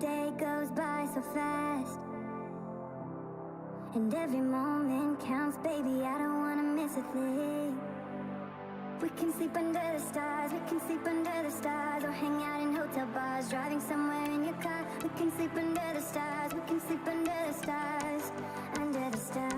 day goes by so fast, and every moment counts, baby, I don't wanna miss a thing. We can sleep under the stars, we can sleep under the stars, or hang out in hotel bars, driving somewhere in your car. We can sleep under the stars, we can sleep under the stars, under the stars.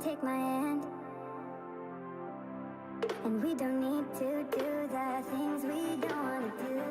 Take my hand, and we don't need to do the things we don't want to do.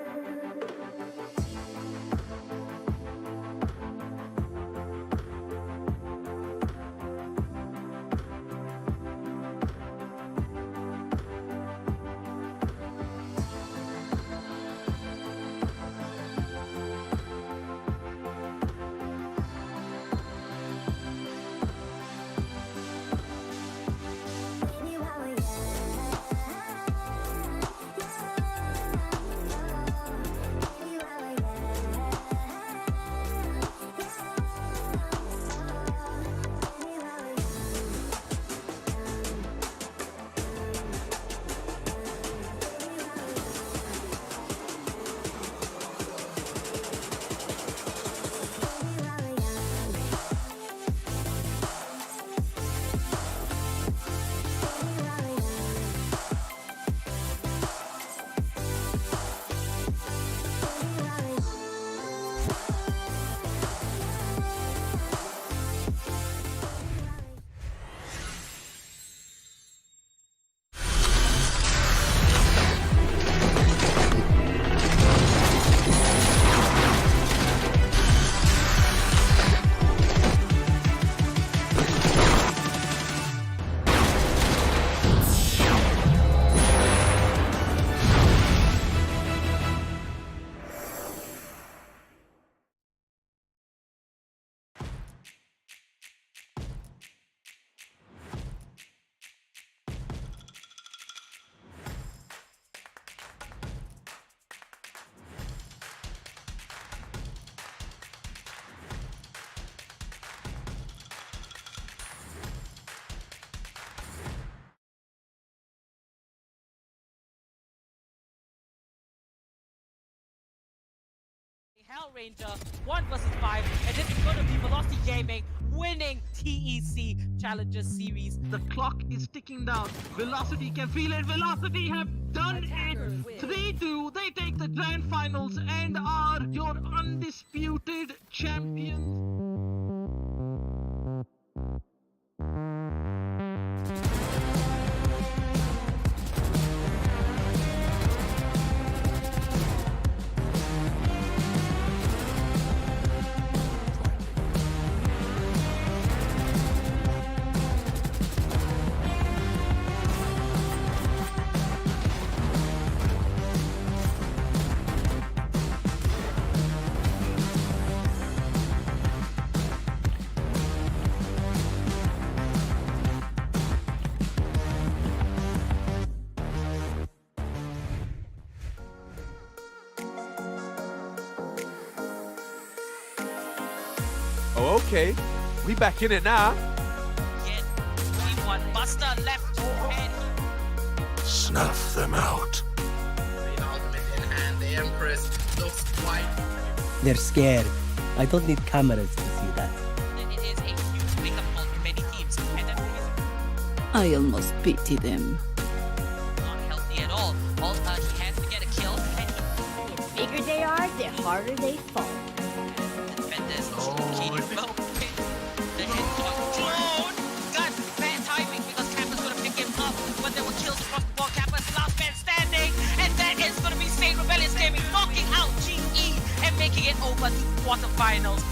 Hell Ranger 1 vs 5, and this is going to be Velocity Gaming winning TEC Challenger Series. The clock is ticking down. Velocity can feel it. Velocity have done it. 3-2. They take the grand finals and are your undisputed champions. Oh, okay. We back in it now. Yet, 3-1. Buster left and Snuff them out. The ultimate in hand, the Empress looks quite... They're scared. I don't need cameras to see that. it is a huge wake-up call for many teams, and that is I almost pity them. not healthy at all. He has the harder they fall. Defenders keep moving. The hit got thrown. Got bad timing because Kappa's gonna pick him up, but there were kills across the board. Kappa's the last man standing, and that is gonna be SANE Rebellious Gaming knocking out GE and making it over to quarterfinals.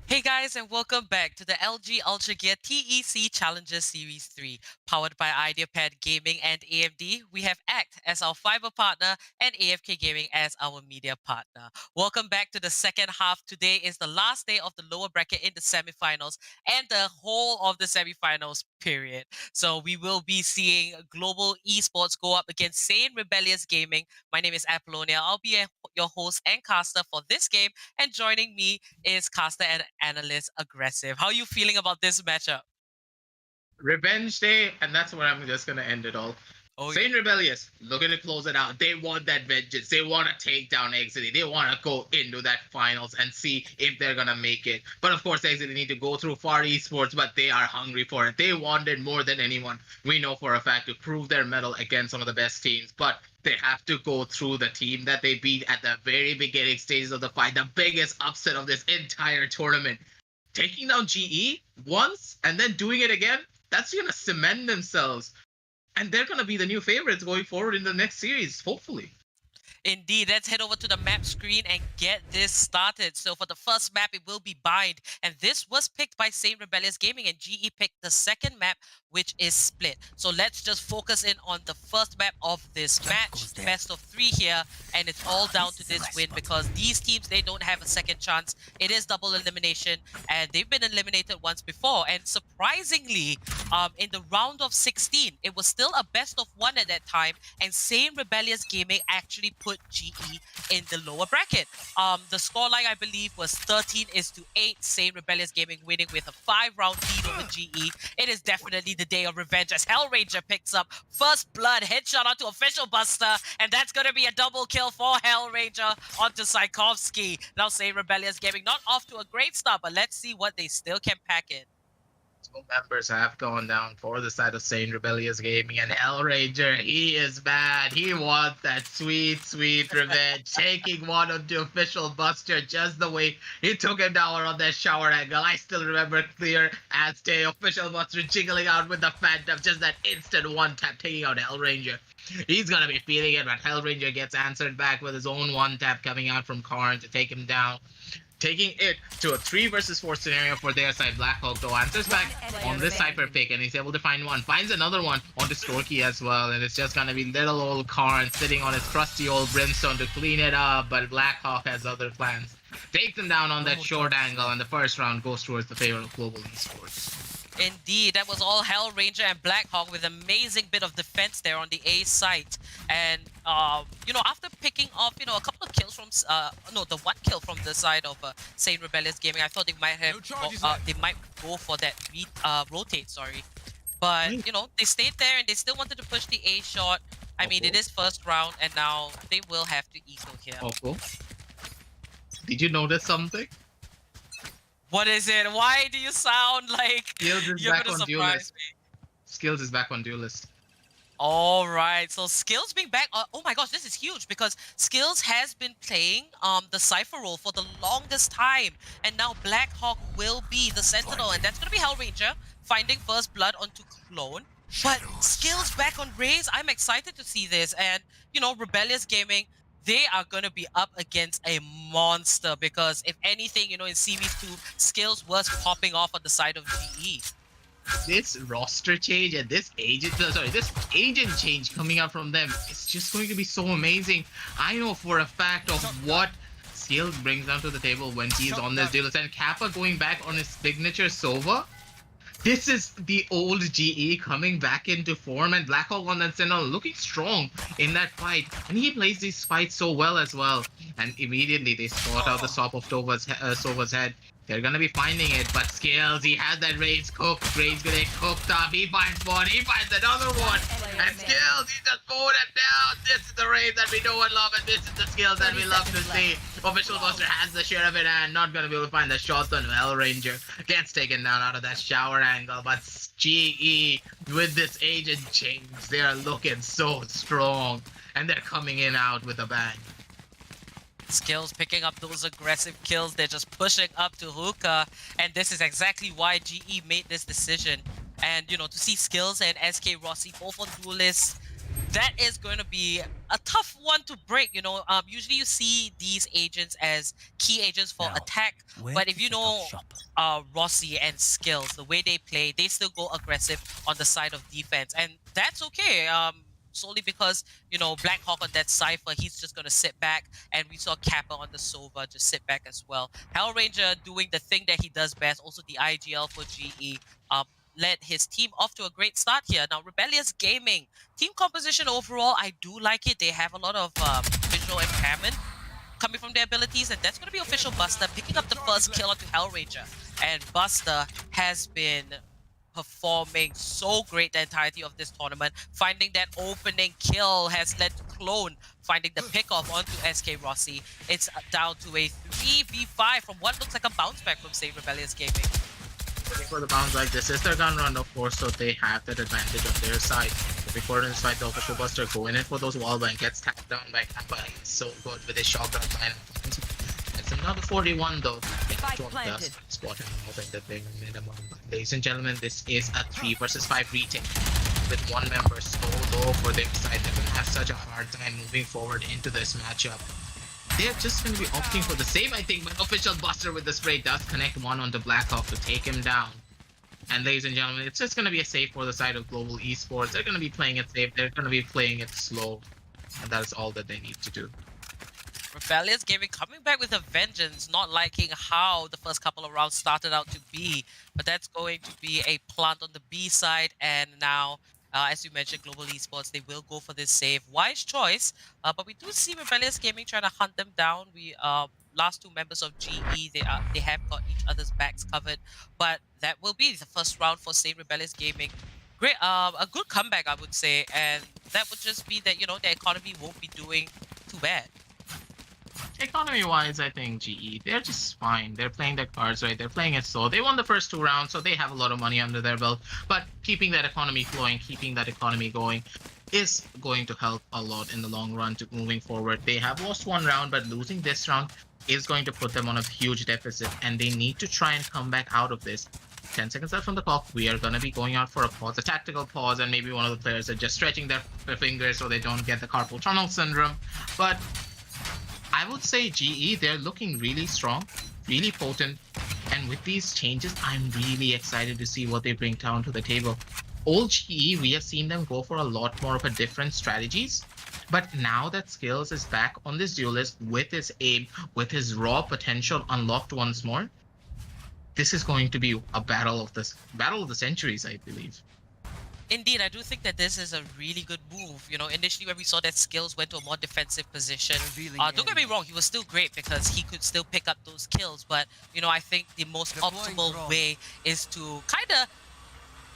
Hey guys, and welcome back to the LG Ultragear TEC Challenger Series 3. Powered by Ideapad Gaming and AMD, we have ACT as our fiber partner and AFK Gaming as our media partner. Welcome back to the second half. Today is the last day of the lower bracket in the semifinals and the whole of the semifinals period. So we will be seeing global esports go up against SANE Rebellious Gaming. My name is Apollonia. I'll be your host and caster for this game, and joining me is caster and analyst Aggressive. How are you feeling about this matchup? Revenge Day, and that's where I'm just gonna end it all. Oh, SANE Rebellious, looking to close it out. They want that vengeance. They want to take down Exity. They want to go into that finals and see if they're gonna make it. But of course, Exity need to go through Far Esports, but they are hungry for it. They want it more than anyone. We know for a fact to prove their mettle against some of the best teams, but they have to go through the team that they beat at the very beginning stages of the fight, the biggest upset of this entire tournament. Taking down GE once and then doing it again, that's going to cement themselves. And they're going to be the new favorites going forward in the next series, hopefully. Indeed, let's head over to the map screen and get this started. So for the first map, it will be Bind. And this was picked by SANE Rebellious Gaming, and GE picked the second map, which is Split. So let's just focus in on the first map of this match. Best of 3 here, and it's all down to this win because these teams, they don't have a second chance. It is double elimination, and they've been eliminated once before. And surprisingly, in the round of 16, it was still a best of 1 at that time, and SANE Rebellious Gaming actually put GE in the lower bracket. The scoreline, I believe, was 13-8. SANE Rebellious Gaming winning with a 5-round lead over GE. It is definitely the day of revenge as Hellranger picks up first blood headshot onto Official Buster, and that's going to be a double kill for Hellranger onto Saikovsky. Now SANE Rebellious Gaming not off to a great start, but let's see what they still can pack in. Members have gone down for the side of SANE Rebellious Gaming, and Hellranger, he is bad. He wants that sweet, sweet revenge. Taking one onto Official Buster just the way he took him down on that shower angle. I still remember clear as day. Official Buster jiggling out with the Phantom, just that instant one tap taking out Hellranger. He's gonna be feeling it, but Hellranger gets answered back with his own one tap coming out from Karn to take him down. Taking it to a 3 versus 4 scenario for their side. Blackhawk though answers back on this Cypher pick, and he's able to find one. Finds another one onto Storky as well, and it's just gonna be little old Karn sitting on his trusty old Brimstone to clean it up, but Blackhawk has other plans. Takes him down on that short angle, and the first round goes towards the favor of Global Esports. Indeed, that was all Hellranger and Blackhawk with amazing bit of defense there on the A site. And, you know, after picking off, you know, a couple of kills from, the one kill from the side of SANE Rebellious Gaming, I thought they might have, they might go for that rotate, sorry. But, you know, they stayed there and they still wanted to push the A shot. I mean, it is first round, and now they will have to eco here. Did you notice something? What is it? Why do you sound like Skills is you're back gonna on surprise Duelist. me? Skills is back on Duelist. All right, so Skills being back. Oh my gosh, this is huge because Skills has been playing the Cypher role for the longest time, and now Blackhawk will be the Sentinel, and that's gonna be Hellranger finding first blood onto Clone. But Skills back on Raze, I'm excited to see this, and you know, Rebellious Gaming, they are going to be up against a monster because if anything, you know, in Series 2, Skills was popping off on the side of GE. This roster change and this agent change coming out from them is just going to be so amazing. I know for a fact of what Skills brings down to the table when he's on this Duelist, and Kappa going back on his signature Sova. This is the old GE coming back into form, and Blackhawk on that Sentinel looking strong in that fight. And he plays these fights so well as well. And immediately they spot out the top of Sova's head. They're gonna be finding it, but Skills, he has that Rage cooked. Rage gonna get cooked up. He finds one, he finds another one. And Skills, he just mowed it down. This is the Rage that we know and love, and this is the Skills that we love to see. Official Buster has the share of it and not gonna be able to find the shots on Ranger. Gets taken down out of that shower angle, but GE with this agent change, they are looking so strong. And they're coming in out with a bang. Skills picking up those aggressive kills. They're just pushing up to Hookah, and this is exactly why GE made this decision. And you know, to see Skills and SK Rossi both on duelists, that is going to be a tough one to break. You know, usually you see these agents as key agents for attack, but if you know Rossi and Skills, the way they play, they still go aggressive on the side of defense, and that's okay. Solely because, you know, Blackhawk on that Cypher, he's just going to sit back, and we saw Kappa on the Sova just sit back as well. Hellranger doing the thing that he does best, also the IGL for GE, led his team off to a great start here. Now, Rebellious Gaming, team composition overall, I do like it. They have a lot of visual impairment coming from their abilities, and that's going to be Official Buster picking up the first kill onto Hellranger. And Buster has been performing so great the entirety of this tournament. Finding that opening kill has led to Clone finding the pickoff onto SK Rossi. It's down to a 3v5 from what looks like a bounce back from SANE Rebellious Gaming. For the bounce like this is their gun run, of course, so they have that advantage on their side. Before in this fight, the Official Buster going in for those wall bang, gets tapped down by Kappa. He's so good with his shotgun line. It's another 41 though. Spot him hoping that they minimum. Ladies and gentlemen, this is a 3 versus 5 retake with one member so low for their side. They're gonna have such a hard time moving forward into this matchup. They're just gonna be opting for the save, I think, but Official Buster with the spray does connect one onto Blackhawk to take him down. And ladies and gentlemen, it's just gonna be a save for the side of Global Esports. They're gonna be playing it safe, they're gonna be playing it slow, and that is all that they need to do. Rebellious Gaming coming back with a vengeance, not liking how the first couple of rounds started out to be, but that's going to be a plant on the B side, and now, as you mentioned, Global Esports, they will go for this save. Wise choice, but we do see Rebellious Gaming trying to hunt them down. We last two members of GE, they have got each other's backs covered, but that will be the first round for SANE Rebellious Gaming. Great, a good comeback, I would say, and that would just be that, you know, the economy won't be doing too bad. Economy-wise, I think GE, they're just fine. They're playing their cards right. They're playing it slow. They won the first 2 rounds, so they have a lot of money under their belt. But keeping that economy flowing, keeping that economy going is going to help a lot in the long run to moving forward. They have lost 1 round, but losing this round is going to put them on a huge deficit, and they need to try and come back out of this. 10 seconds left from the clock. We are going to be going out for a pause, a tactical pause, and maybe one of the players are just stretching their fingers so they don't get the carpal tunnel syndrome. But I would say GE, they're looking really strong, really potent, and with these changes, I'm really excited to see what they bring down to the table. Old GE, we have seen them go for a lot more of a different strategies, but now that Skills is back on this duelist with his aim, with his raw potential unlocked once more, this is going to be a battle of the centuries, I believe. Indeed, I do think that this is a really good move. You know, initially when we saw that Skills went to a more defensive position, don't get me wrong, he was still great because he could still pick up those kills. But, you know, I think the most optimal way is to kind of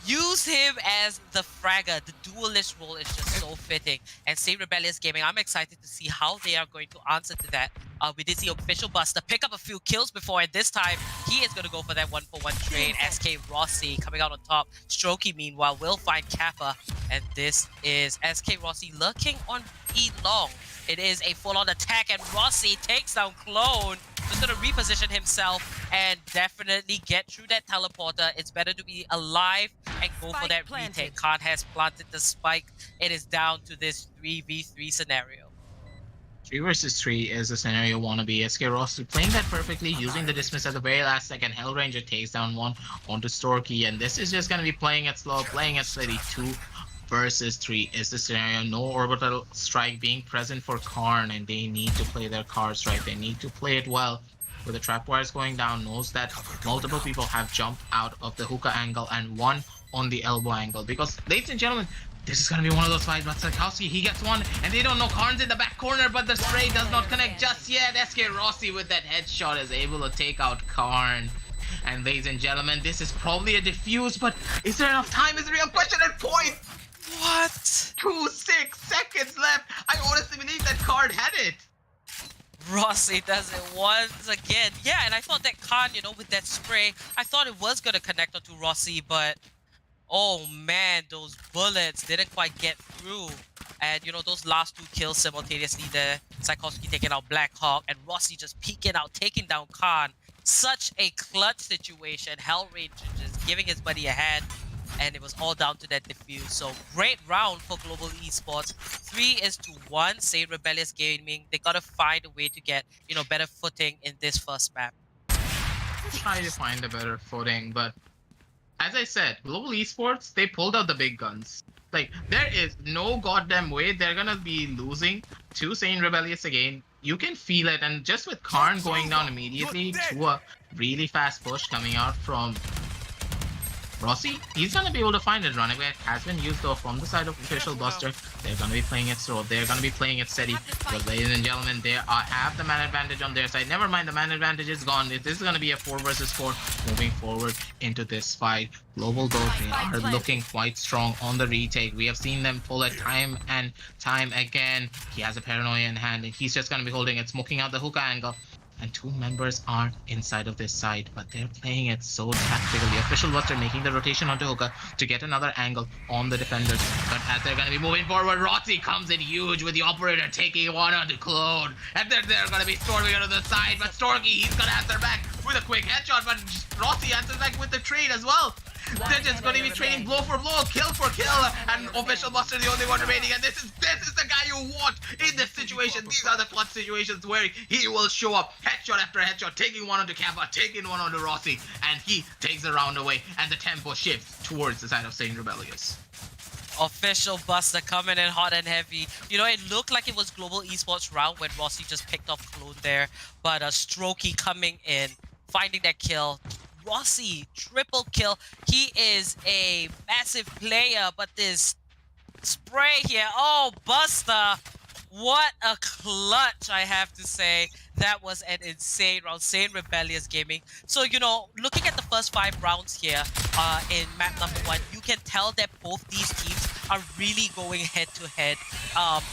use him as the fragger. The duelist role is just so fitting. And SANE Rebellious Gaming, I'm excited to see how they are going to answer to that. We did see Official Buster pick up a few kills before, and this time he is going to go for that 1-for-1 trade. SK Rossi coming out on top. Strokey, meanwhile, will find Kappa, and this is SK Rossi lurking on B long. It is a full-on attack, and Rossi takes down Clone. Just going to reposition himself and definitely get through that teleporter. It's better to be alive and go for that retake. Khan has planted the spike. It is down to this 3v3 scenario. 3 versus 3 is the scenario wanna be. SK Rossi playing that perfectly, using the dismiss at the very last second. Hellranger takes down 1 onto Storky, and this is just gonna be playing it slow, playing it steady. 2 versus 3 is the scenario. No orbital strike being present for Karn, and they need to play their cards right. They need to play it well. With the trap wires going down, knows that multiple people have jumped out of the hookah angle and 1 on the elbow angle. Because, ladies and gentlemen, this is going to be one of those fights, but Sarkowski, he gets 1, and they don't know Karn's in the back corner, but the spray does not connect just yet. SK Rossi with that headshot is able to take out Karn. And ladies and gentlemen, this is probably a diffuse, but is there enough time is the real question at point. What? 6 seconds left. I honestly believe that card had it. Rossi does it once again. Yeah, and I thought that Khan, you know, with that spray, I thought it was going to connect onto Rossi, but oh man, those bullets didn't quite get through. And, you know, those last 2 kills simultaneously there, Tchaikovsky taking out Black Hawk and Rossi just peeking out, taking down Khan. Such a clutch situation. Hellranger just giving his buddy a hand. And it was all down to that defuse. So great round for Global Esports. 3-1. SANE Rebellious Gaming. They gotta find a way to get, you know, better footing in this first map. Try to find a better footing, but as I said, Global Esports, they pulled out the big guns. Like, there is no goddamn way they're gonna be losing to SANE Rebellious again. You can feel it, and just with Karn going down immediately to a really fast push coming out from Rossi, he's gonna be able to find it. Runaway has been used though from the side of Official Buster. They're gonna be playing it slow. They're gonna be playing it steady. But ladies and gentlemen, they have the man advantage on their side. Never mind, the man advantage is gone. This is gonna be a 4 versus 4 moving forward into this fight. Global though, they are looking quite strong on the retake. We have seen them pull it time and time again. He has a paranoia in hand, and he's just gonna be holding it, smoking out the hookah angle. And 2 members are inside of this side, but they're playing it so tactically. Official Buster making the rotation onto Hookah to get another angle on the defenders. But as they're going to be moving forward, Rossi comes in huge with the operator taking one onto Clone. And then they're going to be storming onto the side, but Storky, he's going to answer back with a quick headshot, but Rossi answers back with the trade as well. They're just going to be trading blow for blow, kill for kill, and Official Buster the only one remaining. And this is the guy you want in this situation. These are the clutch situations where he will show up, headshot after headshot, taking one onto Kappa, taking one onto Rossi, and he takes the round away. And the tempo shifts towards the side of SANE Rebellious. Official Buster coming in hot and heavy. You know, it looked like it was Global Esports round when Rossi just picked off Clone there, but Strokey coming in, finding that kill. Rossi, triple kill. He is a massive player, but this spray here, oh, Buster, what a clutch, I have to say. That was an insane round. SANE Rebellious Gaming. So, you know, looking at the first 5 rounds here in map number 1, you can tell that both these teams are really going head-to-head.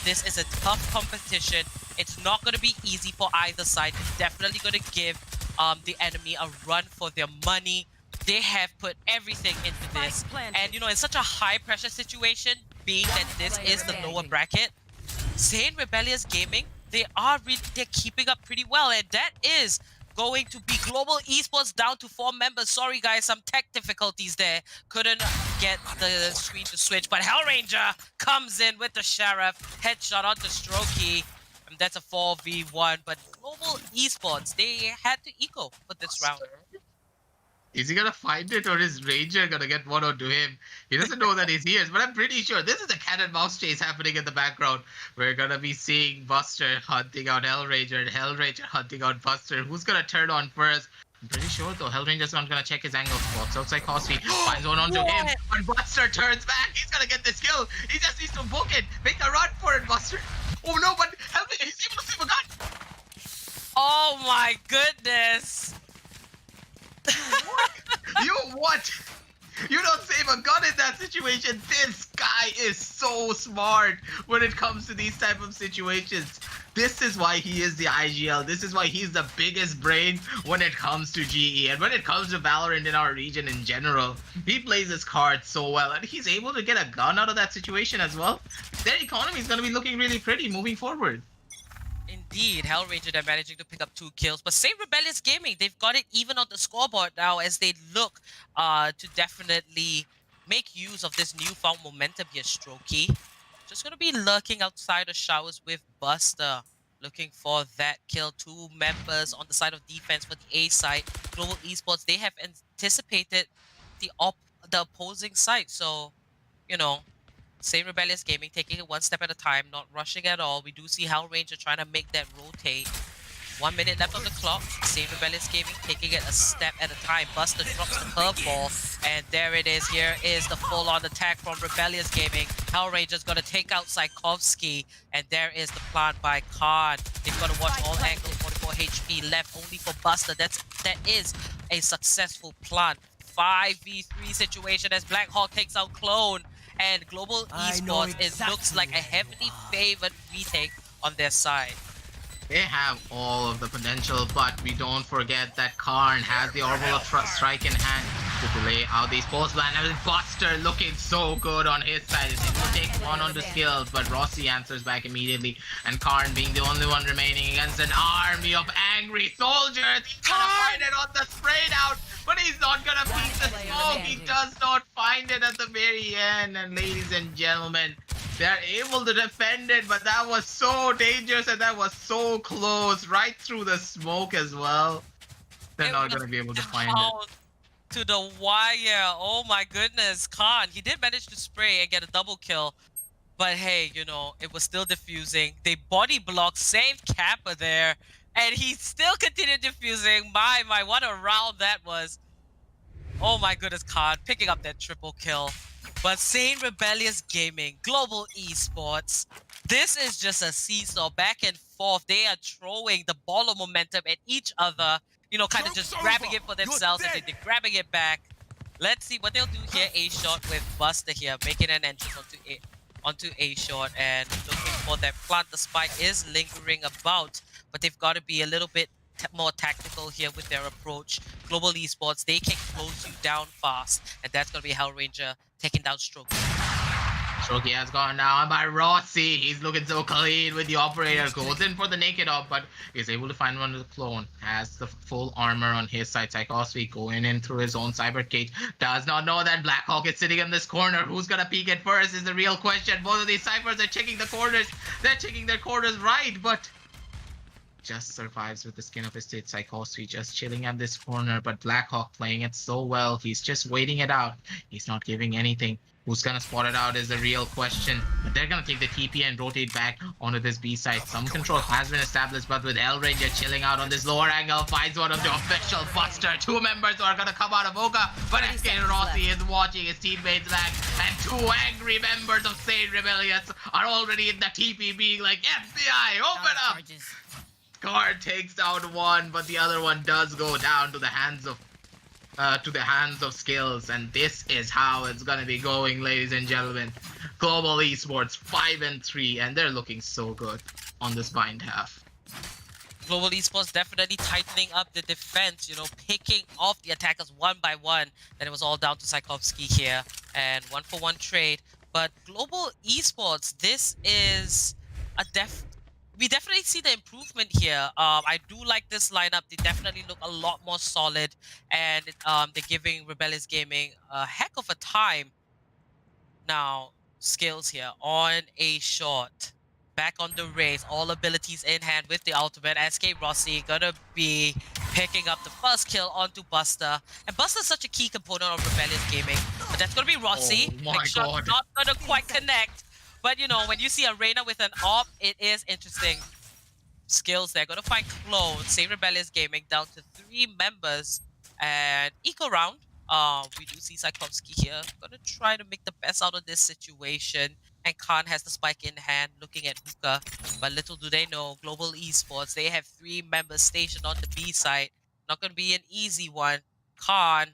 This is a tough competition. It's not going to be easy for either side. It's definitely going to give the enemy a run for their money. They have put everything into this. And, you know, in such a high-pressure situation, being that this is the lower bracket, SANE Rebellious Gaming, they're keeping up pretty well, and that is going to be Global Esports down to 4 members. Sorry guys, some tech difficulties there. Couldn't get the screen to switch, but Hellranger comes in with the Sheriff, headshot onto Strokey, and that's a 4v1. But Global Esports, they had to eco for this round. Is he gonna find it, or is Ranger gonna get one onto him? He doesn't know that he's here, but I'm pretty sure this is a cat and mouse chase happening in the background. We're gonna be seeing Buster hunting out Hellranger and Hellranger hunting out Buster. Who's gonna turn on first? I'm pretty sure though, Hellranger's not gonna check his angle. Spots outside Cosby, finds one onto him. When Buster turns back, he's gonna get this kill. He just needs to book it. Make a run for it, Buster. Oh no, but Hellranger, he's able to save a gun. Oh my goodness. What? You don't save a gun in that situation. This guy is so smart when it comes to these type of situations. This is why he is the IGL. This is why he's the biggest brain when it comes to GE. And when it comes to Valorant in our region in general, he plays his cards so well. And he's able to get a gun out of that situation as well. Their economy is going to be looking really pretty moving forward. Indeed, Hellranger, they're managing to pick up 2 kills. But SANE Rebellious Gaming, they've got it even on the scoreboard now as they look to definitely make use of this newfound momentum here, Strokey. Just going to be lurking outside the showers with Buster, looking for that kill. 2 members on the side of defense for the A side. Global Esports, they have anticipated the opposing side. So, you know, SANE Rebellious Gaming taking it 1 step at a time, not rushing at all. We do see Hellranger trying to make that rotate. 1 minute left on the clock. SANE Rebellious Gaming taking it a step at a time. Buster drops the curveball, and there it is. Here is the full-on attack from Rebellious Gaming. Hellranger's gonna take out Tchaikovsky, and there is the plan by Khan. They've got to watch all angles. 44 more HP left, only for Buster. That is a successful plant. 5v3 situation as Black Hawk takes out Clone, and Global Esports, it looks like a heavily favored retake on their side. They have all of the potential, but we don't forget that Karn has the orbital of strike in hand to delay out these post plan. And Buster looking so good on his side. He's able to take one on the skills, but Rossi answers back immediately. And Karn being the only one remaining against an army of angry soldiers. He's gonna find it on the spray down, but he's not gonna beat the smoke. He does not find it at the very end. And ladies and gentlemen, they're able to defend it, but that was so dangerous and that was so close, right through the smoke as well. They're not going to be able to find it. To the wire. Oh my goodness. Khan, he did manage to spray and get a double kill. But hey, you know, it was still diffusing. They body blocked, saved Kappa there, and he still continued diffusing. My, what a round that was. Oh my goodness, Khan picking up that triple kill. But SANE Rebellious Gaming, Global Esports, this is just a seesaw back and forth. They are throwing the ball of momentum at each other, you know, kind of just grabbing it for themselves and then grabbing it back. Let's see what they'll do here. A-shot with Buster here, making an entrance onto A-shot and looking for that plant. The spike is lingering about, but they've got to be a little bit more tactical here with their approach. Global Esports, they can close you down fast, and that's going to be Hellranger taking down Stroke. Strokey has gone down by Rossi. He's looking so clean with the operator. Goes in for the naked up, but is able to find one of the clone. Has the full armor on his side. Tchaikovsky going in through his own cyber cage. Does not know that Black Hawk is sitting in this corner. Who's gonna peek it first is the real question. Both of these ciphers are checking the corners. They're checking their corners right, but just survives with the skin of his teeth. Tchaikovsky just chilling at this corner, but Black Hawk playing it so well. He's just waiting it out. He's not giving anything. Who's gonna spot it out is the real question. But they're gonna take the TP and rotate back onto this B side. Some control has been established, but with Hellranger chilling out on this lower angle, finds one of the official Buster. Two members are gonna come out of Oka, but SK Rossi is watching his teammates back, and two angry members of SANE Rebellious are already in the TP being like, FBI, open up! Card takes down one, but the other one does go down to the hands of skills, and this is how it's gonna be going, ladies and gentlemen. Global Esports 5-3, and they're looking so good on this bind half. Global Esports definitely tightening up the defense, you know, picking off the attackers one by one. Then it was all down to Tchaikovsky here, and 1-for-1 trade. But Global Esports, this is a we definitely see the improvement here. I do like this lineup. They definitely look a lot more solid, and they're giving Rebellious Gaming a heck of a time. Now, skills here on a shot. Back on the race, all abilities in hand with the ultimate. SK Rossi gonna be picking up the first kill onto Buster. And Buster's such a key component of Rebellious Gaming. But that's gonna be Rossi. Oh my God. Not gonna quite connect. But you know, when you see a Reyna with an op, it is interesting. Skills there. Gonna find Clone. SANE Rebellious Gaming down to 3 members. And eco round. We do see Tchaikovsky here. Gonna try to make the best out of this situation. And Khan has the spike in hand, looking at Hookah. But little do they know, Global Esports, they have 3 members stationed on the B side. Not gonna be an easy one. Khan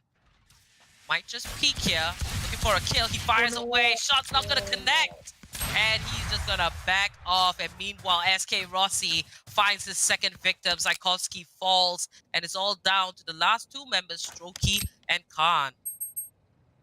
might just peek here. Looking for a kill. He fires away. Shot's not gonna connect. And he's just gonna back off. And meanwhile, SK Rossi finds his second victim. Tchaikovsky falls. And it's all down to the last 2 members, Strokey and Khan.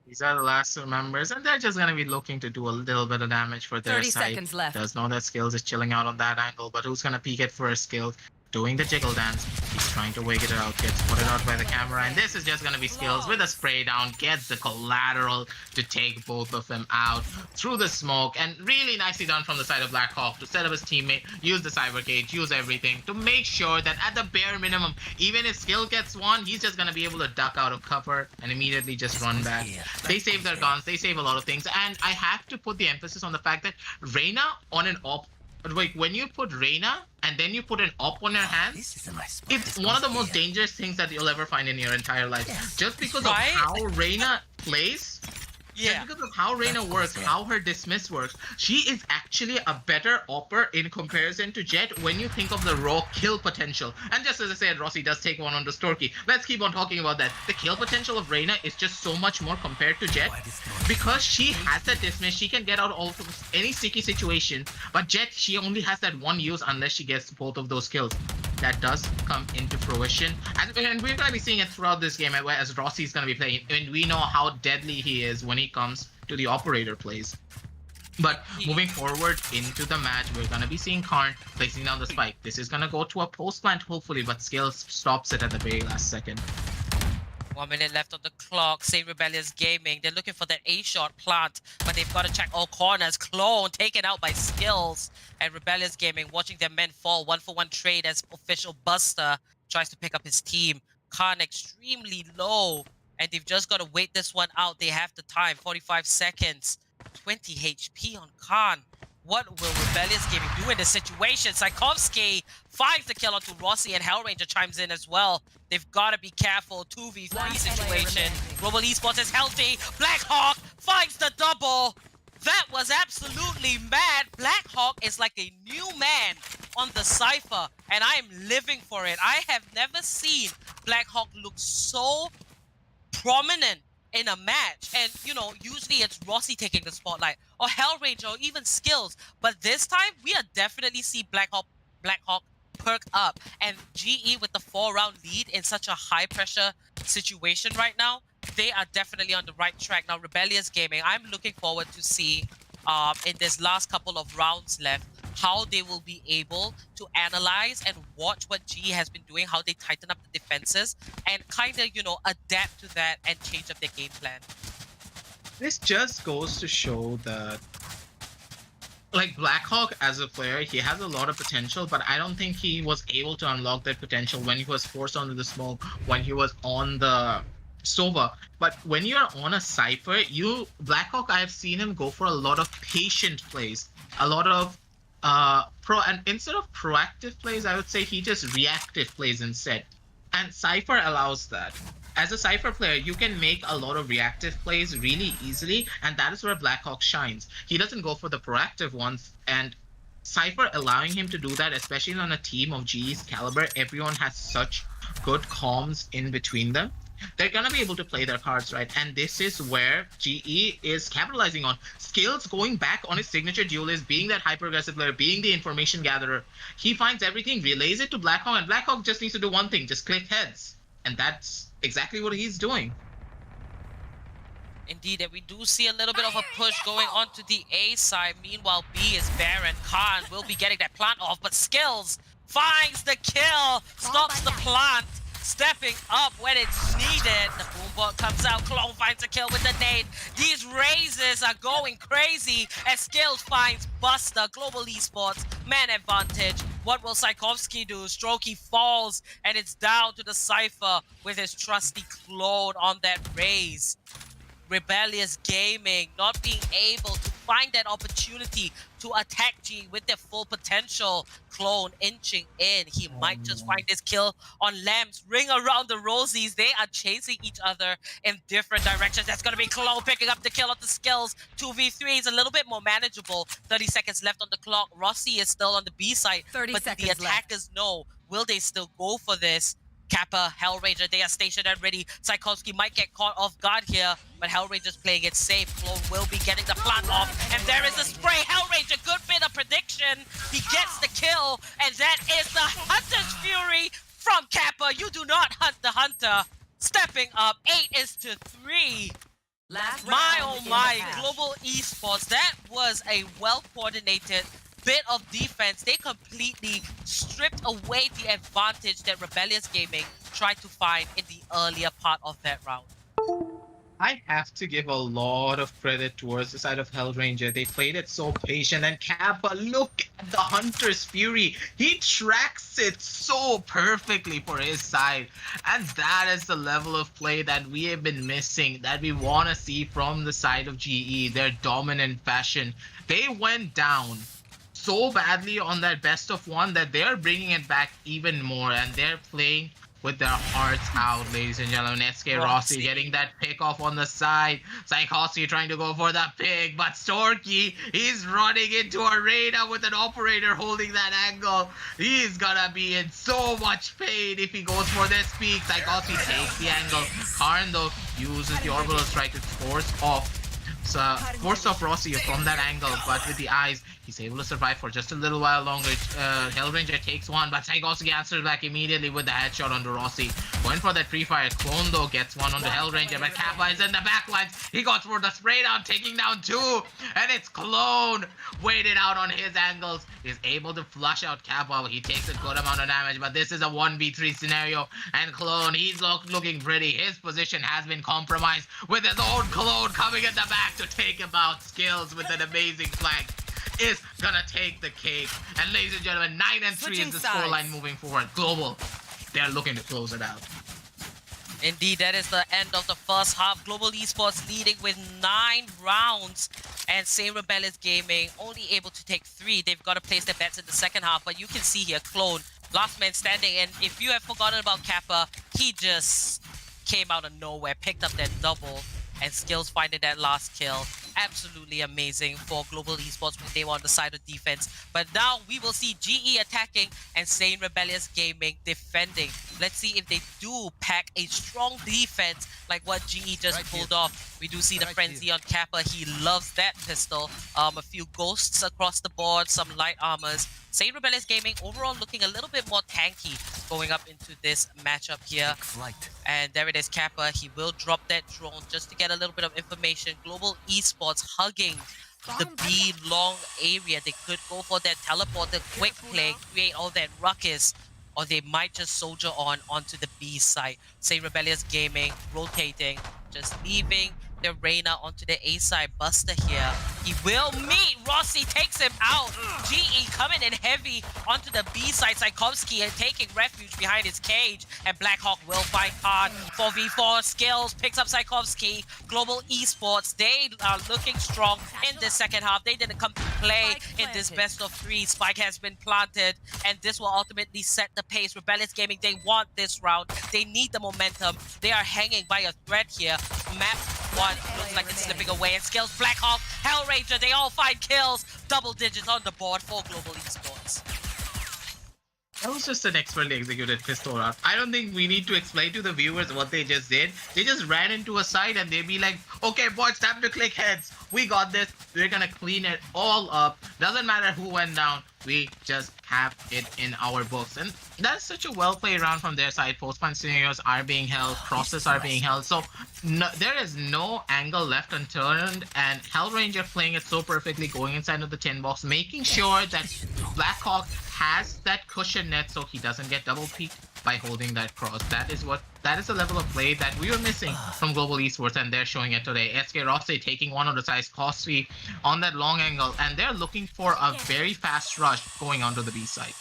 These are the last 2 members, and they're just gonna be looking to do a little bit of damage for their 30 side. seconds left. Does know that Skills is chilling out on that angle, but who's gonna peek it first? Skills doing the jiggle dance. He's trying to wake it out, gets put it out by the camera, and this is just gonna be Skills with a spray down, gets the collateral to take both of them out through the smoke, and really nicely done from the side of Black Hawk to set up his teammate, use the cyber cage, use everything to make sure that at the bare minimum, even if Skill gets one, he's just gonna be able to duck out of cover and immediately just run back. They save their guns, they save a lot of things, and I have to put the emphasis on the fact that Reyna on an op. Like, when you put Reyna and then you put an op on your hands, it's one of the most dangerous things that you'll ever find in your entire life. Just because of how Reyna plays, Yeah. Just because of how Reyna works, how her dismiss works, she is actually a better opper in comparison to Jet when you think of the raw kill potential. And just as I said, Rossi does take one on the Storky. Let's keep on talking about that. The kill potential of Reyna is just so much more compared to Jet. Because she has that dismiss, she can get out of any sticky situation. But Jet, she only has that one use unless she gets both of those kills. That does come into fruition. And we're going to be seeing it throughout this game as Rossi's going to be playing. And we know how deadly he is when he comes to the operator plays. But moving forward into the match, we're going to be seeing Karn placing down the spike. This is going to go to a post plant, hopefully, but Skills stops it at the very last second. 1 minute left on the clock. SANE Rebellious Gaming. They're looking for that A-shot plant, but they've got to check all corners. Clone taken out by Skills. And Rebellious Gaming watching their men fall. 1-for-1 trade as official Buster tries to pick up his team. Khan extremely low. And they've just got to wait this one out. They have the time. 45 seconds. 20 HP on Khan. What will Rebellious Gaming do in this situation? Tchaikovsky finds the kill onto Rossi, and Hellranger chimes in as well. They've got to be careful. 2v3 situation. Global Esports is healthy. Blackhawk finds the double. That was absolutely mad. Blackhawk is like a new man on the Cypher, and I am living for it. I have never seen Blackhawk look so prominent in a match. And, you know, usually it's Rossi taking the spotlight, or Hellranger, or even Skills. But this time, we are definitely see Blackhawk perk up. And GE with the 4-round lead in such a high-pressure situation right now, they are definitely on the right track. Now, Rebellious Gaming, I'm looking forward to see in this last couple of rounds left, how they will be able to analyze and watch what GE has been doing, how they tighten up the defenses, and kind of, you know, adapt to that and change up their game plan. This just goes to show that, like, Blackhawk as a player, he has a lot of potential, but I don't think he was able to unlock that potential when he was forced onto the smoke, when he was on the Sova. But when you're on a Cypher, Blackhawk, I have seen him go for a lot of patient plays, a lot of and instead of proactive plays, I would say he just reactive plays instead. And Cypher allows that. As a Cypher player, you can make a lot of reactive plays really easily, and that is where Blackhawk shines. He doesn't go for the proactive ones, and Cypher allowing him to do that, especially on a team of GE's caliber, everyone has such good comms in between them. They're going to be able to play their cards right, and this is where GE is capitalizing on. Skills going back on his signature duelist, being that hyper-aggressive player, being the information gatherer. He finds everything, relays it to Blackhawk, and Blackhawk just needs to do one thing, just click heads. And that's exactly what he's doing. Indeed, and we do see a little bit of a push going on to the A side. Meanwhile, B is Baron. Khan will be getting that plant off, but Skills finds the kill, stops the plant, stepping up when it's needed. The boombot comes out, Clone finds a kill with the nade. These raises are going crazy as Skills finds Buster. Global Esports, man advantage. What will Tchaikovsky do? Strokey falls, and it's down to the Cypher with his trusty Clone on that raise. Rebellious Gaming not being able to find that opportunity to attack G with their full potential. Clone inching in. He might just find this kill on Lambs. Ring around the rosies. They are chasing each other in different directions. That's going to be Clone picking up the kill of the Skills. 2v3 is a little bit more manageable. 30 seconds left on the clock. Rossi is still on the B side. 30 but seconds the attackers know. Will they still go for this? Kappa, Hellranger, they are stationed and ready. Tchaikovsky might get caught off guard here, but Hellranger's playing it safe. Clone will be getting the plant off, and there is a spray. Hellranger, good bit of prediction. He gets the kill, and that is the Hunter's Fury from Kappa. You do not hunt the Hunter. Stepping up, 8 is to 3. My oh my, Global Esports, that was a well-coordinated bit of defense. They completely stripped away the advantage that Rebellious Gaming tried to find in the earlier part of that round. I have to give a lot of credit towards the side of Hellranger. They played it so patient, and Kappa, look at the Hunter's Fury. He tracks it so perfectly for his side. And that is the level of play that we have been missing, that we want to see from the side of GE, their dominant fashion. They went down so badly on that best of one that they're bringing it back even more, and they're playing with their hearts out, ladies and gentlemen. SK Rossi getting that pick off on the side. Psychossi trying to go for the pick, but Storky, he's running into Arena with an operator holding that angle. He's gonna be in so much pain if he goes for this peak. Psychossi takes the angle. Karn though uses the orbital strike to force off Rossi from that angle, but with the eyes, he's able to survive for just a little while longer. Hellranger takes one, but Psychossi answers back immediately with the headshot onto Rossi. Going for that pre-fire. Clone though gets one onto Hellranger, but Kappa is in the backlines. He got for the spray down, taking down two, and it's Clone waited out on his angles. Is able to flush out Kappa. He takes a good amount of damage, but this is a 1v3 scenario, and Clone, he's looking pretty. His position has been compromised with his own Clone coming in the back to take him out. Skills with an amazing flank is gonna take the cake. And ladies and gentlemen, 9-3 is the scoreline moving forward. Global, they're looking to close it out. Indeed, that is the end of the first half. Global Esports leading with 9 rounds, and SANE Rebellious Gaming only able to take 3. They've got to place their bets in the second half, but you can see here, Clone, last man standing, and if you have forgotten about Kappa, he just came out of nowhere, picked up that double, and Skills finding that last kill. Absolutely amazing for Global Esports when they were on the side of defense. But now we will see GE attacking and SANE Rebellious Gaming defending. Let's see if they do pack a strong defense like what GE just pulled off. We do see the frenzy on Kappa. He loves that pistol. A few ghosts across the board, some light armors. SANE Rebellious Gaming overall looking a little bit more tanky going up into this matchup here. And there it is, Kappa. He will drop that drone just to get a little bit of information. Global Esports hugging the B long area. They could go for that teleport, the quick play, create all that ruckus, or they might just soldier on onto the B side. SANE Rebellious Gaming rotating, just leaving the Reyna onto the A side. Buster here. He will meet. Rossi takes him out. GE coming in heavy onto the B side. Psychowski taking refuge behind his cage. And Blackhawk will find Khan. 4v4 Skills picks up Psychowski. Global Esports, they are looking strong in this second half. They didn't come to play in this best of 3. Spike has been planted, and this will ultimately set the pace. Rebellious Gaming, they want this round. They need the momentum. They are hanging by a thread here. Map 1 looks like it's slipping away, and Skills, Blackhawk, Hellranger, they all find kills. Double digits on the board for Global Esports. That was just an expertly executed pistol round. I don't think we need to explain to the viewers what they just did. They just ran into a side and they'd be like, okay boys, time to click heads. We got this. We're gonna clean it all up. Doesn't matter who went down. We just have it in our books. And that's such a well-played round from their side. Post-punch scenarios are being held. Crosses are being held. So no, there is no angle left unturned. And Hellranger playing it so perfectly, going inside of the tin box, making sure that Blackhawk has that cushion net so he doesn't get double peeked by holding that cross. That is the level of play that we were missing from Global Esports, and they're showing it today. SK Rossi taking one of the size costly on that long angle, and they're looking for a very fast rush going onto the B side.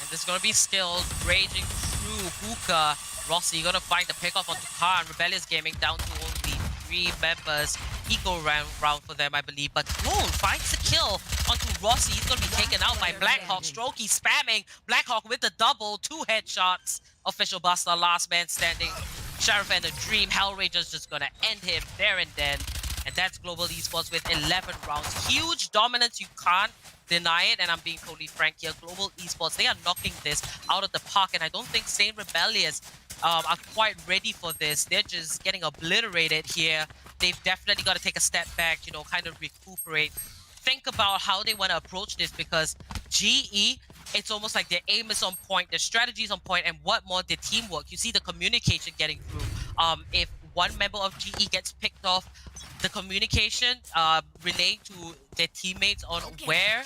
And this is gonna be Skills raging through Hookah. Rossi gonna find the pickoff onto Khan. Rebellious Gaming down to only 3 members. Eco round for them, I believe. But Clone finds the kill onto Rossi. He's going to be taken out by Blackhawk. Strokey spamming. Blackhawk with the double. 2 headshots. Official Buster, last man standing. Sheriff and the Dream. Hellranger's just going to end him there and then. And that's Global Esports with 11 rounds. Huge dominance. You can't deny it. And I'm being totally frank here. Global Esports, they are knocking this out of the park. And I don't think SANE Rebellious are quite ready for this. They're just getting obliterated here. They've definitely got to take a step back, you know, kind of recuperate. Think about how they want to approach this, because GE, it's almost like their aim is on point, their strategy is on point, and what more, their teamwork. You see the communication getting through. If one member of GE gets picked off, the communication relaying to their teammates on where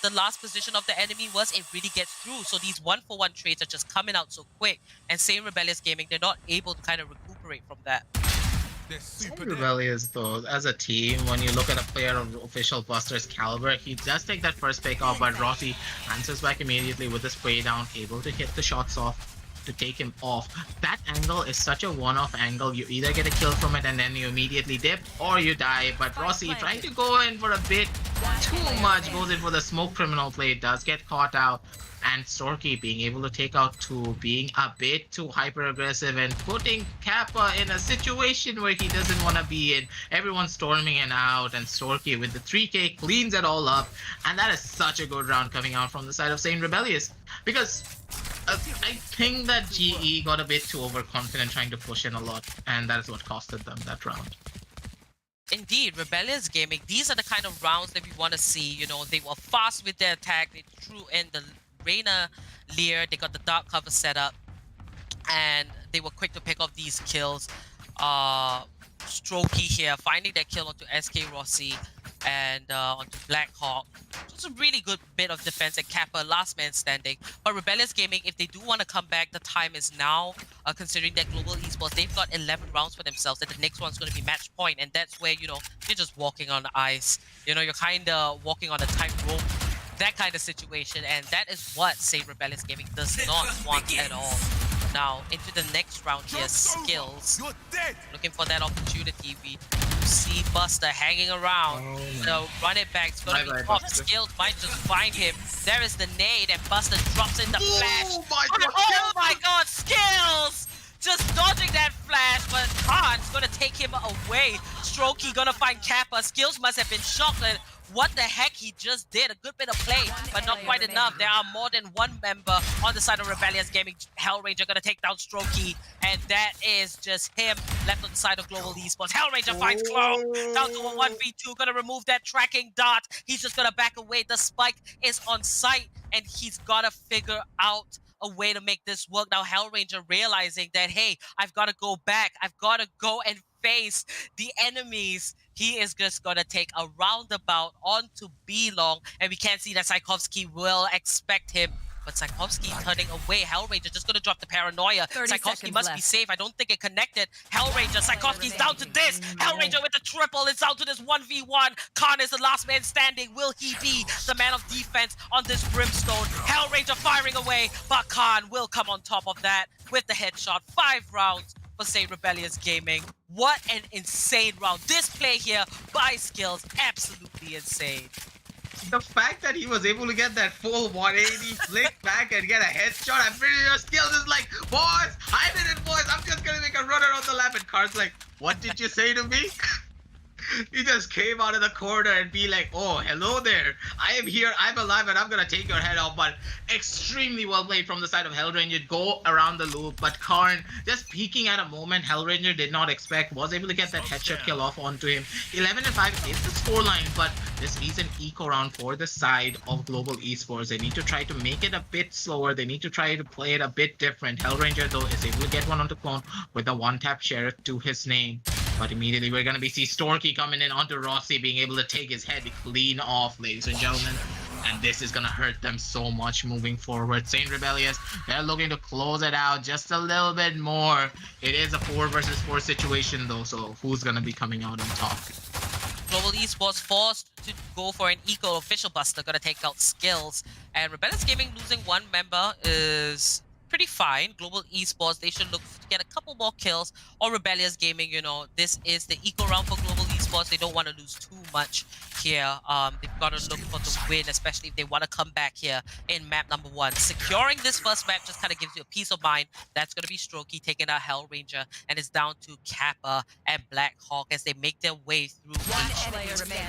the last position of the enemy was, it really gets through. So these 1-for-1 trades are just coming out so quick. And SANE Rebellious Gaming, they're not able to kind of recuperate from that. Rebellious though, as a team, when you look at a player of official Buster's caliber, he does take that first pick off, but Rossi answers back immediately with a spray down, able to hit the shots off to take him off. That angle is such a one-off angle. You either get a kill from it and then you immediately dip, or you die. But Rossi trying to go in for a bit too much, goes in for the smoke criminal play, does get caught out. And Storky being able to take out two, being a bit too hyper aggressive and putting Kappa in a situation where he doesn't want to be in. Everyone's storming in out, and Storky with the 3K cleans it all up. And that is such a good round coming out from the side of SANE Rebellious. Because I think that GE got a bit too overconfident trying to push in a lot, and that is what costed them that round. Indeed, Rebellious Gaming, these are the kind of rounds that we want to see. You know, they were fast with their attack, they threw in the Reyna Lear, they got the dark cover set up, and they were quick to pick off these kills. Strokey here finding that kill onto SK Rossi and onto Blackhawk. It's a really good bit of defense, and Kappa last man standing. But Rebellious Gaming, if they do want to come back, the time is now. Considering that Global Esports, they've got 11 rounds for themselves, and the next one's going to be match point, and that's where, you know, you're just walking on the ice. You know, you're kind of walking on a tightrope, that kind of situation, and that is what SANE Rebellious Gaming does not want at all. Now, into the next round here, Skills. Looking for that opportunity. We see Buster hanging around. So run it back. It's gonna be tough. Skills might just find him. There is the nade, and Buster drops in the flash. Oh my god, Skills! Just dodging that flash, but Khan's gonna take him away. Strokey gonna find Kappa. Skills must have been shocked at what the heck he just did. A good bit of play, but not quite enough. There are more than one member on the side of Rebellious Gaming. Hellranger gonna take down Strokey, and that is just him left on the side of Global Esports. Hellranger finds Clown down to a 1v2, gonna remove that tracking dart. He's just gonna back away. The spike is on site, and he's gotta figure out a way to make this work. Now Hellranger realizing that, hey, I've got to go back. I've got to go and face the enemies. He is just going to take a roundabout onto B long, and we can see that Tchaikovsky will expect him. But Tchaikovsky turning away. Hellranger just going to drop the paranoia. Tchaikovsky must be safe. I don't think it connected. Hellranger, Tchaikovsky's down to this. Hellranger with the triple. It's down to this 1v1. Khan is the last man standing. Will he be the man of defense on this Brimstone? Hellranger firing away, but Khan will come on top of that with the headshot. 5 rounds for SANE Rebellious Gaming. What an insane round. This play here by Skills, absolutely insane. The fact that he was able to get that full 180 flick back and get a headshot, I'm pretty sure Skills is like, boys, I did it, boys. I'm just gonna make a runner on the lap. And Car's like, what did you say to me? He just came out of the corner and be like, oh, hello there. I am here, I'm alive, and I'm gonna take your head off. But extremely well played from the side of Hellranger. Go around the loop, but Karn just peeking at a moment Hellranger did not expect, was able to get that headshot kill off onto him. 11-5 is the scoreline, but this is an eco round for the side of Global Esports. They need to try to make it a bit slower. They need to try to play it a bit different. Hellranger, though, is able to get one onto Clone with a one-tap sheriff to his name. But immediately we're going to see Storky coming in onto Rossi, being able to take his head clean off, ladies and gentlemen. And this is going to hurt them so much moving forward. SANE Rebellious, they're looking to close it out just a little bit more. It is a 4 versus 4 situation, though, so who's going to be coming out on top? Global Esports forced to go for an eco. Official Buster gonna take out Skills. And Rebellious Gaming losing one member is pretty fine. Global Esports, they should look to get a couple more kills. Or Rebellious Gaming, you know, this is the eco round for Global Esports. They don't want to lose too much here. They've got to look for the win, especially if they want to come back here in map number 1. Securing this first map just kind of gives you a peace of mind. That's going to be Strokey taking out Hellranger, and it's down to Kappa and Blackhawk as they make their way through each.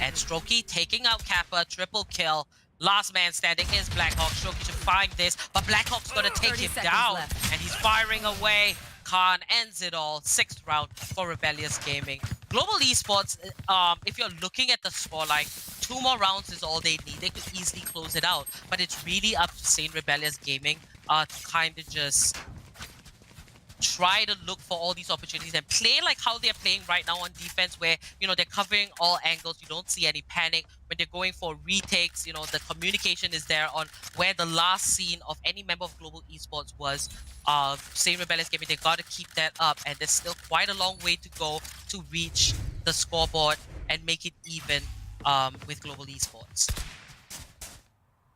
And Strokey taking out Kappa, triple kill. Last man standing is Blackhawk. Strokey should find this, but Blackhawk's gonna take him down, and he's firing away. Khan ends it all. 6th round for Rebellious Gaming. Global Esports, if you're looking at the scoreline, 2 more rounds is all they need. They could easily close it out, but it's really up to SANE Rebellious Gaming to kind of just try to look for all these opportunities and play like how they're playing right now on defense, where, you know, they're covering all angles. You don't see any panic when they're going for retakes. You know, the communication is there on where the last scene of any member of Global Esports was. SANE Rebellious Gaming, they got to keep that up, and there's still quite a long way to go to reach the scoreboard and make it even with Global Esports.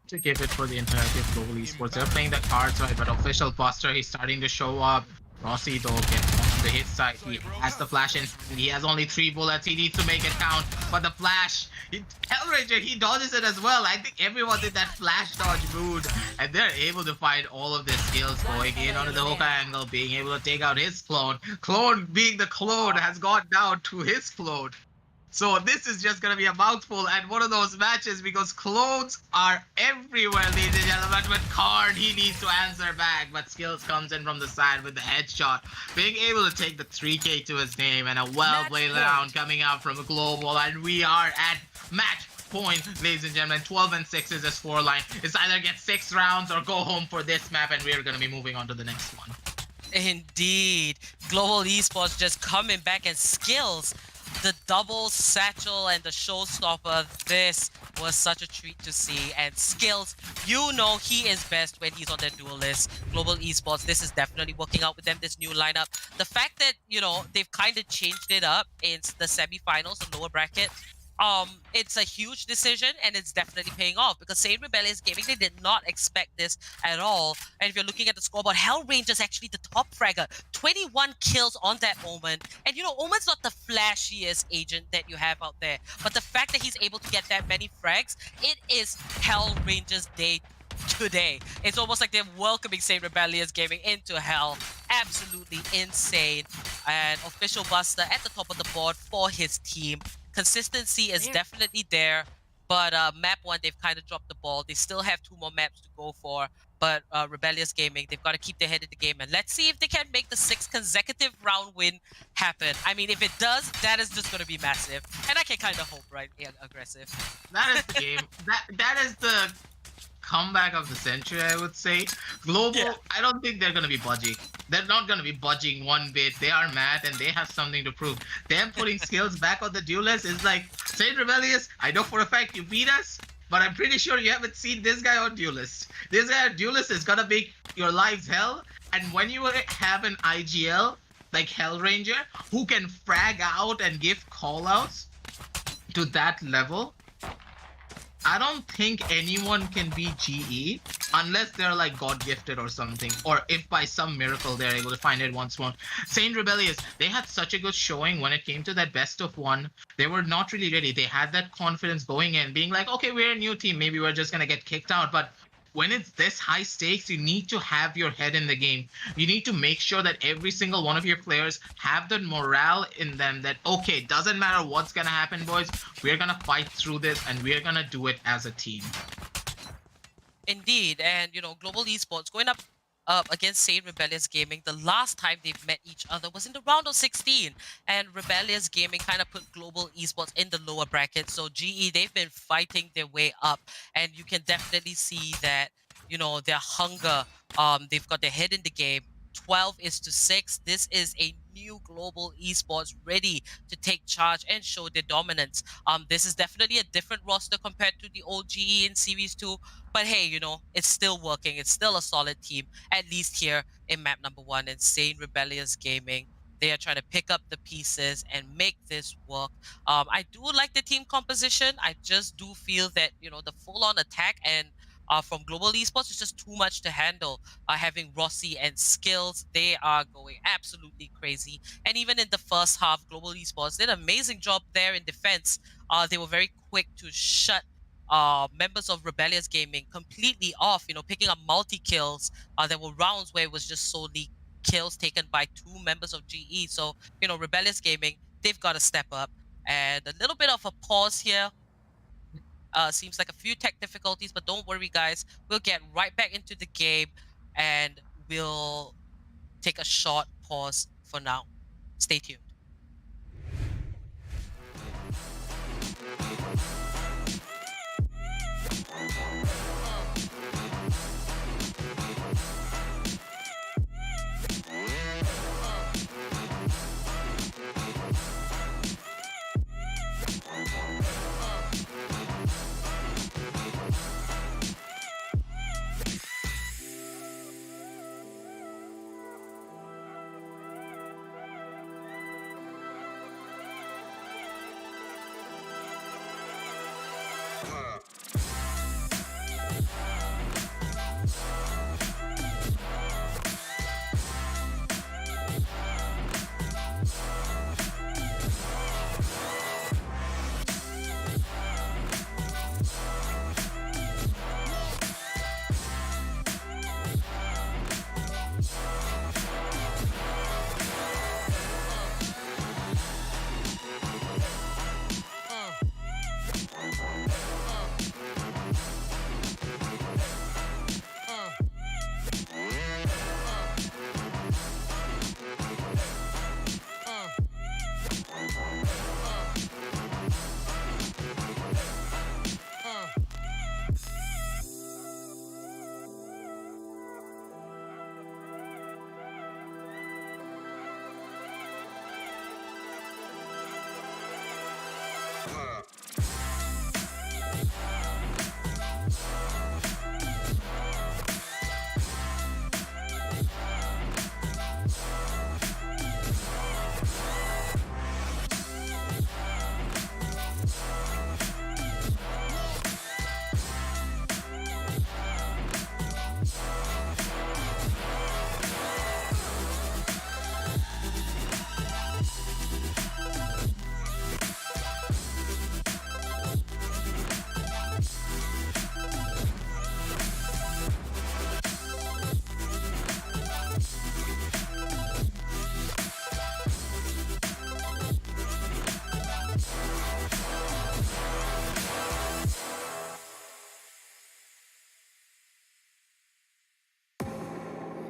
To give it for the entirety of Global Esports, they're playing the cards right, but official Buster, he's starting to show up. Rossi, though, gets to his side. He has the flash in. He has only 3 bullets. He needs to make it count. But the flash, Hellraiser, he dodges it as well. I think everyone did that flash dodge mood. And they're able to find all of their skills going in onto the hook angle, being able to take out his clone. Clone being the clone has gone down to his clone. So this is just going to be a mouthful and one of those matches because clones are everywhere, ladies and gentlemen. But Karn, he needs to answer back. But Skills comes in from the side with the headshot. Being able to take the 3K to his name and a well-played round coming out from a global. And we are at match point, ladies and gentlemen. 12-6 is his scoreline. It's either get 6 rounds or go home for this map. And we're going to be moving on to the next one. Indeed. Global Esports just coming back, and Skills, the double satchel and the showstopper, this was such a treat to see. And Skills, you know he is best when he's on their duel list. Global Esports, this is definitely working out with them, this new lineup. The fact that, you know, they've kind of changed it up in the semi-finals, the lower bracket, it's a huge decision, and it's definitely paying off because SANE Rebellious Gaming, they did not expect this at all. And if you're looking at the scoreboard, Hellranger's actually the top fragger, 21 kills on that Omen. And you know, Omen's not the flashiest agent that you have out there, but the fact that he's able to get that many frags, it is Hellranger's day today. It's almost like they're welcoming SANE Rebellious Gaming into hell. Absolutely insane. And official Buster at the top of the board for his team. Consistency is definitely there, but map 1, they've kind of dropped the ball. They still have 2 more maps to go for, but Rebellious Gaming, they've got to keep their head in the game, and let's see if they can make the 6th consecutive round win happen. I mean, if it does, that is just going to be massive, and I can kind of hope, right? Yeah, aggressive. That is the game. That is the comeback of the century, I would say. Global, I don't think they're going to be budging. They're not going to be budging one bit. They are mad and they have something to prove. Them putting Skills back on the duel list is like, SANE Rebellious, I know for a fact you beat us, but I'm pretty sure you haven't seen this guy on duel list. This guy on duel list is going to make your lives hell. And when you have an IGL like Hellranger who can frag out and give callouts to that level, I don't think anyone can beat GE unless they're like God-gifted or something, or if by some miracle they're able to find it once more. SANE Rebellious, they had such a good showing when it came to that best of 1. They were not really ready. They had that confidence going in, being like, okay, we're a new team. Maybe we're just going to get kicked out. But when it's this high stakes, you need to have your head in the game. You need to make sure that every single one of your players have the morale in them that, okay, doesn't matter what's going to happen, boys. We're going to fight through this and we're going to do it as a team. Indeed, and you know, Global Esports going up against SANE Rebellious Gaming. The last time they've met each other was in the round of 16, and Rebellious Gaming kind of put Global Esports in the lower bracket. So GE, they've been fighting their way up, and you can definitely see that, you know, their hunger. They've got their head in the game. 12-6. This is a new Global Esports ready to take charge and show their dominance. This is definitely a different roster compared to the old GE in Series 2. But hey, you know, it's still working. It's still a solid team, at least here in map number 1. And SANE Rebellious Gaming, they are trying to pick up the pieces and make this work. I do like the team composition. I just do feel that, you know, the full-on attack and from Global Esports is just too much to handle. Having Rossi and Skills, they are going absolutely crazy. And even in the first half, Global Esports did an amazing job there in defense. They were very quick to shut members of Rebellious Gaming completely off, you know, picking up multi-kills. There were rounds where it was just solely kills taken by 2 members of GE. So, you know, Rebellious Gaming, they've got to step up. And a little bit of a pause here. Seems like a few tech difficulties, but don't worry, guys. We'll get right back into the game, and we'll take a short pause for now. Stay tuned.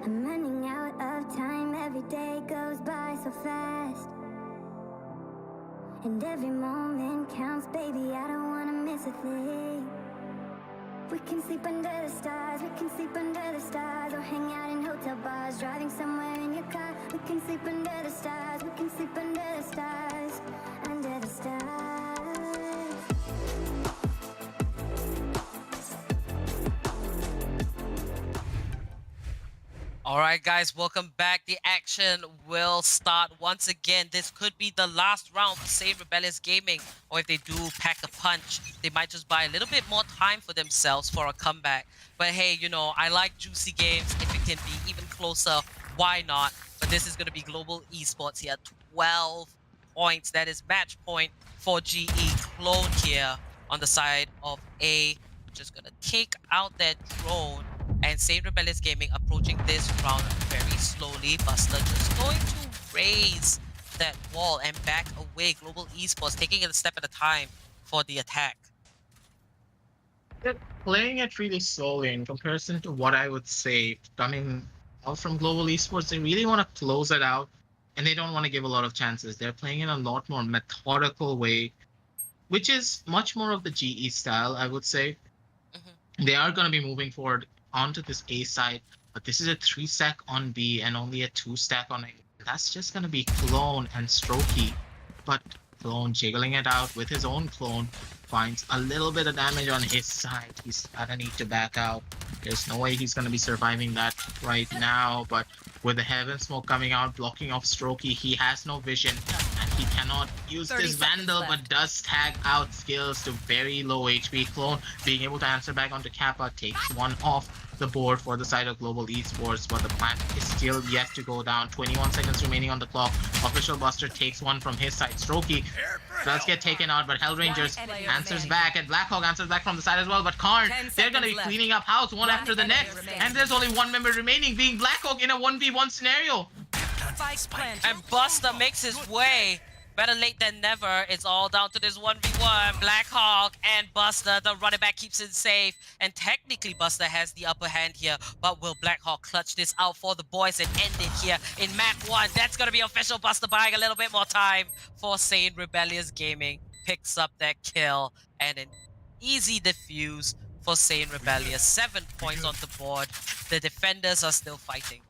I'm running out of time, every day goes by so fast. And every moment counts, baby, I don't wanna miss a thing. We can sleep under the stars, we can sleep under the stars, or hang out in hotel bars, driving somewhere in your car. We can sleep under the stars, we can sleep under the stars, under the stars. Alright guys, welcome back. The action will start once again. This could be the last round for SANE Rebellious Gaming. Or if they do pack a punch, they might just buy a little bit more time for themselves for a comeback. But hey, you know, I like juicy games. If it can be even closer, why not? But this is going to be Global Esports here. 12 points. That is match point for GE. Clone here on the side of A. Just going to take out that drone. And SANE Rebellious Gaming approaching this round very slowly. Buster just going to raise that wall and back away. Global Esports taking it a step at a time for the attack. They're playing it really slowly in comparison to what I would say coming out from Global Esports. They really want to close it out and they don't want to give a lot of chances. They're playing in a lot more methodical way, which is much more of the GE style, I would say. They are going to be moving forward onto this A side, but this is a 3-stack on B and only a 2-stack on A. That's just going to be Clone and Strokey, but Clone jiggling it out with his own clone finds a little bit of damage on his side. He's gonna need to back out. There's no way he's gonna be surviving that right now, but with the heaven smoke coming out, blocking off Strokey, he has no vision and he cannot use this Vandal, but does tag out skills to very low HP. Clone being able to answer back onto Kappa takes one off the board for the side of Global Esports, but the plant is still yet to go down. 21 seconds remaining on the clock. Official Buster takes one from his side. Strokey does get taken out, but Hellrangers answers back, and Blackhawk answers back from the side as well. But Karn, they're going to be cleaning up house one after the next, and there's only one member remaining, being Blackhawk in a 1v1 scenario. And Buster makes his way. Better late than never. It's all down to this 1v1. Blackhawk and Buster. The running back keeps it safe. And technically, Buster has the upper hand here. But will Blackhawk clutch this out for the boys and end it here in map 1? That's going to be official. Buster buying a little bit more time for SANE Rebellious Gaming. Picks up that kill. And an easy defuse for SANE Rebellious. 7 points on the board. The defenders are still fighting.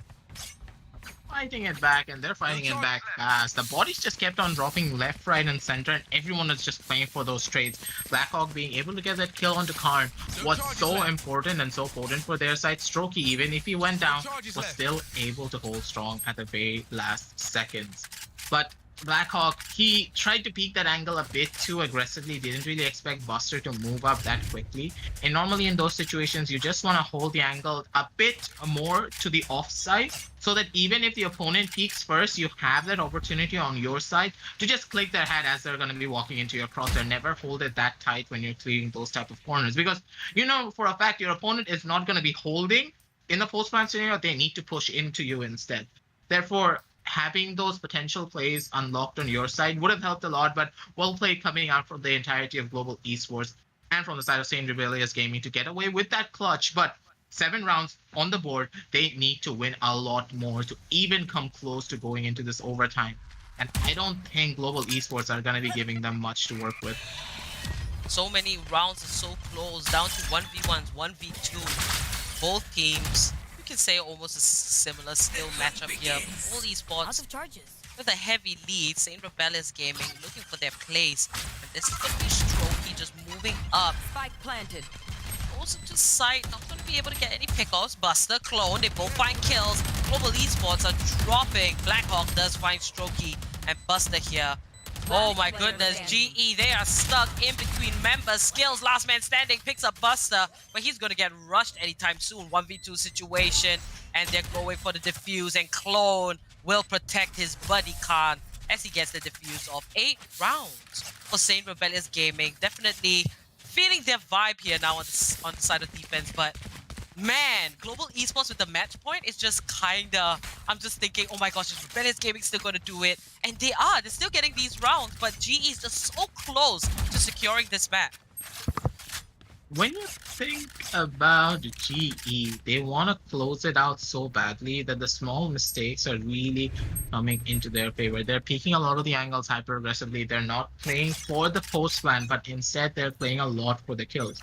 Fighting it back, and they're fighting it back fast. The bodies just kept on dropping left, right, and center, and everyone is just playing for those trades. Blackhawk being able to get that kill onto Karn was so important and so potent for their side. Strokey, even if he went down, was still able to hold strong at the very last seconds. But Blackhawk, he tried to peek that angle a bit too aggressively, didn't really expect Buster to move up that quickly. And normally in those situations, you just want to hold the angle a bit more to the offside, so that even if the opponent peeks first, you have that opportunity on your side to just click their head as they're going to be walking into your crosshair. Never hold it that tight when you're clearing those type of corners, because you know for a fact your opponent is not going to be holding in the post-plant scenario. They need to push into you instead. Therefore, having those potential plays unlocked on your side would have helped a lot, but well played coming out from the entirety of Global Esports and from the side of SANE Rebellious Gaming to get away with that clutch. But 7 rounds on the board, they need to win a lot more to even come close to going into this overtime. And I don't think Global Esports are going to be giving them much to work with. So many rounds are so close, down to 1v1s, 1v2. Both teams, you can say almost a similar skill matchup here. All Esports with a heavy lead. SANE Rebellious Gaming looking for their place. And this is going to be Strokey just moving up. Spike planted. Goes into sight, not going to be able to get any pickoffs. Buster, Clone, they both find kills. Global Esports are dropping. Blackhawk does find Strokey and Buster here. Oh my goodness, GE, they are stuck in between members. Skills, last man standing, picks up Buster, but he's going to get rushed anytime soon. 1v2 situation, and they're going for the defuse, and Clone will protect his buddy Khan as he gets the defuse of 8 rounds for SANE Rebellious Gaming. Definitely feeling their vibe here now on the side of defense, but man, Global Esports with the match point is just kinda, I'm just thinking, oh my gosh, is Rebellious Gaming still gonna do it? And they are, they're still getting these rounds, but GE is just so close to securing this map. when you think about GE, they want to close it out so badly that the small mistakes are really coming into their favor. They're peeking a lot of the angles hyper aggressively. They're not playing for the post plan, but instead they're playing a lot for the kills.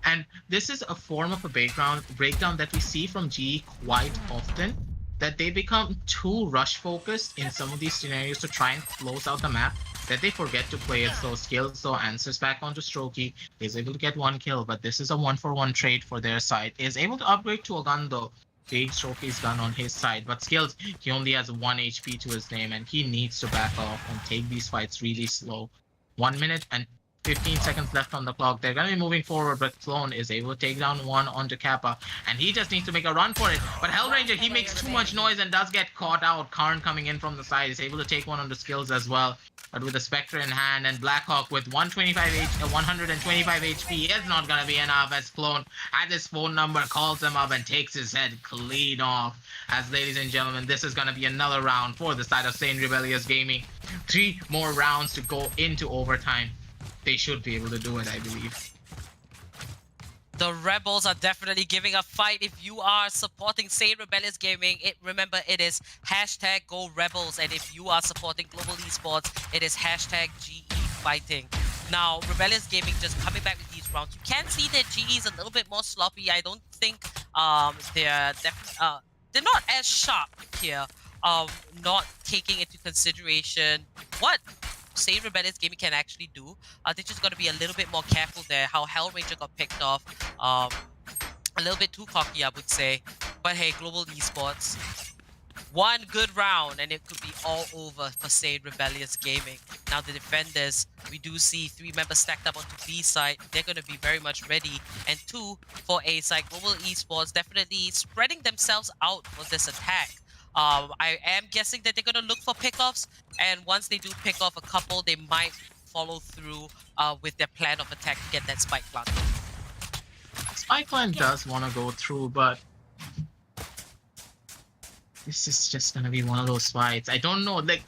And this is a form of a breakdown that we see from GE quite often, that they become too rush focused in some of these scenarios to try and close out the map, that they forget to play it. So Skills so answers back onto Strokey, is able to get one kill, but this is a 1-for-1 trade for their side. Is able to upgrade to a gun though, being Strokey's gun on his side, but Skills, he only has 1 HP to his name and he needs to back off and take these fights really slow. 1 minute and 15 seconds left on the clock. They're going to be moving forward, but Clone is able to take down one onto Kappa, and he just needs to make a run for it. But Hellranger, he makes too much noise and does get caught out. Karn coming in from the side is able to take one onto Skills as well. But with the Spectre in hand and Blackhawk with 125 HP is not going to be enough, as Clone has his phone number, calls him up and takes his head clean off. As ladies and gentlemen, this is going to be another round for the side of SANE Rebellious Gaming. 3 more rounds to go into overtime. They should be able to do it, I believe. The Rebels are definitely giving a fight. If you are supporting SANE Rebellious Gaming, remember it is #GoRebels. And if you are supporting Global Esports, it is #GE Fighting. Now, Rebellious Gaming just coming back with these rounds. You can see that GE is a little bit more sloppy. I don't think they're not as sharp here. Not taking into consideration what SANE Rebellious Gaming can actually do. They're just got to be a little bit more careful there. How Hellranger got picked off. A little bit too cocky, I would say. But hey, Global Esports. One good round and it could be all over for SANE Rebellious Gaming. Now the defenders, we do see 3 members stacked up onto B side. They're going to be very much ready. And 2 for A side. Global Esports definitely spreading themselves out for this attack. I am guessing that they're going to look for pickoffs, and once they do pick off a couple, they might follow through with their plan of attack to get that spike plant. Spike plant does want to go through, but this is just going to be one of those fights. I don't know, like,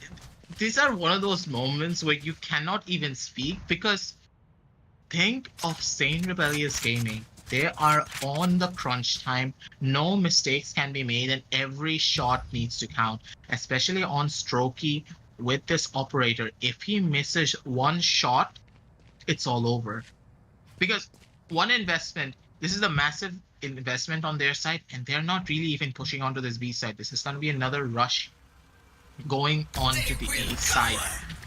these are one of those moments where you cannot even speak, because think of SANE Rebellious Gaming. They are on the crunch time. No mistakes can be made and every shot needs to count, especially on Strokey with this operator. If he misses one shot, it's all over. Because one investment, this is a massive investment on their side, and they're not really even pushing onto this B side. This is going to be another rush going on to the A side.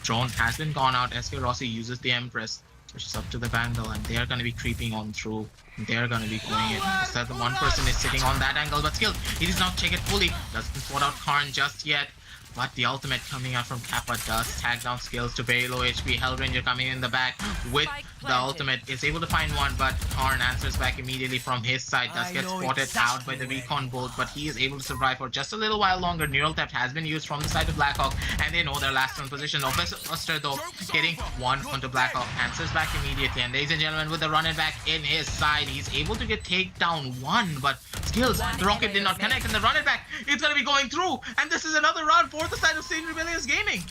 Drone has been gone out. SK Rossi uses the Empress, which is up to the Vandal, and they are going to be creeping on through. They're going to be going it. So the one person is sitting on that angle, but Skills, he does not check it fully. Doesn't sort out Karn just yet. But the ultimate coming out from Kappa does tag down Skills to very low HP. Hellranger coming in the back with the ultimate is able to find one, but Karn answers back immediately from his side. Does get spotted out by the recon bolt, but he is able to survive for just a little while longer. Neural Theft has been used from the side of Blackhawk, and they know their last one position. Oster though getting one onto Blackhawk, answers back immediately. And ladies and gentlemen, with the running back in his side, he's able to get takedown one, but Skills, the rocket did not connect, and the running back is going to be going through, and this is another round for the side of SANE Rebellious Gaming.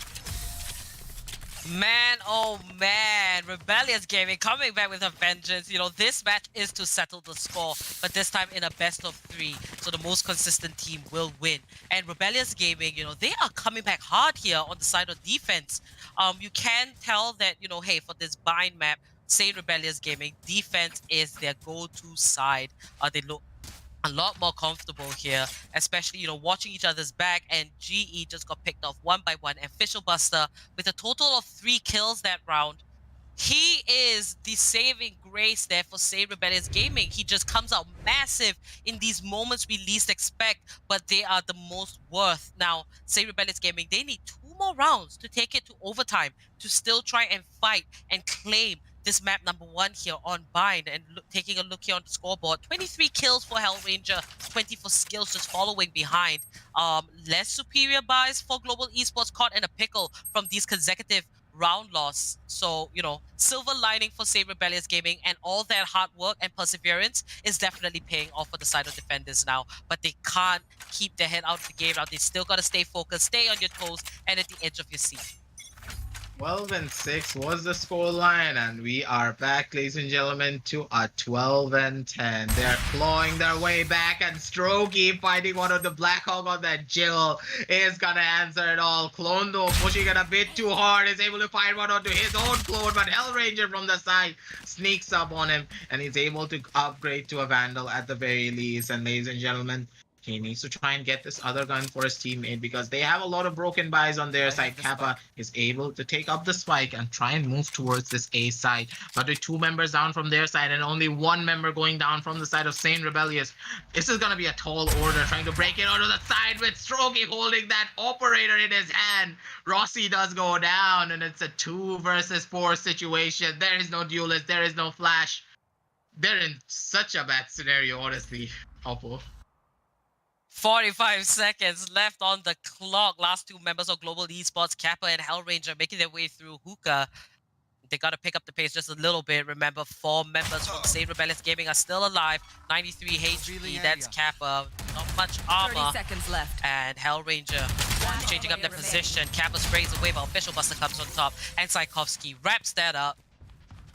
Man, oh man, Rebellious Gaming coming back with a vengeance. You know, this match is to settle the score, but this time in a best of 3, so the most consistent team will win. And Rebellious Gaming, you know, they are coming back hard here on the side of defense. You can tell that, you know, hey, for this bind map, SANE Rebellious Gaming, defense is their go-to side. They look a lot more comfortable here, especially, you know, watching each other's back, and GE just got picked off one by one, and Official Buster with a total of 3 kills that round. He is the saving grace there for SANE Rebellious Gaming. He just comes out massive in these moments we least expect, but they are the most worth. Now, SANE Rebellious Gaming, they need 2 more rounds to take it to overtime to still try and fight and claim this map number 1 here on Bind. And taking a look here on the scoreboard, 23 kills for Hellranger, 20 for Skills just following behind. Less superior buys for Global Esports, caught in a pickle from these consecutive round loss. So, you know, silver lining for SANE Rebellious Gaming, and all that hard work and perseverance is definitely paying off for the side of defenders now. But they can't keep their head out of the game now. They still got to stay focused, stay on your toes, and at the edge of your seat. 12-6 was the scoreline, and we are back, ladies and gentlemen, to a 12-10. They're clawing their way back, and Strokey fighting one of the Black Hawk on that Jill is gonna answer it all. Clone though pushing it a bit too hard, is able to find one onto his own clone, but Hellranger from the side sneaks up on him, and he's able to upgrade to a Vandal at the very least. And ladies and gentlemen, he needs to try and get this other gun for his teammate because they have a lot of broken buys on their side. Kappa is able to take up the spike and try and move towards this A side. But with 2 members down from their side and only 1 member going down from the side of SANE Rebellious, this is going to be a tall order trying to break it onto the side with Strokey holding that operator in his hand. Rossi does go down, and it's a 2 versus 4 situation. There is no duelist. There is no flash. They're in such a bad scenario, honestly. Oppo. 45 seconds left on the clock. Last 2 members of Global Esports, Kappa and Hellranger, making their way through Hookah. They got to pick up the pace just a little bit. Remember, 4 members from SANE Rebellious Gaming are still alive. 93 HP, that's Kappa. Not much armor. 30 seconds left. And Hellranger changing up their position. Kappa sprays away, but Official Buster comes on top. And Tchaikovsky wraps that up.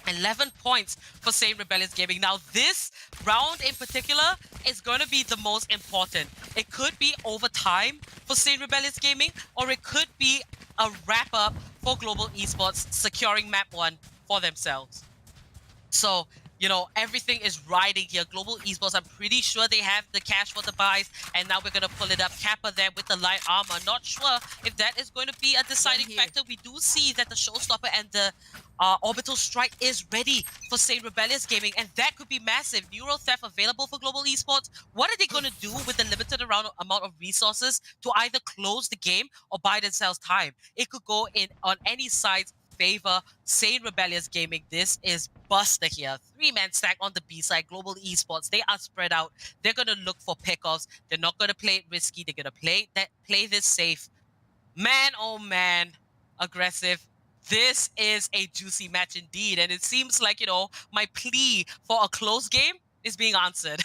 11 points for SANE Rebellious Gaming. Now, this round in particular is going to be the most important. It could be overtime for SANE Rebellious Gaming, or it could be a wrap-up for Global Esports securing map 1 for themselves. So, you know, everything is riding here. Global Esports, I'm pretty sure they have the cash for the buys, and now we're going to pull it up. Kappa there with the light armor. Not sure if that is going to be a deciding factor. We do see that the Showstopper and the Orbital Strike is ready for SANE Rebellious Gaming, and that could be massive. Neural Theft available for Global Esports. What are they going to do with the limited amount of resources to either close the game or buy themselves time? It could go in on any side's favor. SANE Rebellious Gaming, this is Buster here. 3-man stack on the B side. Global Esports, they are spread out. They're going to look for pickoffs. They're not going to play it risky. They're going to play this safe. Man, oh man, aggressive. This is a juicy match indeed, and it seems like, you know, my plea for a close game is being answered.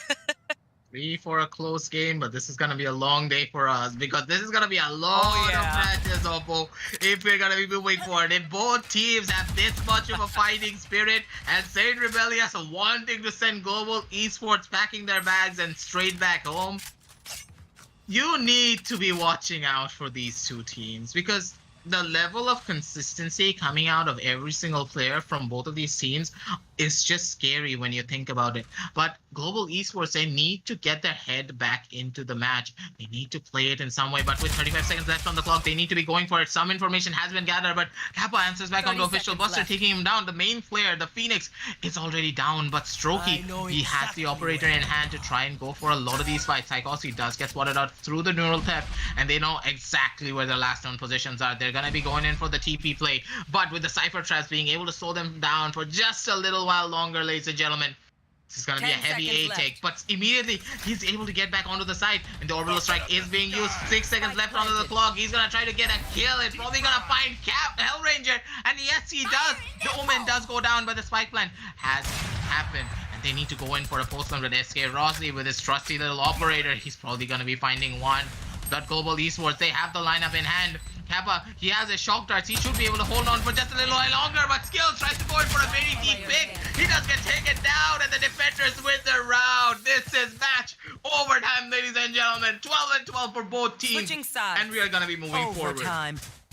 Plea for a close game, but this is going to be a long day for us because this is going to be a lot of matches, Oppo, if we're going to be moving forward. If both teams have this much of a fighting spirit and SANE Rebellious wanting to send Global Esports packing their bags and straight back home, you need to be watching out for these 2 teams because the level of consistency coming out of every single player from both of these teams is just scary when you think about it. But Global Esports, they need to get their head back into the match. They need to play it in some way, but with 35 seconds left on the clock, they need to be going for it. Some information has been gathered, but Kappa answers back on the Official Buster, taking him down. The main player, the Phoenix, is already down, but Strokey, he has the operator in hand to try and go for a lot of these fights. Tchaikovsky does get spotted out through the Neural Theft, and they know exactly where their last known positions are. They're going to be going in for the TP play, but with the Cypher Traps being able to slow them down for just a little while longer, ladies and gentlemen. This is going to be a heavy A take, but immediately he's able to get back onto the side, and the Orbital Strike is being used. 6 seconds left onto the clock. He's going to try to get a kill. It's probably going to find Hellranger, and yes, he does. The Omen does go down, but the spike plant has happened, and they need to go in for a postman with SK Rossi with his trusty little operator. He's probably going to be finding one. But Global Esports, they have the lineup in hand. Kappa, he has a shock darts. He should be able to hold on for just a little while longer, but Skills tries to go in for a very deep pick. He does get taken down, and the defenders win the round. This is match overtime, ladies and gentlemen. 12-12 for both teams. And we are going to be moving forward.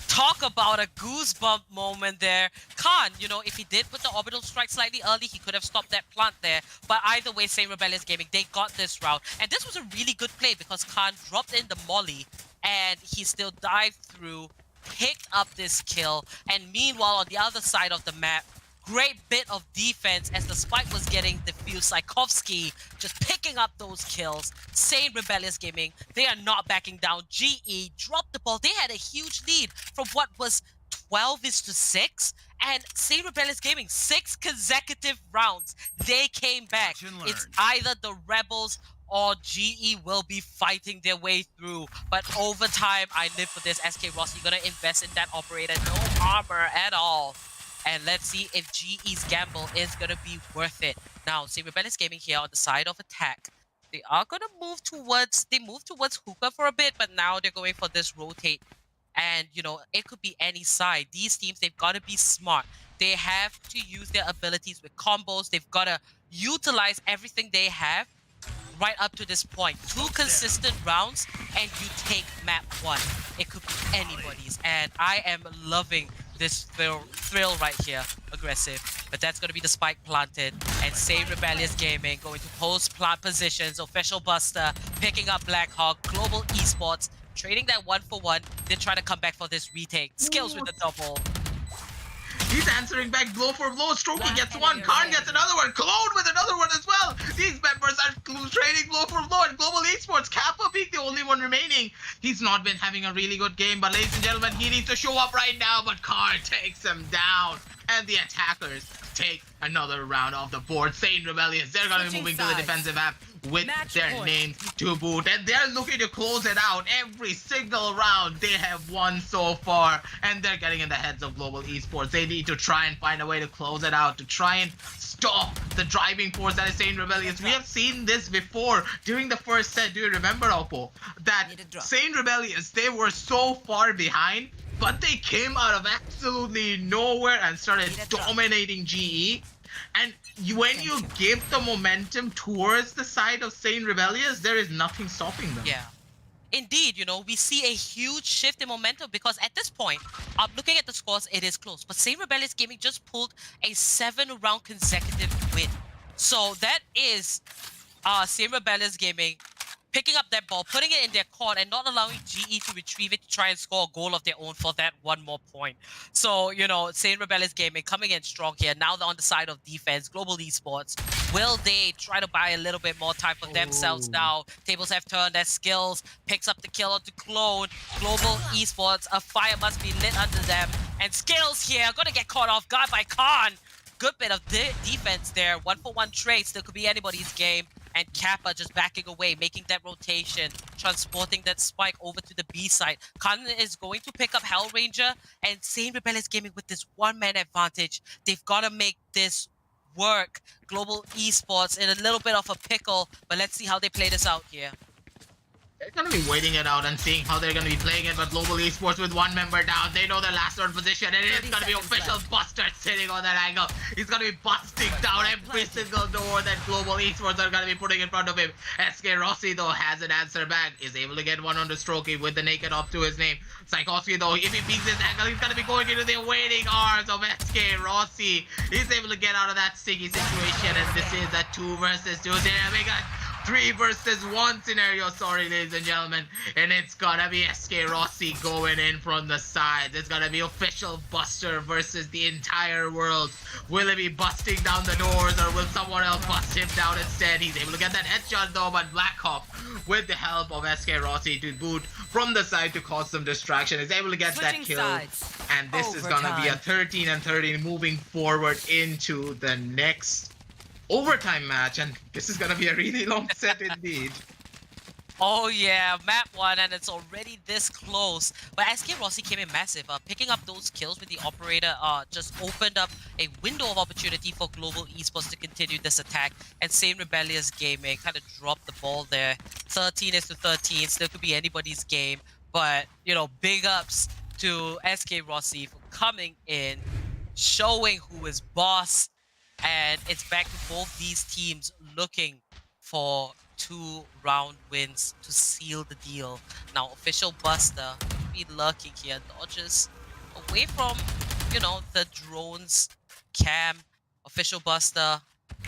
Talk about a goosebump moment there. Khan, you know, if he did put the Orbital Strike slightly early, he could have stopped that plant there. But either way, SANE Rebellious Gaming, they got this round. And this was a really good play because Khan dropped in the molly and he still dived through, picked up this kill. And meanwhile, on the other side of the map, great bit of defense as the spike was getting diffused. Tchaikovsky just picking up those kills. SANE Rebellious Gaming, they are not backing down. GE dropped the ball. They had a huge lead from what was 12-6. And SANE Rebellious Gaming, 6 consecutive rounds, they came back. It's either the Rebels or GE will be fighting their way through. But overtime, I live for this. SK Rossi gonna invest in that operator. No armor at all. And let's see if GE's gamble is going to be worth it. Now, SANE Rebellious Gaming here on the side of attack. They are going to move towards... They move towards Hookah for a bit, but now they're going for this rotate. And, it could be any side. These teams, they've got to be smart. They have to use their abilities with combos. They've got to utilize everything they have right up to this point. 2 consistent rounds, and you take map 1. It could be anybody's. And I am loving this thrill right here. Aggressive. But that's going to be the spike planted. And SANE Rebellious Gaming going to post-plant positions. Official Buster picking up Blackhawk. Global Esports trading that 1-for-1. Then try to come back for this retake. Skills with the double. He's answering back blow for blow. Strokey gets one. Karn gets another one. Clone with another one as well. These members are trading blow for blow. And Global Esports, Kappa being the only one remaining. He's not been having a really good game. But ladies and gentlemen, he needs to show up right now. But Karn takes him down. And the attackers take another round off the board. SANE Rebellious, they're going to be moving to the defensive half with their names to boot. And they're looking to close it out. Every single round they have won so far. And they're getting in the heads of Global Esports. They need to try and find a way to close it out, to try and stop the driving force that is SANE Rebellious. We have seen this before during the first set. Do you remember, Oppo? That SANE Rebellious, they were so far behind, but they came out of absolutely nowhere and started dominating GE. And when you give the momentum towards the side of SANE Rebellious, there is nothing stopping them. Yeah. Indeed, we see a huge shift in momentum because at this point, looking at the scores, it is close. But SANE Rebellious Gaming just pulled a 7-round consecutive win. So that is SANE Rebellious Gaming picking up that ball, putting it in their court, and not allowing GE to retrieve it to try and score a goal of their own for that one more point. So, SANE Rebellious Gaming coming in strong here. Now they're on the side of defense. Global Esports, will they try to buy a little bit more time for themselves now? Tables have turned. Their skills picks up the kill onto Clone. Global Esports, a fire must be lit under them. And skills here, gonna get caught off guard by Khan. Good bit of defense there. 1-for-1 trade, still could be anybody's game. And Kappa just backing away, making that rotation, transporting that spike over to the B side. Khan is going to pick up Hellranger, and SANE Rebellious Gaming with this one-man advantage. They've got to make this work. Global Esports in a little bit of a pickle, but let's see how they play this out here. They're going to be waiting it out and seeing how they're going to be playing it, but Global Esports with one member down, they know their last third position, and it's going to be official Buster sitting on that angle. He's going to be busting down every single door that Global Esports are going to be putting in front of him. SK Rossi, though, has an answer back, is able to get one on the Strokey with the naked up to his name. Psychowski, though, if he beats his angle, he's going to be going into the waiting arms of SK Rossi. He's able to get out of that sticky situation, and this is a 2 versus 2 scenario. 3 versus 1 scenario, sorry ladies and gentlemen, and it's gonna be SK Rossi going in from the sides. It's gonna be official Buster versus the entire world. Will it be busting down the doors, or will someone else bust him down instead? He's able to get that headshot though, but Blackhawk, with the help of SK Rossi to boot from the side to cause some distraction, is able to get that kill. And this is gonna be a 13-13 moving forward into the next overtime match, and this is gonna be a really long set indeed. Oh yeah, map 1, and it's already this close. But SK Rossi came in massive. Picking up those kills with the operator just opened up a window of opportunity for Global Esports to continue this attack. And SANE Rebellious Gaming kind of dropped the ball there. 13-13, still could be anybody's game. But, big ups to SK Rossi for coming in, showing who is boss. And it's back to both these teams looking for 2-round wins to seal the deal. Now, official Buster be lurking here, dodges away from, the drone's cam. Official Buster,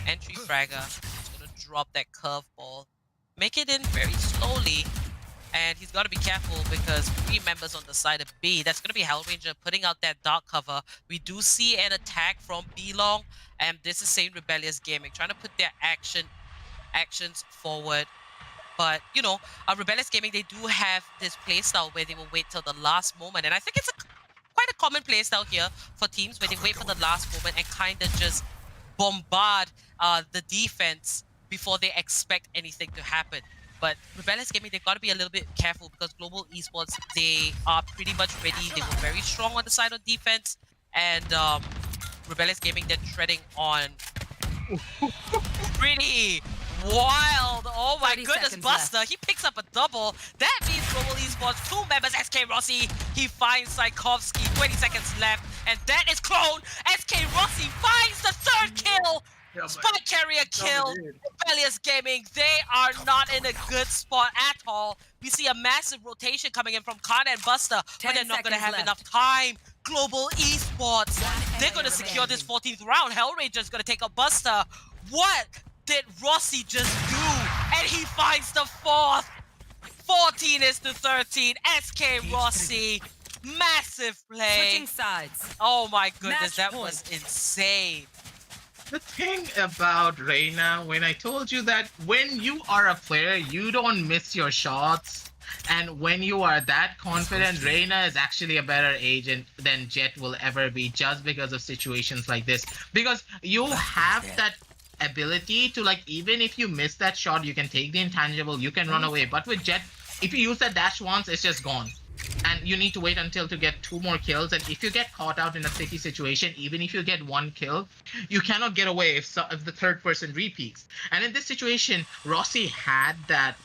entry fragger, he's gonna drop that curveball, make it in very slowly. And he's got to be careful because 3 members on the side of B. That's going to be Hellranger putting out that dark cover. We do see an attack from B-Long. And this is SANE Rebellious Gaming trying to put their actions forward. But, Rebellious Gaming, they do have this playstyle where they will wait till the last moment. And I think it's quite a common playstyle here for teams where they wait for the last moment and kind of just bombard the defense before they expect anything to happen. But Rebellious Gaming, they've got to be a little bit careful because Global Esports, they are pretty much ready. They were very strong on the side of defense. And Rebellious Gaming, they're treading on pretty wild. Oh my 30 goodness, seconds Buster. left. He picks up a double. That means Global Esports, 2 members, SK Rossi. He finds Tchaikovsky, 20 seconds left. And that is Clone. SK Rossi finds the 3rd kill. Yeah, but- Spike carrier kill. Rebellious Gaming, they are not in a good spot at all. We see a massive rotation coming in from Khan and Buster, but 10 they're not going to seconds have left. enough time. Global Esports, they're going to enemy secure this remaining. 14th round. Hellranger's going to take out Buster. What did Rossi just do? And he finds the 4th. 14 is to 13. SK Rossi, massive play. Switching sides. Oh my goodness, Match that point. was insane. The thing about Reina, when I told you that when you are a player, you don't miss your shots. And when you are that confident, Reina is actually a better agent than Jet will ever be just because of situations like this. Because you have that ability to, like, even if you miss that shot, you can take the intangible, you can run away. But with Jet, if you use that dash once, it's just gone. And you need to wait until to get 2 more kills. And if you get caught out in a sticky situation, even if you get 1 kill, you cannot get away if the 3rd person repeats. And in this situation, Rossi had that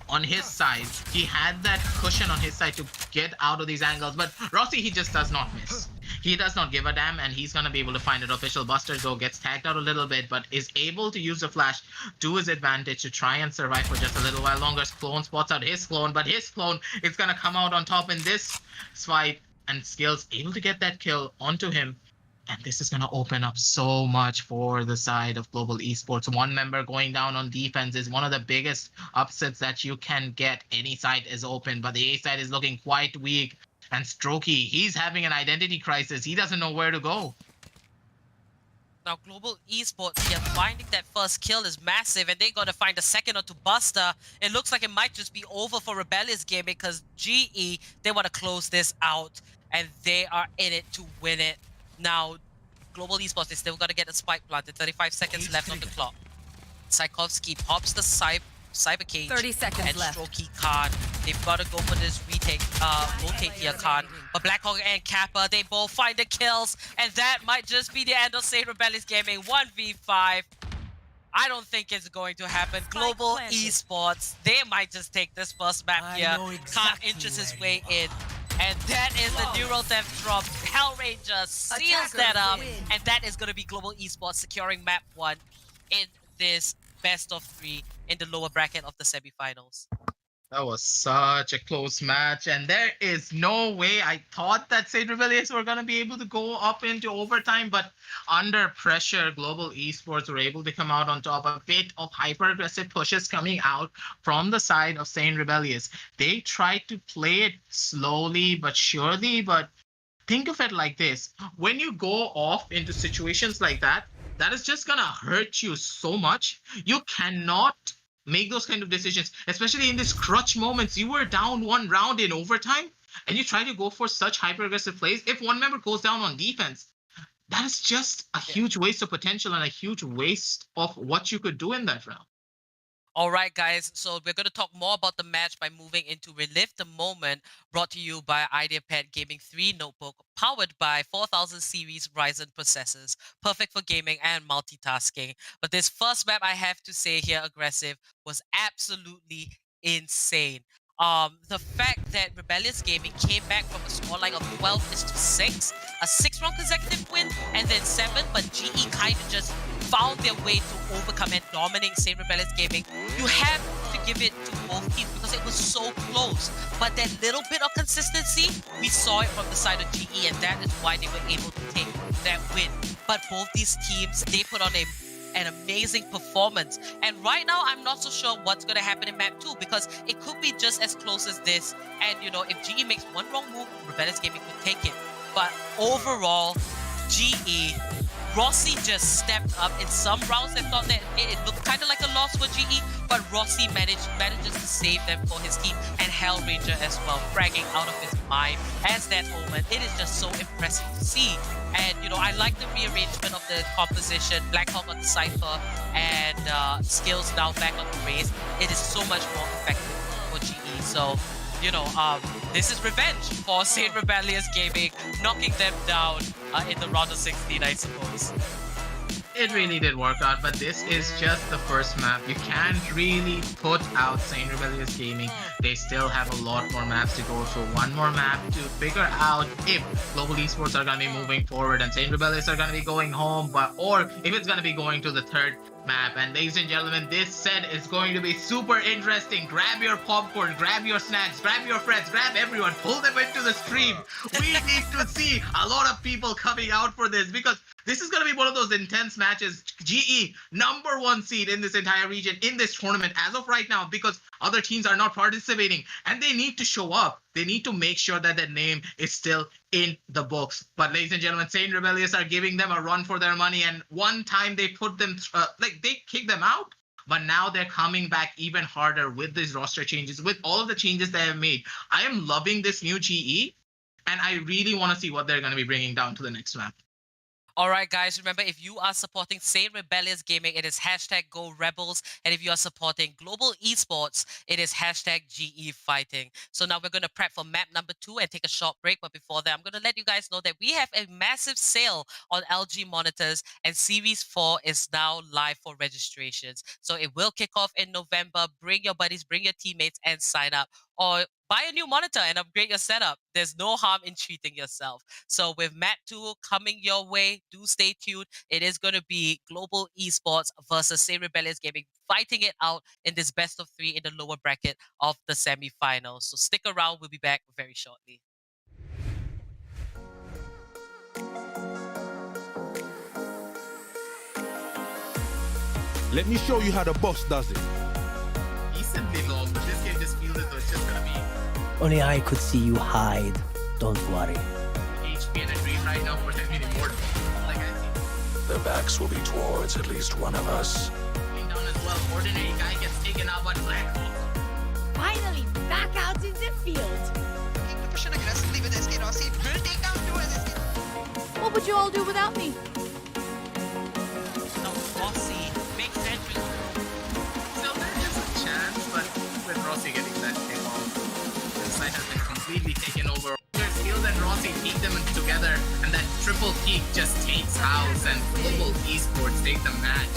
on his side. He had that cushion on his side to get out of these angles. But Rossi, he just does not miss. He does not give a damn, and he's going to be able to find an official Buster go, gets tagged out a little bit, but is able to use the flash to his advantage to try and survive for just a little while longer. Clone spots out his clone, but his clone is going to come out on top in this fight, and Skills able to get that kill onto him. And this is going to open up so much for the side of Global Esports. 1 member going down on defense is one of the biggest upsets that you can get. Any side is open, but the A side is looking quite weak. And Strokey, he's having an identity crisis. He doesn't know where to go. Now, Global Esports here, finding that first kill is massive, and they're going to find a second onto Buster. It looks like it might just be over for Rebellious Gaming because GE, they want to close this out, and they are in it to win it. Now, Global Esports is still going to get a spike planted. 35 seconds left on the clock. Tchaikovsky pops the Cyber Cage. 30 seconds and left. Strokey Khan. They've got to go for this rotate here, Khan. But Blackhawk and Kappa, they both find the kills. And that might just be the end of SANE Rebellious Gaming. 1v5. I don't think it's going to happen. Global planted. Esports, they might just take this first map here. Khan inches his way in. And that is the neural death drop. Hellranger seals that up. win. And that is going to be Global Esports securing map 1 in this best of 3 in the lower bracket of the semifinals. That was such a close match, and there is no way. I thought that SANE Rebellious were going to be able to go up into overtime, but under pressure, Global Esports were able to come out on top. A bit of hyper-aggressive pushes coming out from the side of SANE Rebellious. They tried to play it slowly but surely, but think of it like this. When you go off into situations like that, that is just going to hurt you so much. You cannot make those kind of decisions, especially in these crutch moments. You were down 1 round in overtime, and you try to go for such hyper-aggressive plays. If 1 member goes down on defense, that is just a huge waste of potential and a huge waste of what you could do in that round. All right, guys. So we're going to talk more about the match by moving into Relive the Moment, brought to you by Ideapad Gaming 3 notebook, powered by 4000 series Ryzen processors, perfect for gaming and multitasking. But this first map, I have to say here, Aggressive, was absolutely insane. The fact that Rebellious Gaming came back from a scoreline of 12-6, a 6-round consecutive win, and then 7, but GE kind of just found their way to overcome and dominate SANE Rebellious Gaming. You have to give it to both teams because it was so close. But that little bit of consistency, we saw it from the side of GE, and that is why they were able to take that win. But both these teams, they put on an amazing performance. And right now, I'm not so sure what's going to happen in map 2 because it could be just as close as this. And, you know, if GE makes 1 wrong move, Rebellious Gaming could take it. But overall, GE, Rossi just stepped up. In some rounds, I thought that it looked kind of like a loss for GE, but Rossi manages to save them for his team, and Hellranger as well, fragging out of his mind as that moment. It is just so impressive to see. And, you know, I like the rearrangement of the composition. Blackhawk on the Cypher and Skills now back on the Raze. It is so much more effective for GE. So, you know, this is revenge for SANE Rebellious Gaming, knocking them down in the round of 16, I suppose. it really did work out, but this is just the first map. You can't really put out SANE Rebellious Gaming. They still have a lot more maps to go through. One more map to figure out if Global Esports are going to be moving forward and SANE Rebellious are going to be going home, or if it's going to be going to the third map. And ladies and gentlemen, this set is going to be super interesting. Grab your popcorn, grab your snacks, grab your friends, grab everyone, pull them into the stream. We need to see a lot of people coming out for this, because this is going to be one of those intense matches. GE, #1 seed in this entire region, in this tournament as of right now, because other teams are not participating and they need to show up. They need to make sure that their name is still in the books. But ladies and gentlemen, SANE Rebellious are giving them a run for their money. And one time they put them, they kicked them out. But now they're coming back even harder with these roster changes, with all of the changes they have made. I am loving this new GE, and I really want to see what they're going to be bringing down to the next map. All right, guys, remember, if you are supporting SANE Rebellious Gaming, it is #GoRebels. And if you are supporting Global Esports, it is #GE Fighting. So now we're going to prep for map number 2 and take a short break. But before that, I'm going to let you guys know that we have a massive sale on LG monitors, and Series 4 is now live for registrations. So it will kick off in November. Bring your buddies, bring your teammates, and sign up. Or buy a new monitor and upgrade your setup. There's no harm in treating yourself. So with map 2 coming your way, do stay tuned. It is going to be Global Esports versus SANE Rebellious Gaming, fighting it out in this best of 3 in the lower bracket of the semi-finals. So stick around. We'll be back very shortly. Let me show you how the boss does it. Decently long, but this game just feels as though it's just going to be Only I could see you hide. Don't worry. HP and a dream right now for them being immortal. Like I see. Their backs will be towards at least one of us. Going down as well. Ordinary guy gets taken out by Black Hawk. Finally, back out in the field. Looking to push in aggressively with SK Rossi. Will take down 2 as SK. What would you all do without me? Now, Rossi makes entry. Still, there is a chance, but with Rossi getting that kick off, the side has been completely taken over. Their skills and Rossi keep them together, and that triple peak just takes house, and Global Esports take the match.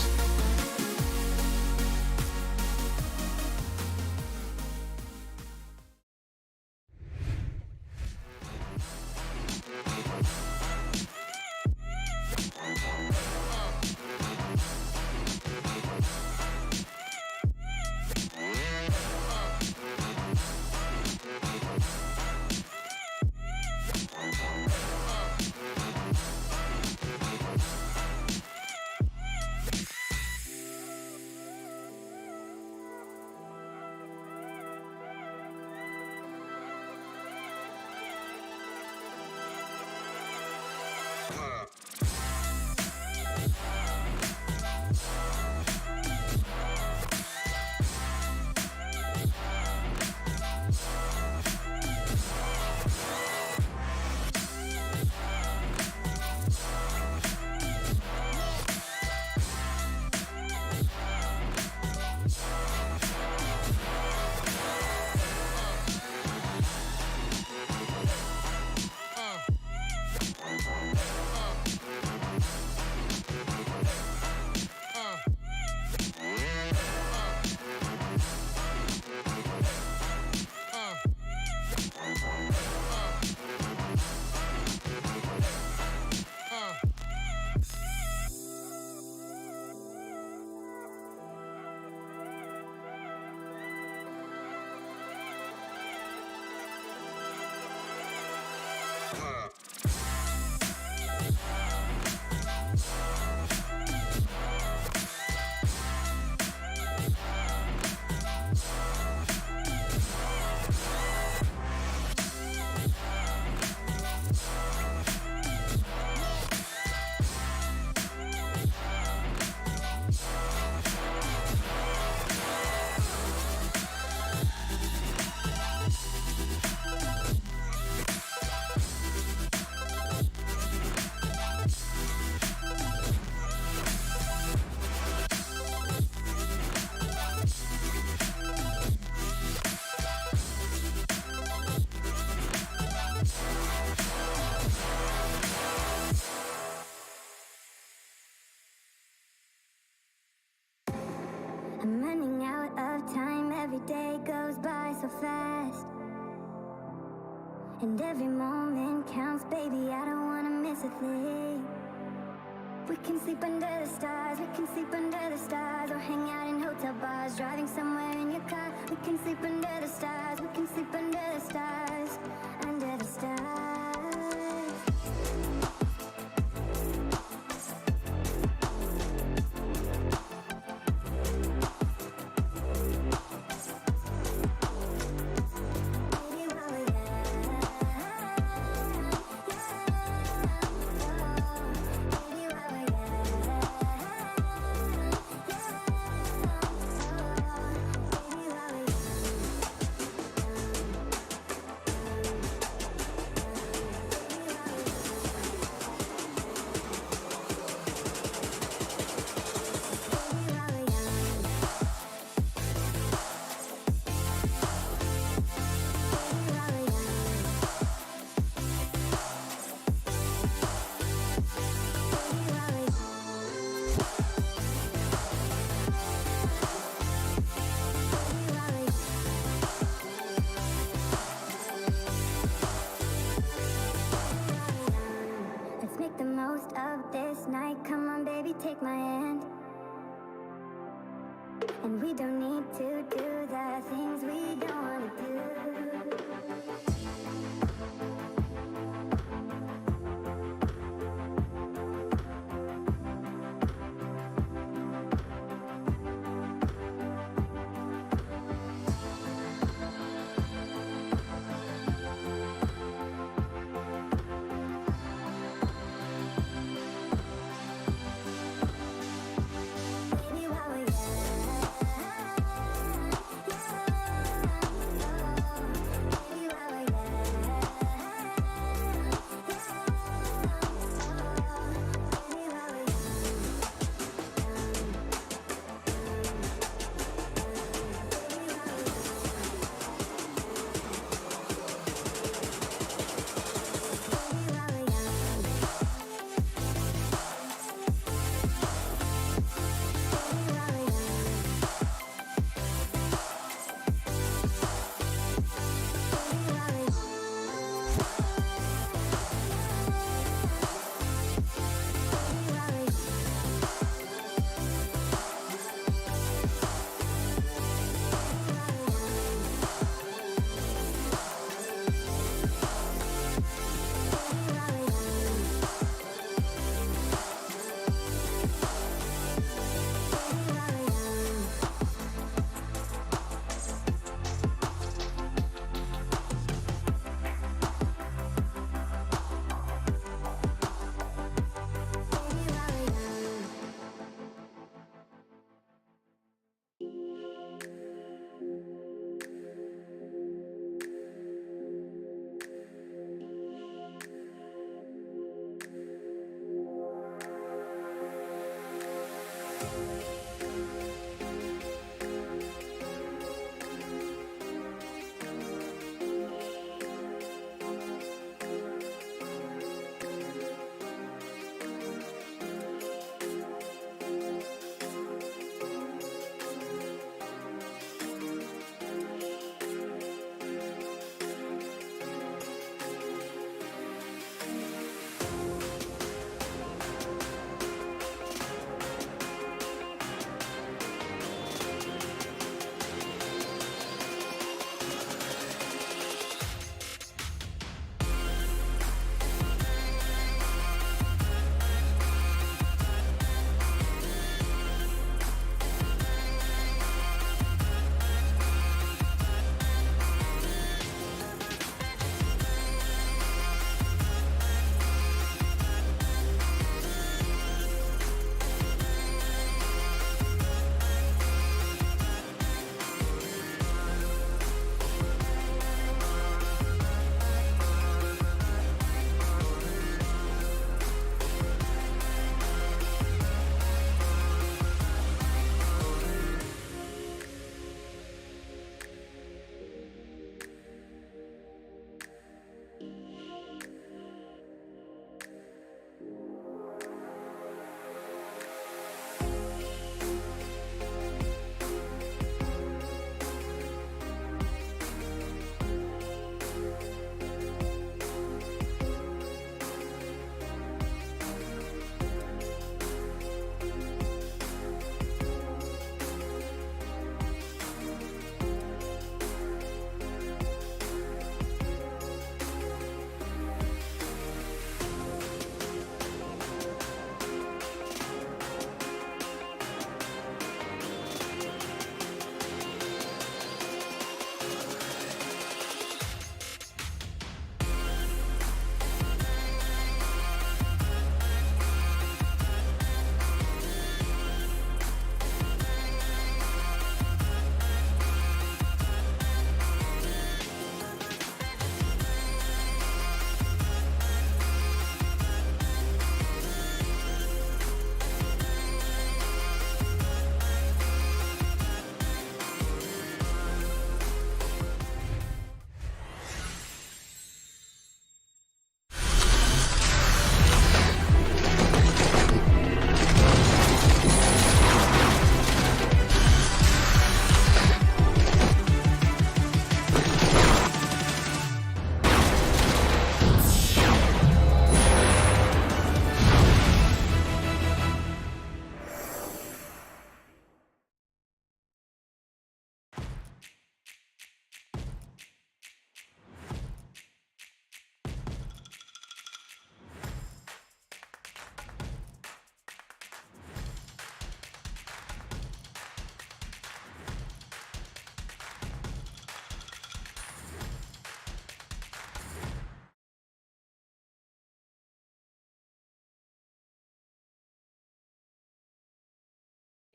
I'm running out of time, every day goes by so fast. And every moment counts, baby, I don't wanna miss a thing. We can sleep under the stars, we can sleep under the stars, or hang out in hotel bars, driving somewhere in your car. We can sleep under the stars, we can sleep under the stars, under the stars. Let's make the most of this night. Come on, baby, take my hand. And we don't need to do the things we don't want to do. Baby, while we're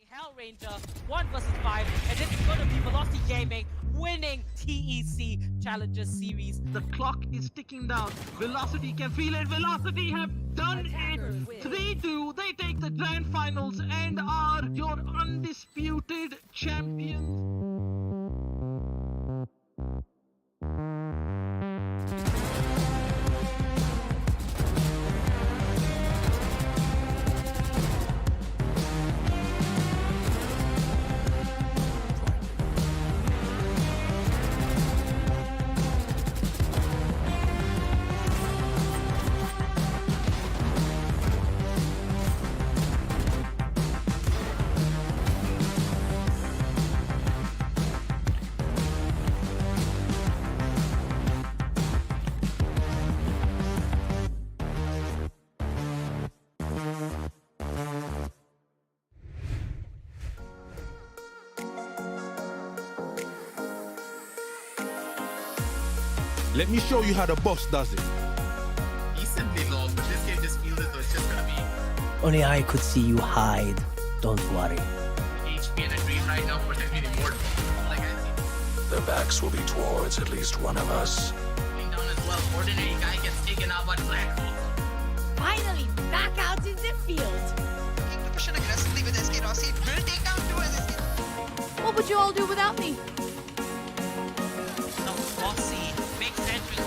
Hellranger, 1 versus 5, and this is going to be Velocity Gaming winning TEC Challengers Series. The clock is ticking down. Velocity can feel it. Velocity have done it. 3-2. They take the grand finals and are your undisputed champions. Let me show you how the boss does it. Decently long, but this game just feels as though it's just gonna be Only I could see you hide. Don't worry. HP and a dream right now for them being immortal. Like I see. Their backs will be towards at least one of us. Going down as well. Ordinary guy gets taken out by Black Hole. Finally, back out in the field. Looking to push in aggressively with SK Rossi. Will take down 2 as SK. What would you all do without me? No, Rossi makes sense with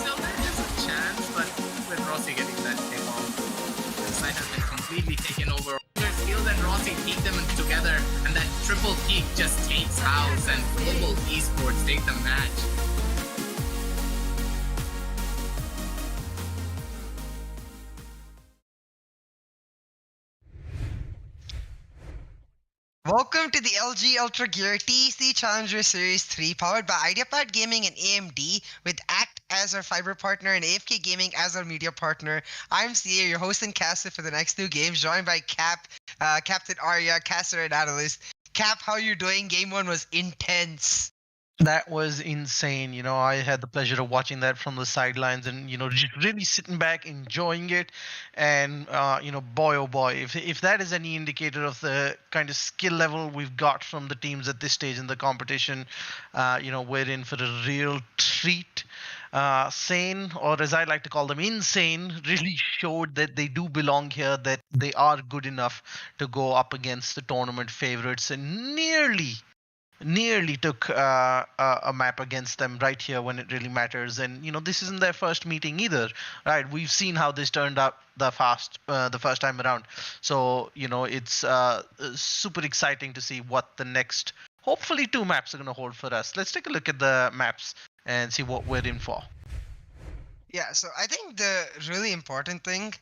Still, there is a chance, but with Rossi getting that kick off, the side has been completely taken over. Their skills and Rossi peek them together, and that triple peak just takes house, and Global Esports take the match. Welcome to the LG Ultragear TEC Challenger Series 3 powered by Ideapad Gaming and AMD with ACT as our fiber partner and AFK Gaming as our media partner. I'm CA, your host and caster for the next 2 games, joined by Cap, Captain Arya, caster and analyst. Cap, how you doing? Game 1 was intense. That was insane. You know, I had the pleasure of watching that from the sidelines and, you know, just really sitting back, enjoying it. And, you know, boy, oh boy, if that is any indicator of the kind of skill level we've got from the teams at this stage in the competition, you know, we're in for a real treat. SANE, or as I like to call them, Insane, really showed that they do belong here, that they are good enough to go up against the tournament favorites, and nearly took a map against them right here when it really matters. And you know, this isn't their first meeting either, right? We've seen how this turned out the first time around. So you know, it's super exciting to see what the next hopefully 2 maps are going to hold for us. Let's take a look at the maps and see what we're in for. Yeah, so I think the really important thing,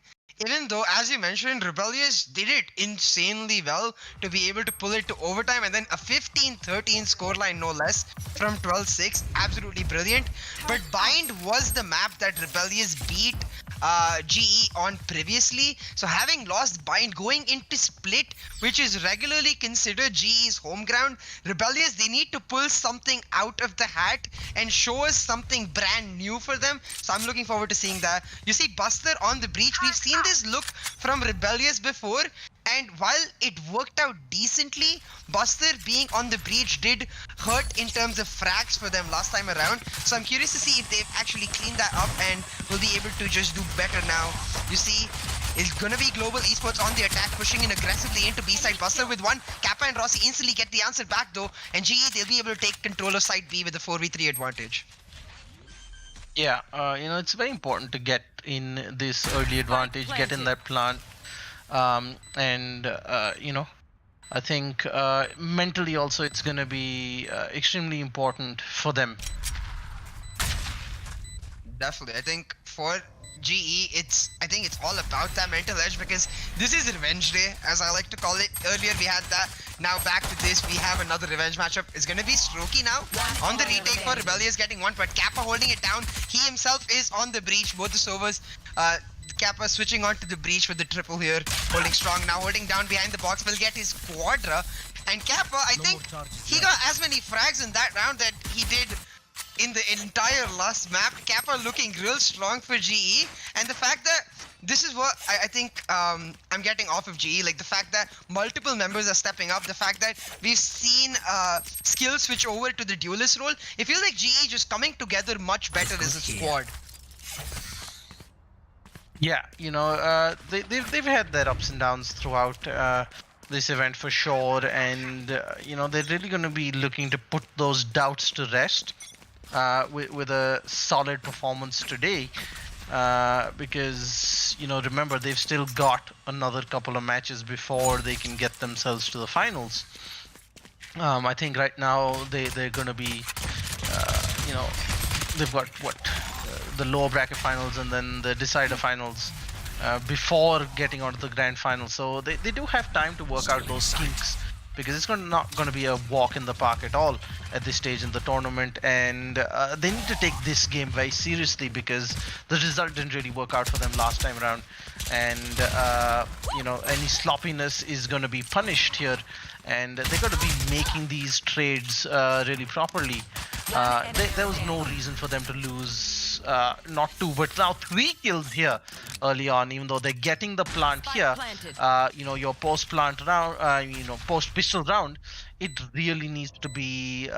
even though, as you mentioned, Rebellious did it insanely well to be able to pull it to overtime and then a 15-13 scoreline, no less, from 12-6. Absolutely brilliant. But Bind was the map that Rebellious beat GE on previously. So having lost Bind, going into Split, which is regularly considered GE's home ground, Rebellious, they need to pull something out of the hat and show us something brand new for them. So I'm looking forward to seeing that. You see Buster on the breach. We've seen this look from Rebellious before, and while it worked out decently, Buster being on the breach did hurt in terms of frags for them last time around. So I'm curious to see if they've actually cleaned that up and will be able to just do better now. You see, it's gonna be Global Esports on the attack, pushing in aggressively into B-side. Buster with 1. Kappa and Rossi instantly get the answer back though, and GE, they'll be able to take control of side B with a 4v3 advantage. Yeah, you know, it's very important to get in this early advantage, get in that plant. And you know, I think mentally also it's going to be extremely important for them. Definitely. I think for GE, I think it's all about that mental edge, because this is Revenge Day, as I like to call it. Earlier we had that, now back to this, we have another revenge matchup. It's gonna be Strokey now on the retake for Rebellious, getting 1, but Kappa holding it down. He himself is on the breach, both the Sovas. Kappa switching on to the breach with the triple here, holding strong now, holding down behind the box, will get his Quadra. And Kappa, I think he got as many frags in that round that he did in the entire last map. Kappa looking real strong for GE, and the fact that this is what I think I'm getting off of GE, like the fact that multiple members are stepping up, the fact that we've seen skills switch over to the duelist role. It feels like GE just coming together much better as a squad. Yeah, they've had their ups and downs throughout this event for sure, and they're really going to be looking to put those doubts to rest with a solid performance today. Because remember, they've still got another couple of matches before they can get themselves to the finals. I think right now they're going to be they've got the lower bracket finals and then the decider finals before getting onto the grand final, so they do have time to work out those kinks, because it's not going to be a walk in the park at all at this stage in the tournament, and they need to take this game very seriously because the result didn't really work out for them last time around, and any sloppiness is going to be punished here, and they got to be making these trades really properly. There was no reason for them to lose not 2 but now 3 kills here early on, even though they're getting the plant here. Your post plant round, post pistol round, it really needs to be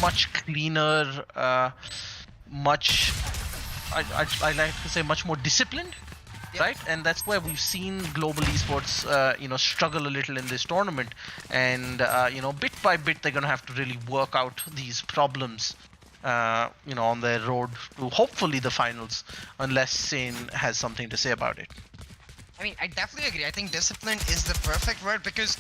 much cleaner, much I like to say much more disciplined. Right, and that's where we've seen global esports, struggle a little in this tournament, and bit by bit they're gonna have to really work out these problems, on their road to hopefully the finals, unless SANE has something to say about it. I mean, I definitely agree. I think discipline is the perfect word, because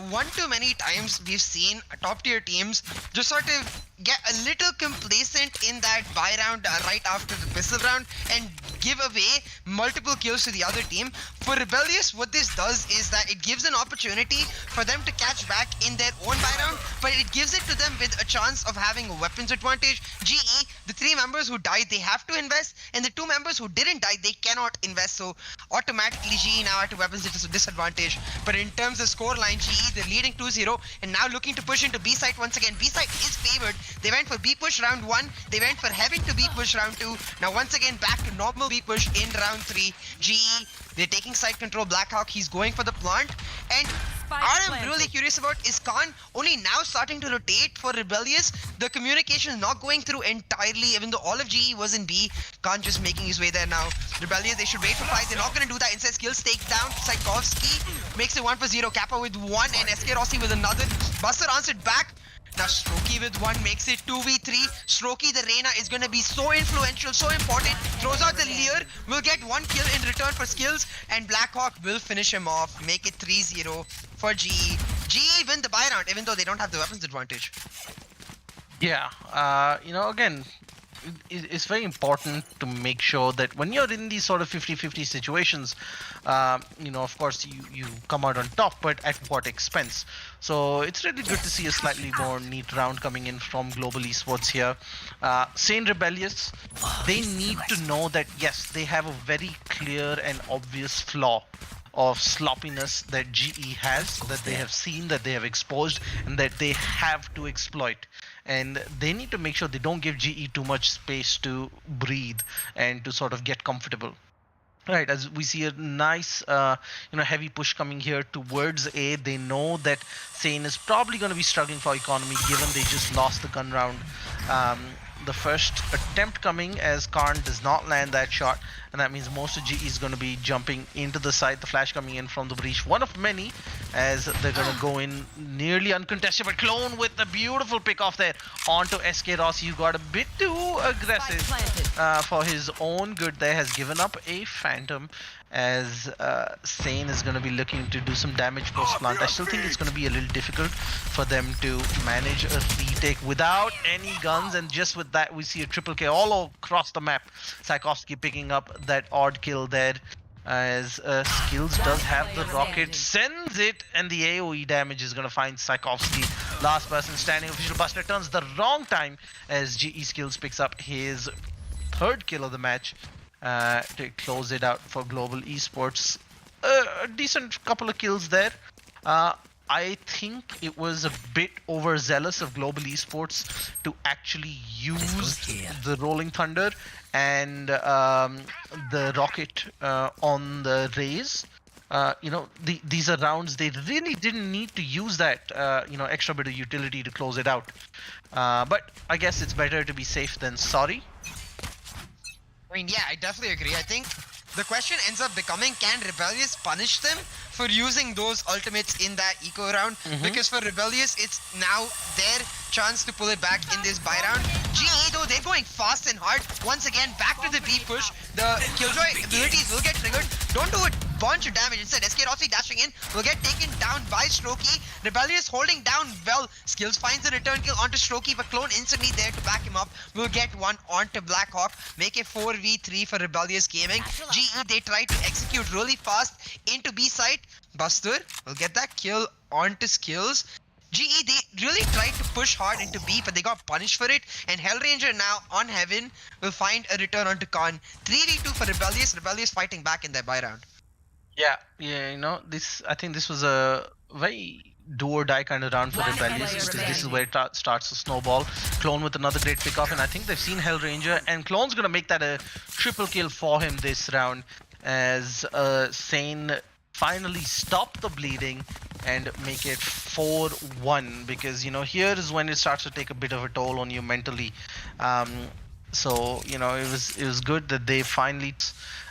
one too many times we've seen top tier teams just sort of get a little complacent in that buy round right after the pistol round and give away multiple kills to the other team. For Rebellious, what this does is that it gives an opportunity for them to catch back in their own buy round, but it gives it to them with a chance of having a weapons advantage. GE, the 3 members who died, they have to invest, and the 2 members who didn't die, they cannot invest, so automatically GE now at a weapons disadvantage. But in terms of scoreline, GE, they're leading 2-0, and now looking to push into B site once again. B site is favored. They went for B push round 1, they went for having to B push round 2. Now once again back to normal B push in round 3. GE, they're taking side control. Blackhawk, he's going for the plant, and what I'm really curious about is Khan only now starting to rotate for Rebellious. The communication is not going through entirely, even though all of GE was in B. Khan just making his way there now. Rebellious, they should wait for 5. They're not going to do that. Instead, skills take down. Tchaikovsky makes it 1-0. Kappa with 1 and SK Rossi with another. Buster answered back. Now Strokey with 1 makes it 2v3. Strokey, the Reyna, is going to be so influential, so important. Throws out the Leer, will get 1 kill in return for skills, and Blackhawk will finish him off, make it 3-0 for GE. GE win the buy round, even though they don't have the weapons advantage. Yeah, again, it's very important to make sure that when you're in these sort of 50-50 situations, of course you come out on top, but at what expense? So it's really good to see a slightly more neat round coming in from Global Esports here. SANE Rebellious, they need to know that yes, they have a very clear and obvious flaw of sloppiness that GE has, that they have seen, that they have exposed, and that they have to exploit. And they need to make sure they don't give GE too much space to breathe and to sort of get comfortable. Right, as we see a nice, heavy push coming here towards A. They know that SANE is probably going to be struggling for economy, given they just lost the gun round. The first attempt coming as Karn does not land that shot, and that means most of GE is going to be jumping into the side. The flash coming in from the breach, one of many, as they're going to go in nearly uncontested, but Clone with a beautiful pick off there onto SK Rossi, who got a bit too aggressive for his own good there, has given up a Phantom, as SANE is going to be looking to do some damage post plant. I still think it's going to be a little difficult for them to manage a retake without any guns, and just with that we see a triple K all across the map. Tchaikovsky picking up that odd kill there, as Skills does have the rocket, sends it, and the AoE damage is going to find Tchaikovsky. Last person standing, official buster turns the wrong time as GE Skills picks up his 3rd kill of the match. To close it out for Global Esports. A decent couple of kills there. I think it was a bit overzealous of Global Esports to actually use the Rolling Thunder and the Rocket on the Rays. These are rounds they really didn't need to use that extra bit of utility to close it out. But I guess it's better to be safe than sorry. I mean, yeah, I definitely agree. I think the question ends up becoming, can Rebellious punish them for using those ultimates in that eco round? Because for Rebellious, it's now their chance to pull it back in this buy round. GE though, they're going fast and hard. Once again, back to the B push. The Killjoy abilities will get triggered. Don't do a bunch of damage. Instead, SK Rossi dashing in will get taken down by Strokey. Rebellious holding down well. Skills finds a return kill onto Strokey, but Clone instantly there to back him up. Will get one onto Blackhawk. Make it 4v3 for Rebellious Gaming. GE, they try to execute really fast into B site. Buster will get that kill onto Skills. GE, they really tried to push hard into B, but they got punished for it. And Hellranger now on Heaven will find a return onto Khan. 3v2 for Rebellious. Rebellious fighting back in their buy round. Yeah, I think this was a very do or die kind of round for Rebellious, because this is where it starts to snowball. Clone with another great pickoff, and I think they've seen Hellranger, and Clone's gonna make that a triple kill for him this round, as SANE finally stop the bleeding and make it 4-1, because here is when it starts to take a bit of a toll on you mentally. So it was good that they finally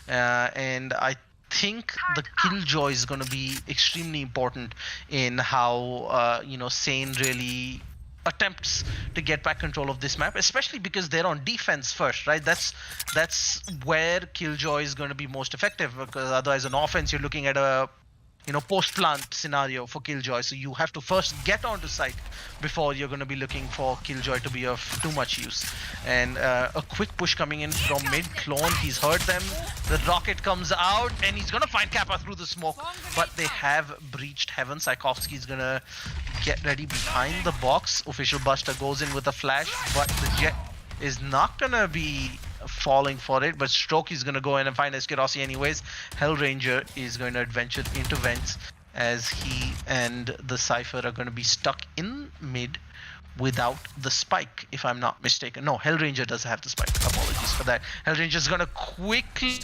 and I think the Killjoy is going to be extremely important in how SANE really attempts to get back control of this map, especially because they're on defense first, right? That's where Killjoy is going to be most effective, because otherwise on offense you're looking at a post plant scenario for Killjoy, so you have to first get onto site before you're going to be looking for Killjoy to be of too much use. And a quick push coming in from mid. Clone, he's heard them. The rocket comes out and he's going to find Kappa through the smoke, but they have breached Heaven. Tchaikovsky's going to get ready behind the box. Official Buster goes in with a flash, but the Jet is not going to be falling for it, but Stroke is going to go in and find SK Rossi anyways. Hellranger is going to adventure into vents, as he and the Cypher are going to be stuck in mid without the spike, if I'm not mistaken. No, Hellranger does have the spike. Apologies for that. Hellranger is going to quickly...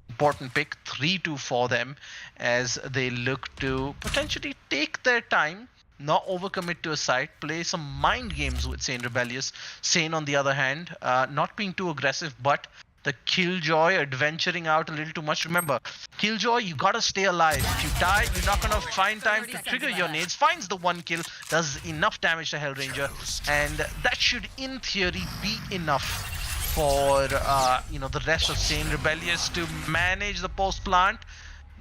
Important pick, 3-2 for them, as they look to potentially take their time, not overcommit to a site, play some mind games with SANE Rebellious. SANE, on the other hand, not being too aggressive, but the Killjoy adventuring out a little too much. Remember, Killjoy, you gotta stay alive. If you die, you're not gonna find time to trigger your nades. Finds the one kill, does enough damage to Hellranger, and that should, in theory, be enough for the rest of SANE Rebellious to manage the post plant.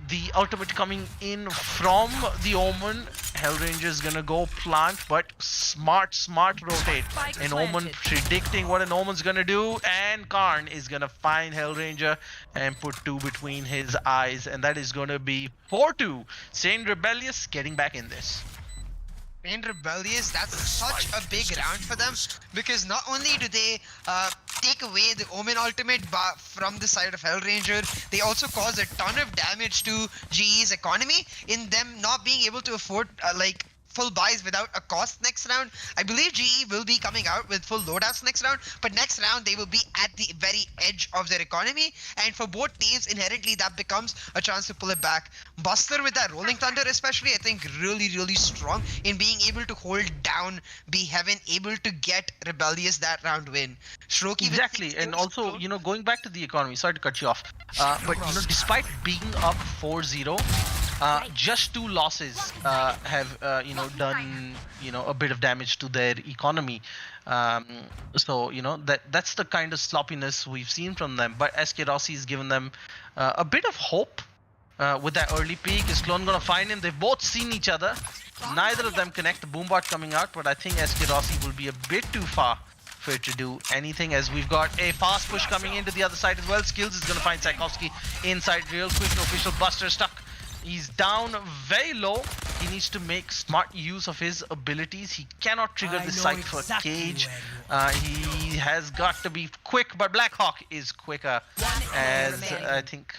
The ultimate coming in from the Omen. Hellranger is gonna go plant, but smart rotate. An Omen predicting what an Omen's gonna do, and Karn is gonna find Hellranger and put 2 between his eyes, and that is gonna be 4-2. SANE Rebellious getting back in this. SANE Rebellious, that's such a big round for them, because not only do they take away the Omen ultimate from the side of Hellranger, they also cause a ton of damage to GE's economy in them not being able to afford full buys without a cost next round. I believe GE will be coming out with full loadouts next round, but next round they will be at the very edge of their economy, and for both teams inherently that becomes a chance to pull it back. Buster with that Rolling Thunder especially, I think really strong in being able to hold down B Heaven, able to get Rebellious that round win. Strokey exactly, and also going back to the economy, sorry to cut you off, but despite being up 4-0, just 2 losses have done a bit of damage to their economy. So that's the kind of sloppiness we've seen from them. But SK Rossi has given them a bit of hope with that early peak. Is Clone gonna find him? They've both seen each other. Neither of them connect. The Boombot coming out, but I think SK Rossi will be a bit too far for it to do anything, as we've got a fast push coming into the other side as well. Skills is gonna find Tchaikovsky inside real quick. Official Buster stuck He's down very low. He needs to make smart use of his abilities. He cannot trigger the Cypher cage. He has got to be quick, but Blackhawk is quicker, as I think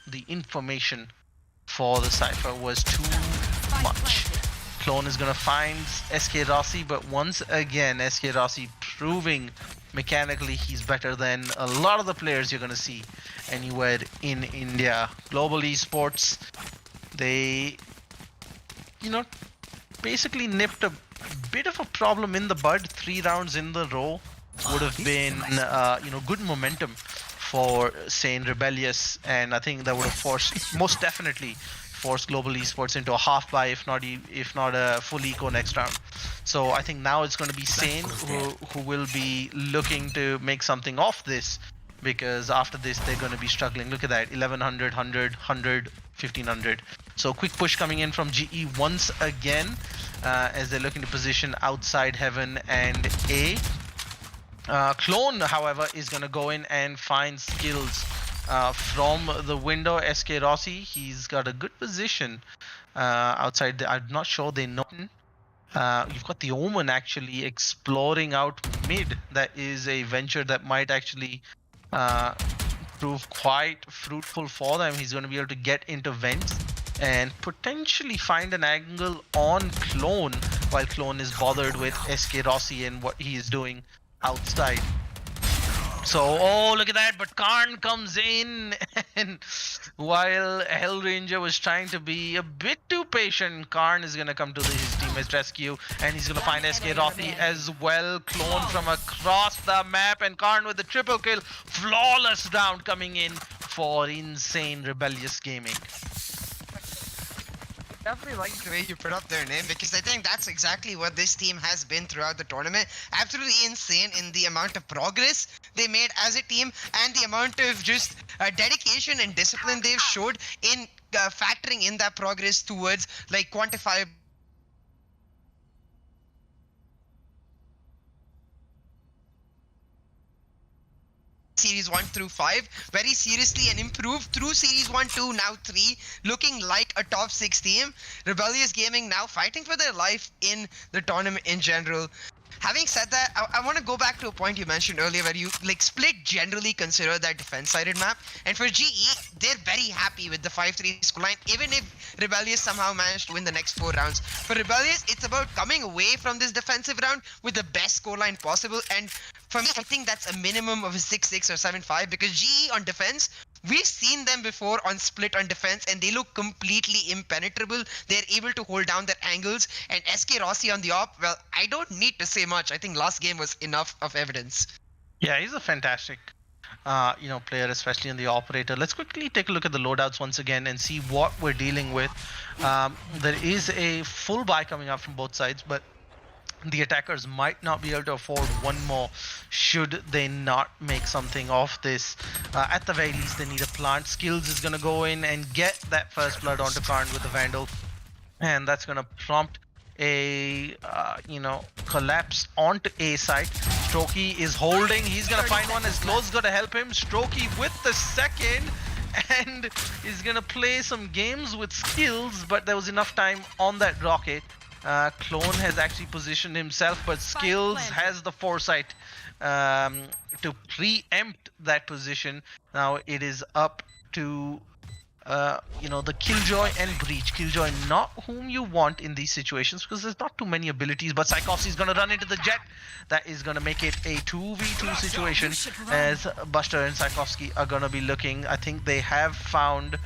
the information for the Cypher was too much. Clone is going to find SK Rossi, but once again, SK Rossi proving mechanically he's better than a lot of the players you're going to see anywhere in India. Global Esports, they, basically nipped a bit of a problem in the bud. 3 rounds in the row would have been, good momentum for SANE Rebellious, and I think that would have most definitely forced Global Esports into a half buy, if not a full eco next round. So I think now it's going to be SANE who will be looking to make something of this, because after this they're going to be struggling. Look at that, 1100, 100, 100, 1500. So quick push coming in from GE once again, as they're looking to position outside Heaven and A. Clone, however, is going to go in and find skills from the window. SK Rossi, he's got a good position outside. I'm not sure they know. You've got the Omen actually exploring out mid. That is a venture that might actually prove quite fruitful for them. He's going to be able to get into vents and potentially find an angle on Clone, while Clone is bothered with SK Rossi and what he is doing outside. So, oh, look at that, but Karn comes in, and while Hellranger was trying to be a bit too patient, Karn is going to come to his teammate's rescue, and he's going to find SK Rossi as well. Clone from across the map, and Karn with the triple kill. Flawless round coming in for insane Rebellious Gaming. Definitely like the way you put up their name, because I think that's exactly what this team has been throughout the tournament. Absolutely insane in the amount of progress they made as a team, and the amount of just dedication and discipline they've showed in factoring in that progress towards like quantifiable Series 1 through 5 very seriously, and improved through Series 1, 2, now 3, looking like a top 6 team. Rebellious Gaming now fighting for their life in the tournament in general. Having said that, I want to go back to a point you mentioned earlier, where you like Split generally consider that defense-sided map, and for GE, they're very happy with the 5-3 scoreline, even if Rebellious somehow managed to win the next 4 rounds. For Rebellious, it's about coming away from this defensive round with the best scoreline possible, and for me, I think that's a minimum of a 6-6 or 7-5, because GE on defense, we've seen them before on Split on defense, and they look completely impenetrable. They're able to hold down their angles. And SK Rossi on the op, well, I don't need to say much. I think last game was enough of evidence. Yeah, he's a fantastic player, especially in the operator. Let's quickly take a look at the loadouts once again and see what we're dealing with. There is a full buy coming up from both sides, but the attackers might not be able to afford one more should they not make something of this. At the very least, they need a plant. Skills is going to go in and get that first blood onto Karn with the Vandal, and that's going to prompt a collapse onto A side. Strokey is holding. He's going to find one. His close going to help him. Strokey with the second, and is going to play some games with Skills, but there was enough time on that rocket. Clone has actually positioned himself, but Skills has the foresight to preempt that position. Now it is up to the Killjoy and Breach. Killjoy, not whom you want in these situations, because there's not too many abilities, but Tchaikovsky is going to run into the Jet. That is going to make it a 2v2 situation, as Buster and Tchaikovsky are going to be looking. I think they have found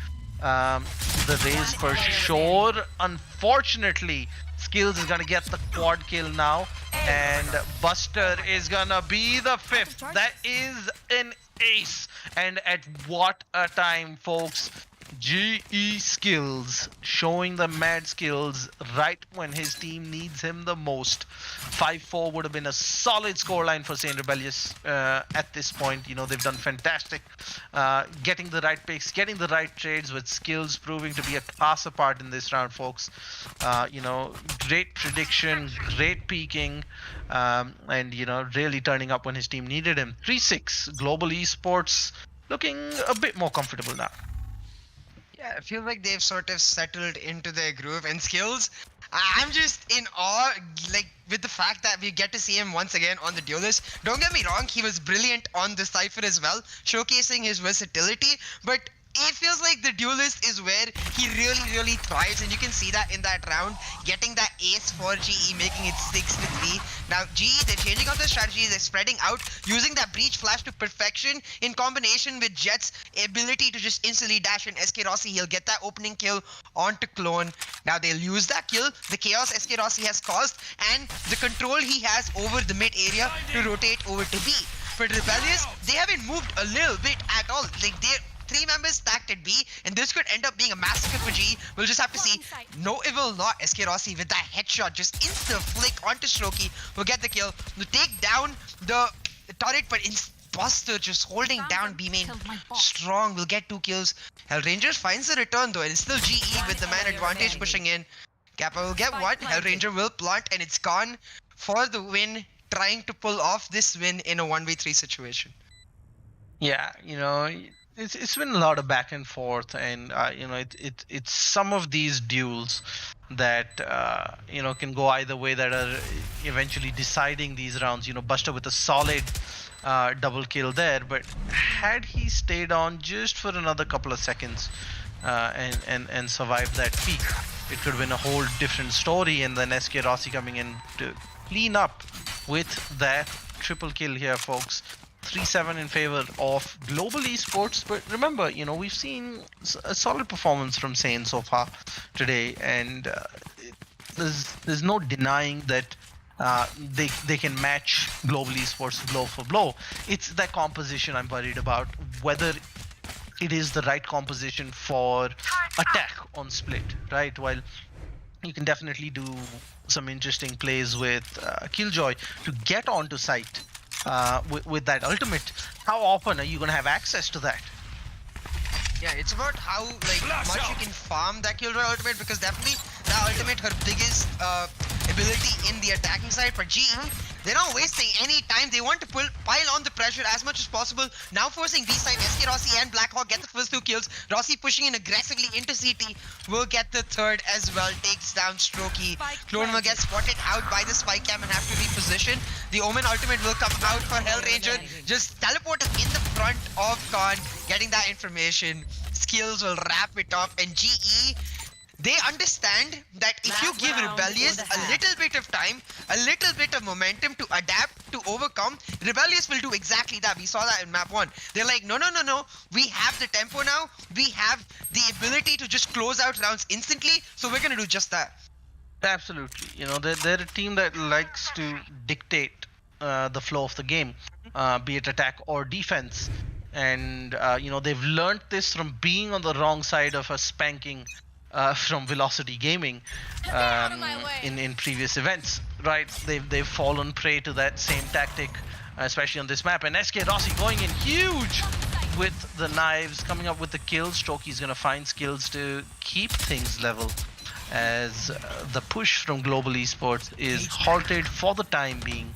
the raise for sure. Unfortunately, Skills is gonna get the quad kill now, and Buster is gonna be the 5th. That is an ace, and at what a time, folks. GE Skills showing the mad skills right when his team needs him the most. 5-4 would have been a solid scoreline for SANE Rebellious at this point. They've done fantastic getting the right picks, getting the right trades, with Skills proving to be a class apart in this round, folks. Great prediction, great peaking, and really turning up when his team needed him. 3-6, Global Esports looking a bit more comfortable now. Yeah, I feel like they've sort of settled into their groove and skills. I'm just in awe, like, with the fact that we get to see him once again on the Duelist. Don't get me wrong, he was brilliant on the Cypher as well, showcasing his versatility, but it feels like the Duelist is where he really thrives, and you can see that in that round, getting that ace for GE, making it 6-3. Now GE, they're changing up their strategy, they're spreading out, using that breach flash to perfection in combination with Jet's ability to just instantly dash in SK Rossi. He'll get that opening kill onto Clone. Now they'll use that kill, the chaos SK Rossi has caused, and the control he has over the mid area to rotate over to B. For Rebellious, they haven't moved a little bit at all. Like, they're 3 members stacked at B, and this could end up being a massacre for G. We'll just have to see. No, it will not. SK Rossi with that headshot, just insta flick onto Strokey, will get the kill. Will take down the turret, but Buster just holding down B main strong. Will get 2 kills. Hellranger finds the return though, and it's still GE with the man advantage pushing in. Kappa will get 1. Hellranger will plant, and it's gone for the win, trying to pull off this win in a 1v3 situation. Yeah, you know, it's been a lot of back and forth, and you know, it's some of these duels that you know, can go either way, that are eventually deciding these rounds. You know, Buster with a solid double kill there, but had he stayed on just for another couple of seconds and survived that peak, it could have been a whole different story. And then SK Rossi coming in to clean up with that triple kill here, folks. 3-7 in favor of Global Esports, but remember, you know, we've seen a solid performance from SANE so far today, and there's no denying that they can match Global Esports blow for blow. It's that composition I'm worried about, whether it is the right composition for attack on split, right? While you can definitely do some interesting plays with Killjoy to get onto site with that ultimate, how often are you going to have access to that? Yeah, it's about how much you can farm that Killjoy ultimate, because definitely that ultimate, her biggest ability in the attacking side. For GE, they're not wasting any time. They want to pile on the pressure as much as possible. Now forcing B side, SK Rossi and Blackhawk get the first 2 kills. Rossi pushing in aggressively into CT, will get the third as well, takes down Strokey. Clone will get spotted out by the spike cam and have to reposition. The Omen ultimate will come out for Hellranger, just teleport in the front of Khan, getting that information. Skills will wrap it up, and GE, they understand that if you give Rebellious a little bit of time, a little bit of momentum to adapt, to overcome, Rebellious will do exactly that. We saw that in map 1. They're like, no, we have the tempo now, we have the ability to just close out rounds instantly, so we're gonna do just that. Absolutely. You know, they're a team that likes to dictate the flow of the game, be it attack or defense. And you know, they've learned this from being on the wrong side of a spanking from Velocity Gaming in previous events, right? They've fallen prey to that same tactic, especially on this map. And SK Rossi going in huge with the knives, coming up with the kills. Strokey's gonna find skills to keep things level, as the push from Global Esports is halted for the time being.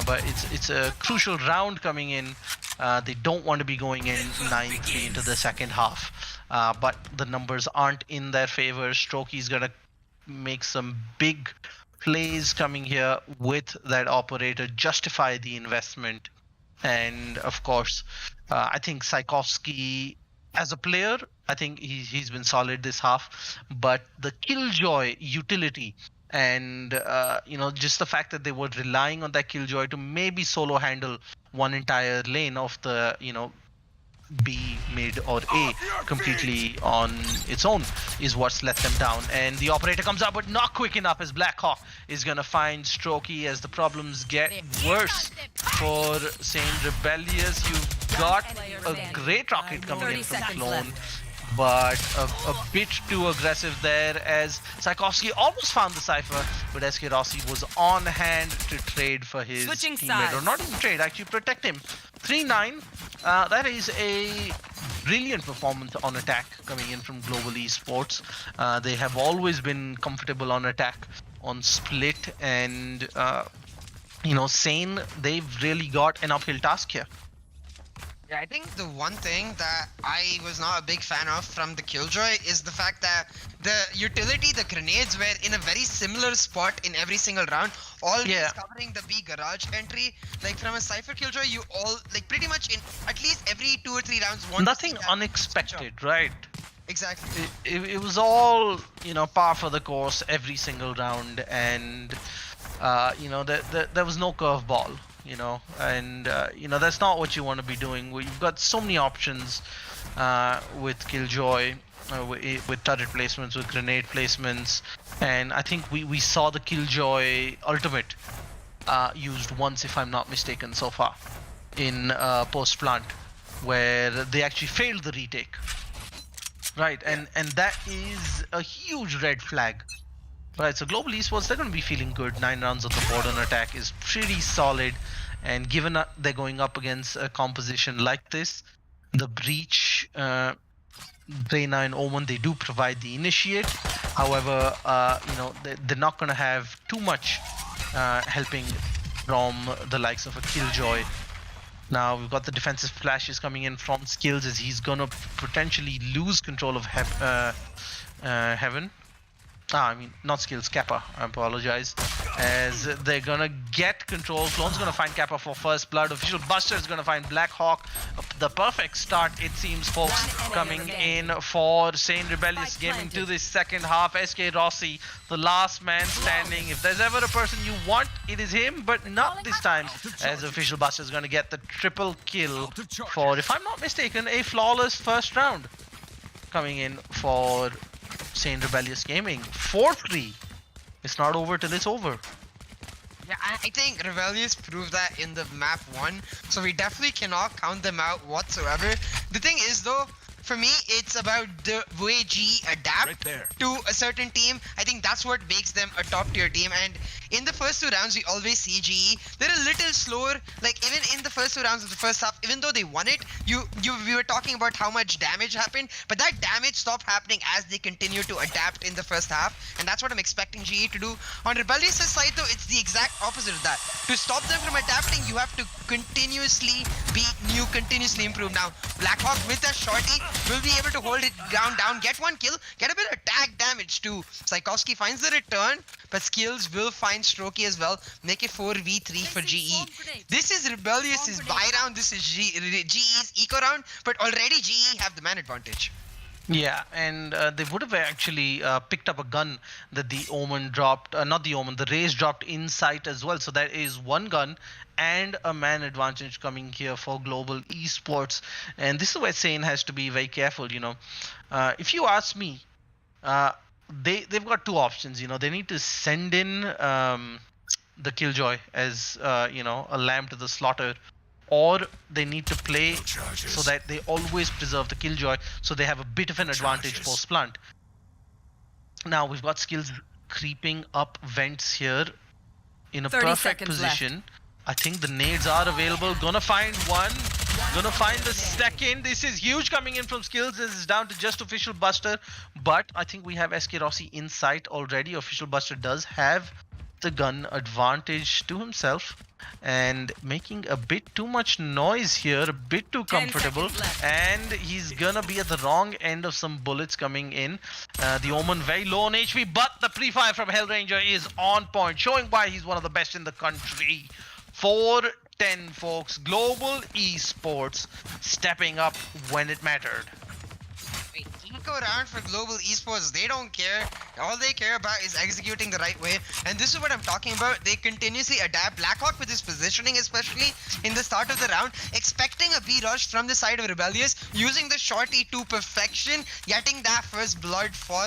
But it's a crucial round coming in. They don't want to be going in 9-3 into the second half, but the numbers aren't in their favor. Strokey's gonna make some big plays coming here with that operator, justify the investment. And of course, I think Psykovsky as a player, I think he's been solid this half, but the Killjoy utility and you know, just the fact that they were relying on that Killjoy to maybe solo handle one entire lane of the, you know, B, mid or A completely on its own is what's let them down. And the operator comes up, but not quick enough, as Blackhawk is gonna find Strokey as the problems get worse for SANE Rebellious. You've got a great rocket coming in from Clone, but a bit too aggressive there, as Psykovsky almost found the Cypher, but SK Rossi was on hand to trade for his teammate, or not even trade, actually protect him. 3-9, that is a brilliant performance on attack coming in from Global Esports. They have always been comfortable on attack on split, and you know, SANE, they've really got an uphill task here. Yeah, I think the one thing that I was not a big fan of from the Killjoy is the fact that the utility, the grenades were in a very similar spot in every single round, always covering the B garage entry. Like from a Cypher Killjoy, you all, like pretty much in at least every 2 or 3 rounds, Nothing unexpected, right? Exactly. It was all, par for the course every single round, and there was no curveball, and that's not what you want to be doing. You've got so many options with Killjoy, with turret placements, with grenade placements, and I think we saw the Killjoy ultimate used once, if I'm not mistaken, so far in post plant, where they actually failed the retake. Right, and that is a huge red flag. Right, so Global Esports, they're going to be feeling good. 9 rounds on the board on attack is pretty solid. And given they're going up against a composition like this, the Breach, Reyna and Omen, they do provide the initiate. However, they're not going to have too much helping from the likes of a Killjoy. Now we've got the defensive flashes coming in from Skills, as he's gonna potentially lose control of Heaven. I mean, not Skills, Kappa, I apologize. As they're gonna get control. Clone's gonna find Kappa for first blood. Official Buster is gonna find Black Hawk. The perfect start, it seems, folks, coming in for SANE Rebellious Gaming to this second half. SK Rossi, the last man standing. If there's ever a person you want, it is him, but not this time, as Official Buster is gonna get the triple kill for, if I'm not mistaken, a flawless first round. Coming in for SANE Rebellious Gaming. 4-3. It's not over till it's over. Yeah, I think Rebellious proved that in the map 1, so we definitely cannot count them out whatsoever. The thing is though, for me, it's about the way GE adapt to a certain team. I think that's what makes them a top tier team. And in the first 2 rounds, we always see GE. They're a little slower. Like even in the first 2 rounds of the first half, even though they won it, we were talking about how much damage happened, but that damage stopped happening as they continue to adapt in the first half. And that's what I'm expecting GE to do. On Rebellious' side though, it's the exact opposite of that. To stop them from adapting, you have to continuously be new, continuously improve. Now, Blackhawk with a shorty will be able to hold it down, get 1 kill, get a bit of tag damage too. Psychowski finds the return, but Skills will find Strokey as well, make it 4v3 for GE. This is Rebellious's buy round, this is GE's eco round, but already GE have the man advantage. Yeah, and they would have actually picked up a gun that the Omen dropped, not the Omen, the Raze dropped in sight as well. So that is 1 gun and a man advantage coming here for Global Esports. And this is where SANE has to be very careful, If you ask me, they've got 2 options, They need to send in the Killjoy as, a lamb to the slaughter, or they need to play so that they always preserve the Killjoy, so they have a bit of an advantage post plant. Now we've got Skills creeping up vents here in a perfect position. Left. I think the nades are available. Gonna find 1, gonna find the second. This is huge coming in from Skills. This is down to just Official Buster, but I think we have SK Rossi in sight already. Official Buster does have the gun advantage to himself, and making a bit too much noise here, a bit too comfortable, and he's gonna be at the wrong end of some bullets coming in. The Omen very low on HP, but the pre-fire from Hellranger is on point, showing why he's one of the best in the country. 4-10, folks. Global Esports stepping up when it mattered. Eco round for Global Esports, they don't care. All they care about is executing the right way, and this is what I'm talking about. They continuously adapt. Blackhawk with his positioning, especially in the start of the round, expecting a B rush from the side of Rebellious, using the shorty to perfection. Getting that first blood for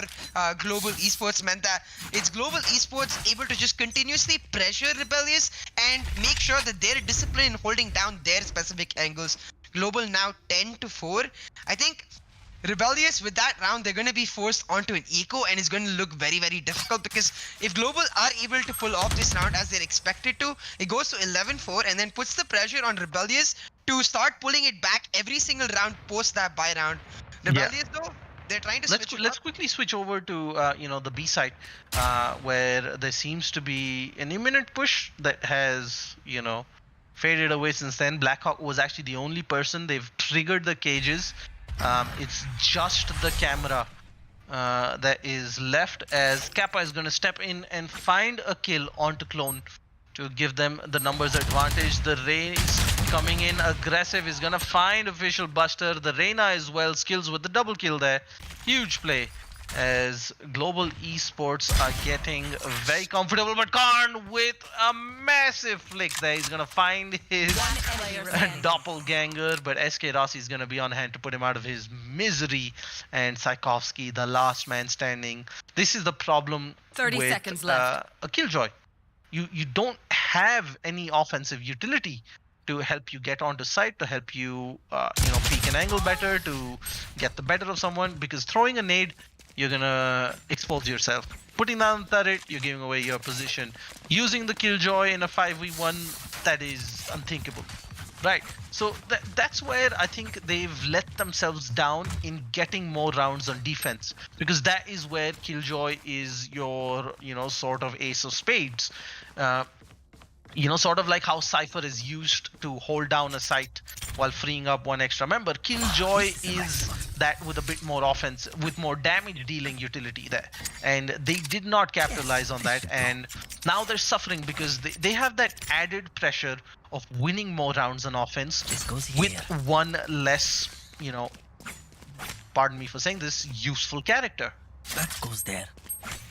Global Esports meant that it's Global Esports able to just continuously pressure Rebellious and make sure that they're disciplined in holding down their specific angles. Global now 10-4. I think Rebellious, with that round, they're going to be forced onto an eco, and it's going to look very, very difficult, because if Global are able to pull off this round as they're expected to, it goes to 11-4 and then puts the pressure on Rebellious to start pulling it back every single round post that buy round. Rebellious though, they're trying to let's quickly switch over to the B side, where there seems to be an imminent push that has faded away since then. Blackhawk was actually the only person. They've triggered the cages. It's just the camera that is left, as Kappa is going to step in and find a kill onto Clone to give them the numbers advantage. The Rays coming in aggressive is going to find Official Buster. The Reyna as well, skills with the double kill there. Huge play as Global Esports are getting very comfortable, but Karn with a massive flick there. He's going to find his doppelganger, but SK Rossi is going to be on hand to put him out of his misery. And Tchaikovsky, the last man standing. This is the problem 30 with seconds left. A Killjoy. You don't have any offensive utility to help you get onto site, to help you, peek an angle better, to get the better of someone, because throwing a nade, you're gonna expose yourself. Putting down the turret, you're giving away your position. Using the Killjoy in a 5v1, that is unthinkable. Right, so that's where I think they've let themselves down in getting more rounds on defense, because that is where Killjoy is your, sort of ace of spades. Sort of like how Cypher is used to hold down a site while freeing up one extra member. Killjoy is that with a bit more offense, with more damage dealing utility there. And they did not capitalize on that, and now they're suffering because they have that added pressure of winning more rounds on offense with one less, pardon me for saying this, useful character. That goes there.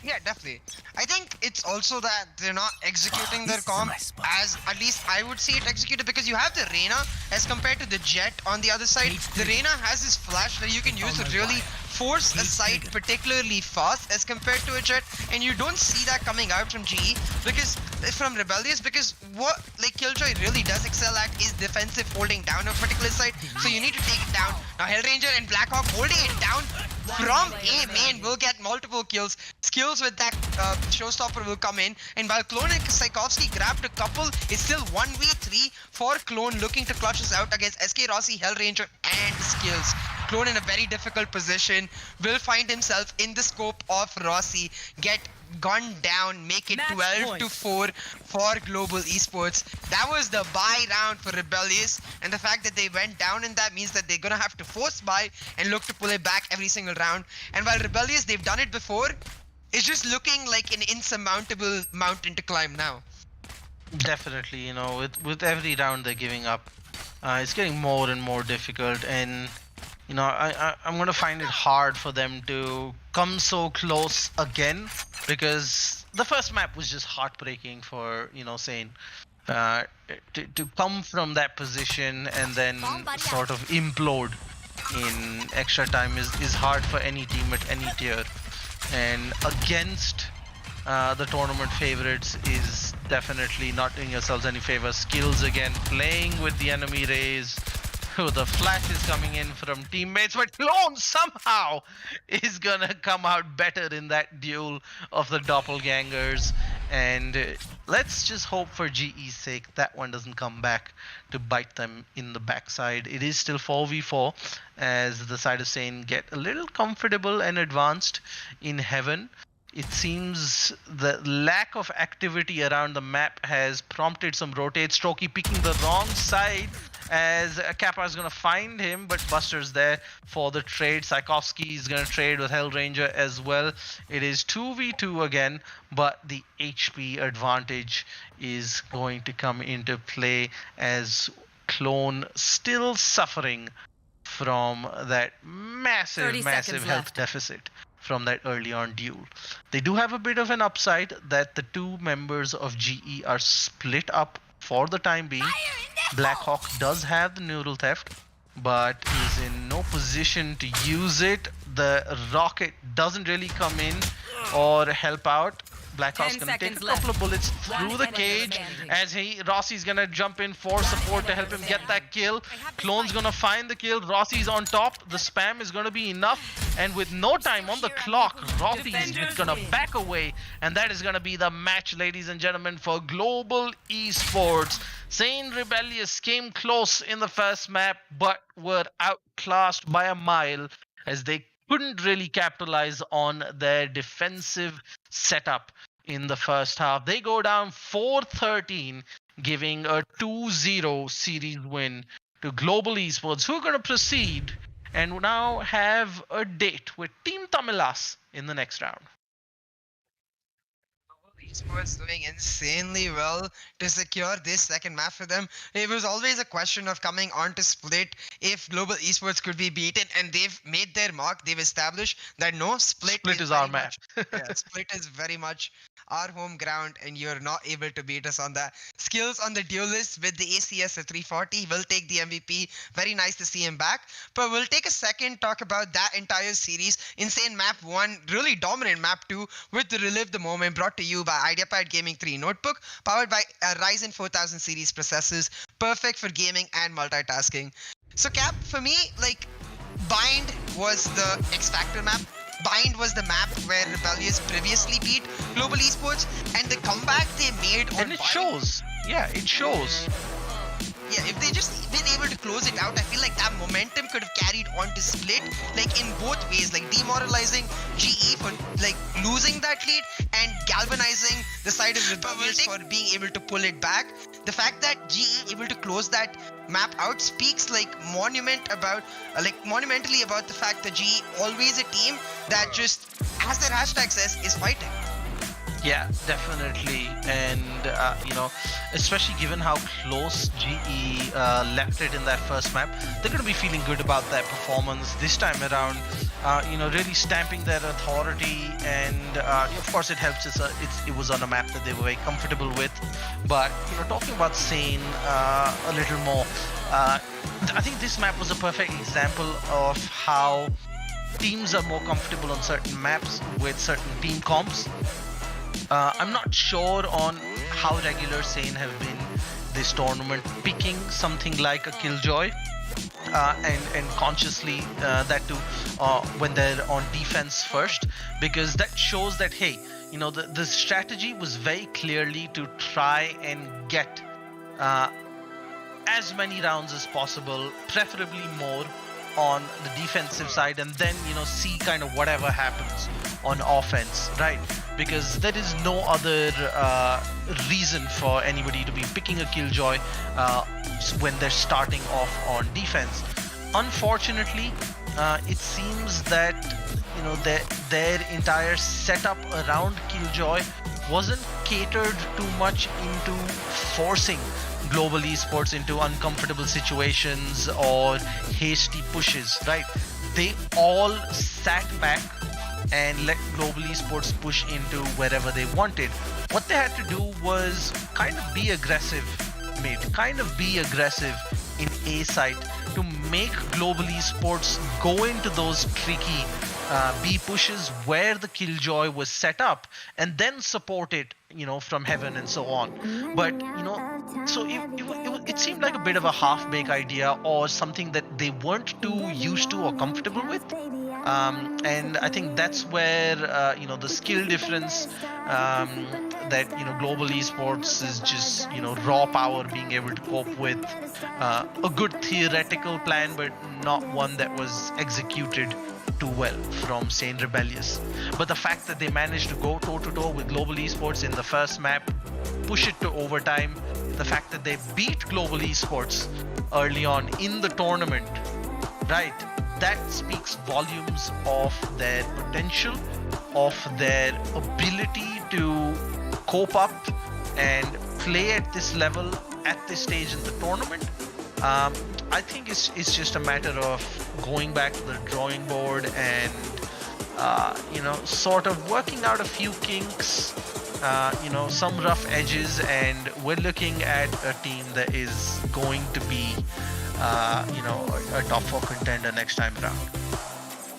Yeah, definitely. I think it's also that they're not executing their comp as, at least I would see it executed, because you have the Reyna as compared to the Jet on the other side. The Reyna has this flash that you can use to really force a site particularly fast as compared to a Jet, and you don't see that coming out from GE from Rebellious, because what Killjoy really does excel at is defensive holding down a particular site, so you need to take it down. Now Hellranger and Blackhawk holding it down from A main will get multiple kills. Skills with that showstopper will come in, and while Clone and Tchaikovsky grabbed a couple, it's still 1v3 for Clone looking to clutch us out against SK Rossi, Hellranger and Skills. Clone in a very difficult position, will find himself in the scope of Rossi, get gunned down, make it 12-4 for Global Esports. That was the buy round for Rebellious, and the fact that they went down in that means that they're gonna have to force buy and look to pull it back every single round. And while Rebellious, they've done it before, it's just looking like an insurmountable mountain to climb now. Definitely, with every round they're giving up, it's getting more and more difficult, and I'm gonna find it hard for them to come so close again, because the first map was just heartbreaking for SANE. To come from that position and then sort of implode in extra time is hard for any team at any tier, and against the tournament favorites is definitely not doing yourselves any favor. Skills again playing with the enemy Rays. The flash is coming in from teammates, but Clone somehow is gonna come out better in that duel of the doppelgangers. And let's just hope for GE's sake that one doesn't come back to bite them in the backside. It is still 4v4 as the side of SANE get a little comfortable and advanced in heaven. It seems the lack of activity around the map has prompted some rotates. Strokey picking the wrong side as Kappa is going to find him, but Buster's there for the trade. Tchaikovsky is going to trade with Hellranger as well. It is 2v2 again, but the HP advantage is going to come into play as Clone still suffering from that massive health deficit from that early on duel. They do have a bit of an upside that the two members of GE are split up for the time being. Blackhawk does have the neural theft, but is in no position to use it. The rocket doesn't really come in or help out. Blackhawk's gonna take a couple of bullets through the cage as Rossi's gonna jump in for support to help him get that kill. Clone's gonna find the kill. Rossi's on top. The spam is gonna be enough, and with no time on the clock, Rossi is just gonna back away, and that is gonna be the match, ladies and gentlemen, for Global Esports. SANE Rebellious came close in the first map, but were outclassed by a mile as they couldn't really capitalize on their defensive setup in the first half. They go down 4-13 giving a 2-0 series win to Global Esports, who are going to proceed and now have a date with Team Tamilas in the next round. Esports doing insanely well to secure this second map for them. It was always a question of coming on to Split if Global Esports could be beaten, and they've made their mark. They've established that no, Split is our very map. yeah, Split is very much our home ground, and you're not able to beat us on that. Skills on the duelist with the ACS at 340 will take the MVP. Very nice to see him back. But we'll take a second, talk about that entire series. Insane map 1, really dominant map 2 with the Relive the Moment, brought to you by Ideapad Gaming 3 notebook, powered by Ryzen 4000 series processors, perfect for gaming and multitasking. So Cap, for me, like, Bind was the X Factor map. Bind was the map where Rebellious previously beat Global Esports, and the comeback they made on And it Bind, shows. Yeah, it shows. yeah, if they just been able to close it out, I feel like that momentum could have carried on to Split, like in both ways, like demoralizing GE for like losing that lead and galvanizing the side of Rebellious for being able to pull it back. The fact that GE able to close that map out speaks like monumentally about the fact that GE always a team that just, as their hashtag says, is fighting. Yeah, definitely. And, especially given how close GE left it in that first map, they're going to be feeling good about their performance this time around, really stamping their authority. And, of course, it helps. It was on a map that they were very comfortable with. But, talking about SANE a little more, I think this map was a perfect example of how teams are more comfortable on certain maps with certain team comps. I'm not sure on how regular SANE have been this tournament, picking something like a Killjoy and consciously that too when they're on defense first, because that shows that, hey, the strategy was very clearly to try and get as many rounds as possible, preferably more on the defensive side, and then see kind of whatever happens on offense, right? Because there is no other reason for anybody to be picking a Killjoy when they're starting off on defense. Unfortunately, it seems that their entire setup around Killjoy wasn't catered too much into forcing Global Esports into uncomfortable situations or hasty pushes, right? They all sat back and let Global Esports push into wherever they wanted. What they had to do was kind of be aggressive, in A site to make Global Esports go into those tricky B pushes where the Killjoy was set up, and then support it, from heaven and so on. But, so it seemed like a bit of a half-baked idea or something that they weren't too used to or comfortable with. And I think that's where, the skill difference that, Global Esports is just, raw power being able to cope with a good theoretical plan, but not one that was executed too well from SANE Rebellious. But the fact that they managed to go toe-to-toe with Global Esports in the first map, push it to overtime, the fact that they beat Global Esports early on in the tournament, right? That speaks volumes of their potential, of their ability to cope up and play at this level at this stage in the tournament. I think it's just a matter of going back to the drawing board and sort of working out a few kinks, some rough edges, and we're looking at a team that is going to be a top 4 contender next time around.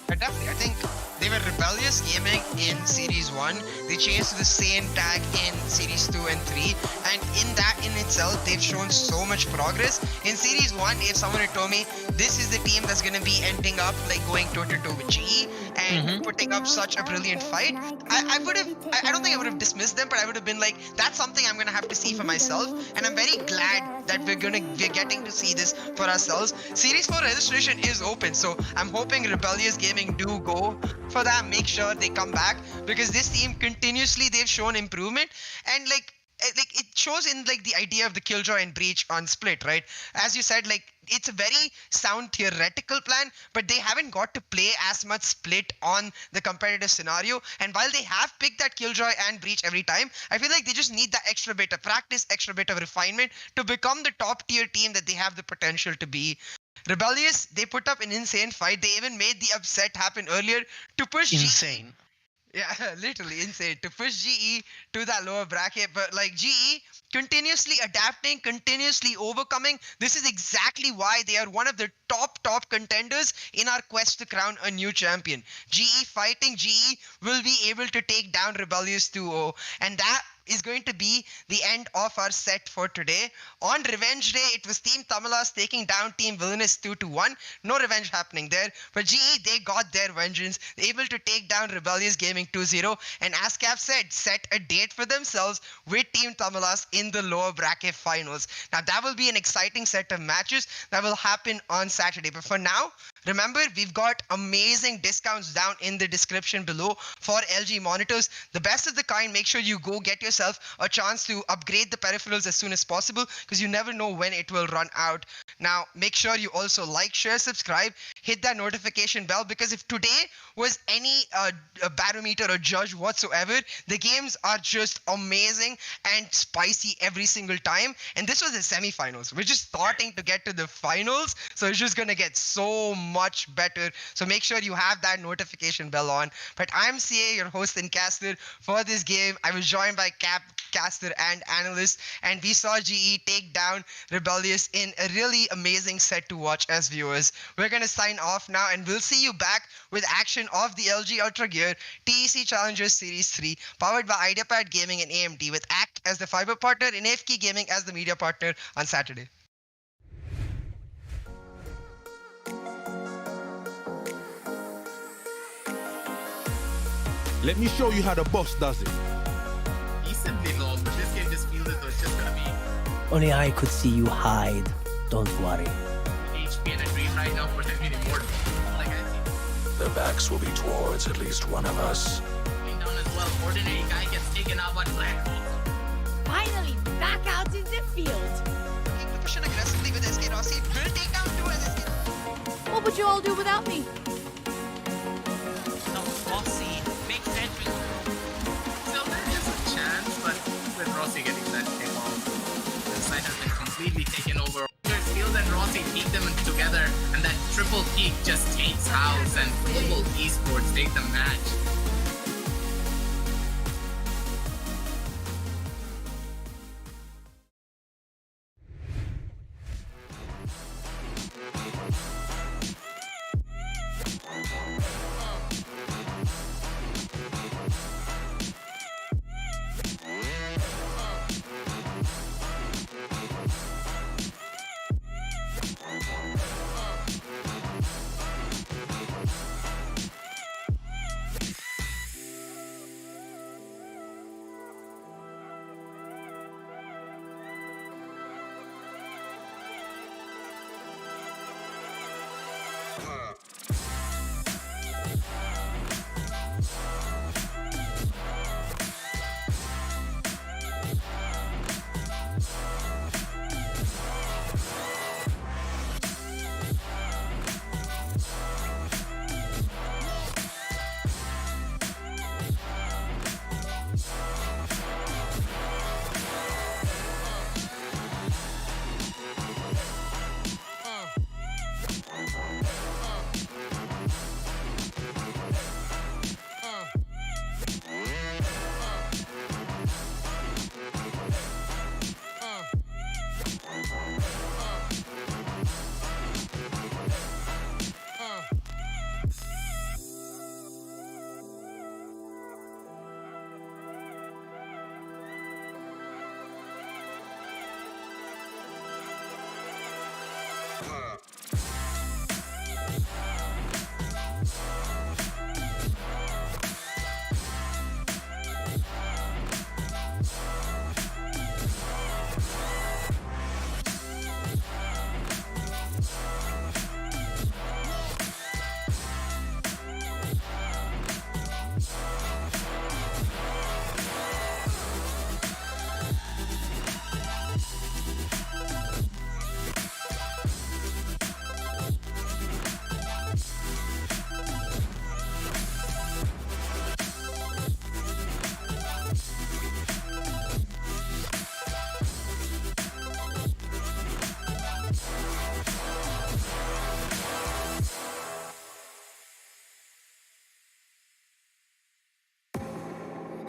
Definitely, I think they were Rebellious Gaming in Series 1. They changed to the SANE tag in Series 2 and 3. And in that in itself, they've shown so much progress. In Series 1, if someone had told me this is the team that's going to be ending up like going toe-to-toe with GE and putting up such a brilliant fight, I don't think I would have dismissed them, but I would have been like, that's something I'm going to have to see for myself. And I'm very glad that we're getting to see this for ourselves. Series 4 registration is open, so I'm hoping Rebellious Gaming do go for that, make sure they come back, because this team continuously, they've shown improvement. And like, like it shows in like the idea of the Killjoy and Breach on Split, right? As you said, like it's a very sound theoretical plan, but they haven't got to play as much Split on the competitive scenario. And while they have picked that Killjoy and Breach every time, I feel like they just need that extra bit of practice, extra bit of refinement to become the top tier team that they have the potential to be. Rebellious, they put up an insane fight. They even made the upset happen earlier to push Insane. Yeah, literally insane to push GE to that lower bracket. But like GE continuously adapting, continuously overcoming. This is exactly why they are one of the top contenders in our quest to crown a new champion. GE fighting GE will be able to take down Rebellious 2-0, and that is going to be the end of our set for today. On Revenge Day, it was Team Tamalas taking down Team Villainous 2-1. No revenge happening there. But GE, they got their vengeance, able to take down Rebellious Gaming 2-0. And as Cap said, set a date for themselves with Team Tamalas in the lower bracket finals. Now, that will be an exciting set of matches that will happen on Saturday. But for now, remember, we've got amazing discounts down in the description below for LG monitors. The best of the kind. Make sure you go get yourself a chance to upgrade the peripherals as soon as possible, because you never know when it will run out. Now, make sure you also like, share, subscribe, hit that notification bell, because if today was any barometer or judge whatsoever, the games are just amazing and spicy every single time. And this was the semifinals. We're just starting to get to the finals, so it's just gonna get so much better. So make sure you have that notification bell on. But I'm CA, your host and caster for this game. I was joined by Cap, caster, and analyst, and we saw GE take down Rebellious in a really amazing set to watch as viewers. We're gonna sign off now, and we'll see you back with action of the LG Ultragear TEC Challengers Series 3, powered by Ideapad Gaming and AMD, with ACT as the fiber partner and AFK Gaming as the media partner on Saturday. Let me show you how the boss does it. Decently long, but this game just feels as though it's just gonna be Only I could see you hide. Don't worry. HP and a dream right now for them being immortal. Like I see. Their backs will be towards at least one of us. Going down as well. Ordinary guy gets taken out by Black Hawk. Finally, back out in the field. Keep pushing aggressively with SK Rossi. Will take down 2 as SK. What would you all do without me? No, Rossi makes entrance. Still, there is a chance, but with Rossi getting that kick off, the side has been completely taken over. Field and Rossi keep them together, and that triple peak just takes house, and Global Esports take the match.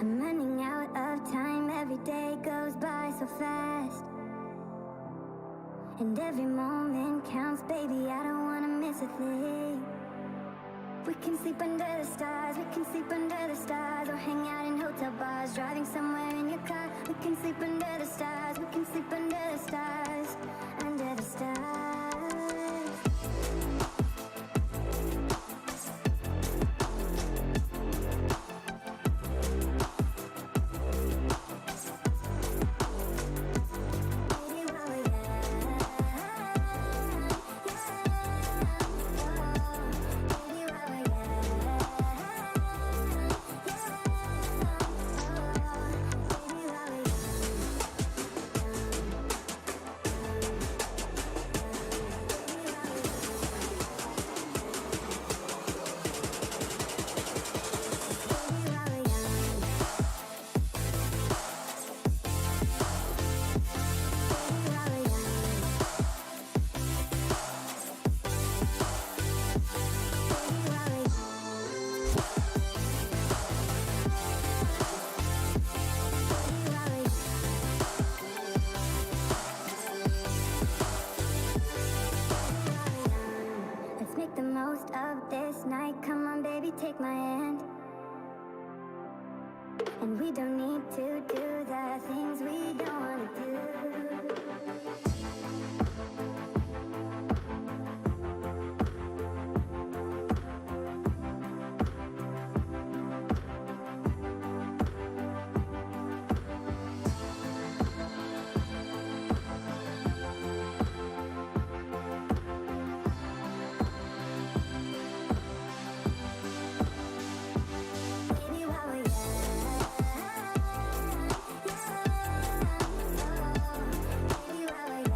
I'm running out of time, every day goes by so fast. And every moment counts, baby, I don't wanna miss a thing. We can sleep under the stars, we can sleep under the stars, or hang out in hotel bars, driving somewhere in your car. We can sleep under the stars, we can sleep under the stars, under the stars. Let's make the most of this night. Come on, baby, take my hand. And we don't need to do the things we don't want to do. Baby, while we're young, baby, while we're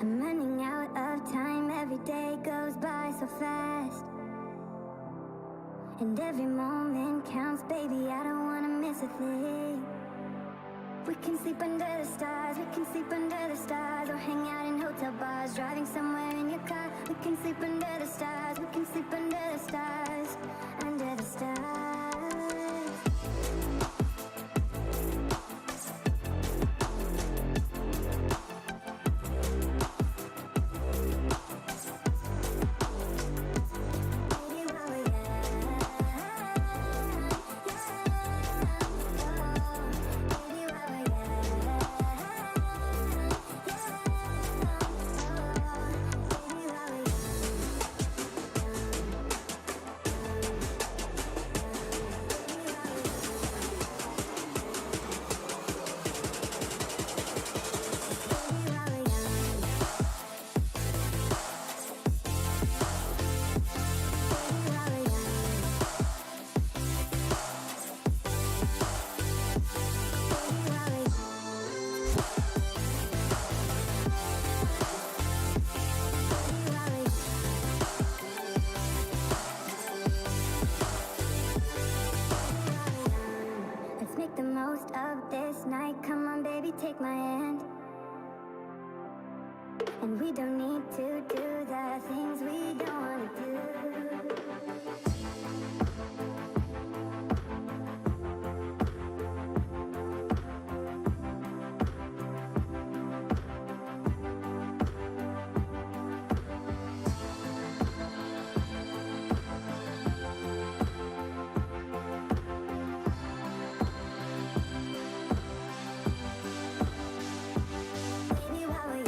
I'm running out of time, every day goes by so fast. And every moment counts, baby, I don't wanna miss a thing. We can sleep under the stars, we can sleep under the stars, or hang out in hotel bars, driving somewhere in your car. We can sleep under the stars, we can sleep under the stars, under the stars. The most of this night, come on baby, take my hand. And we don't need to do the things we don't wanna do. Baby, while we're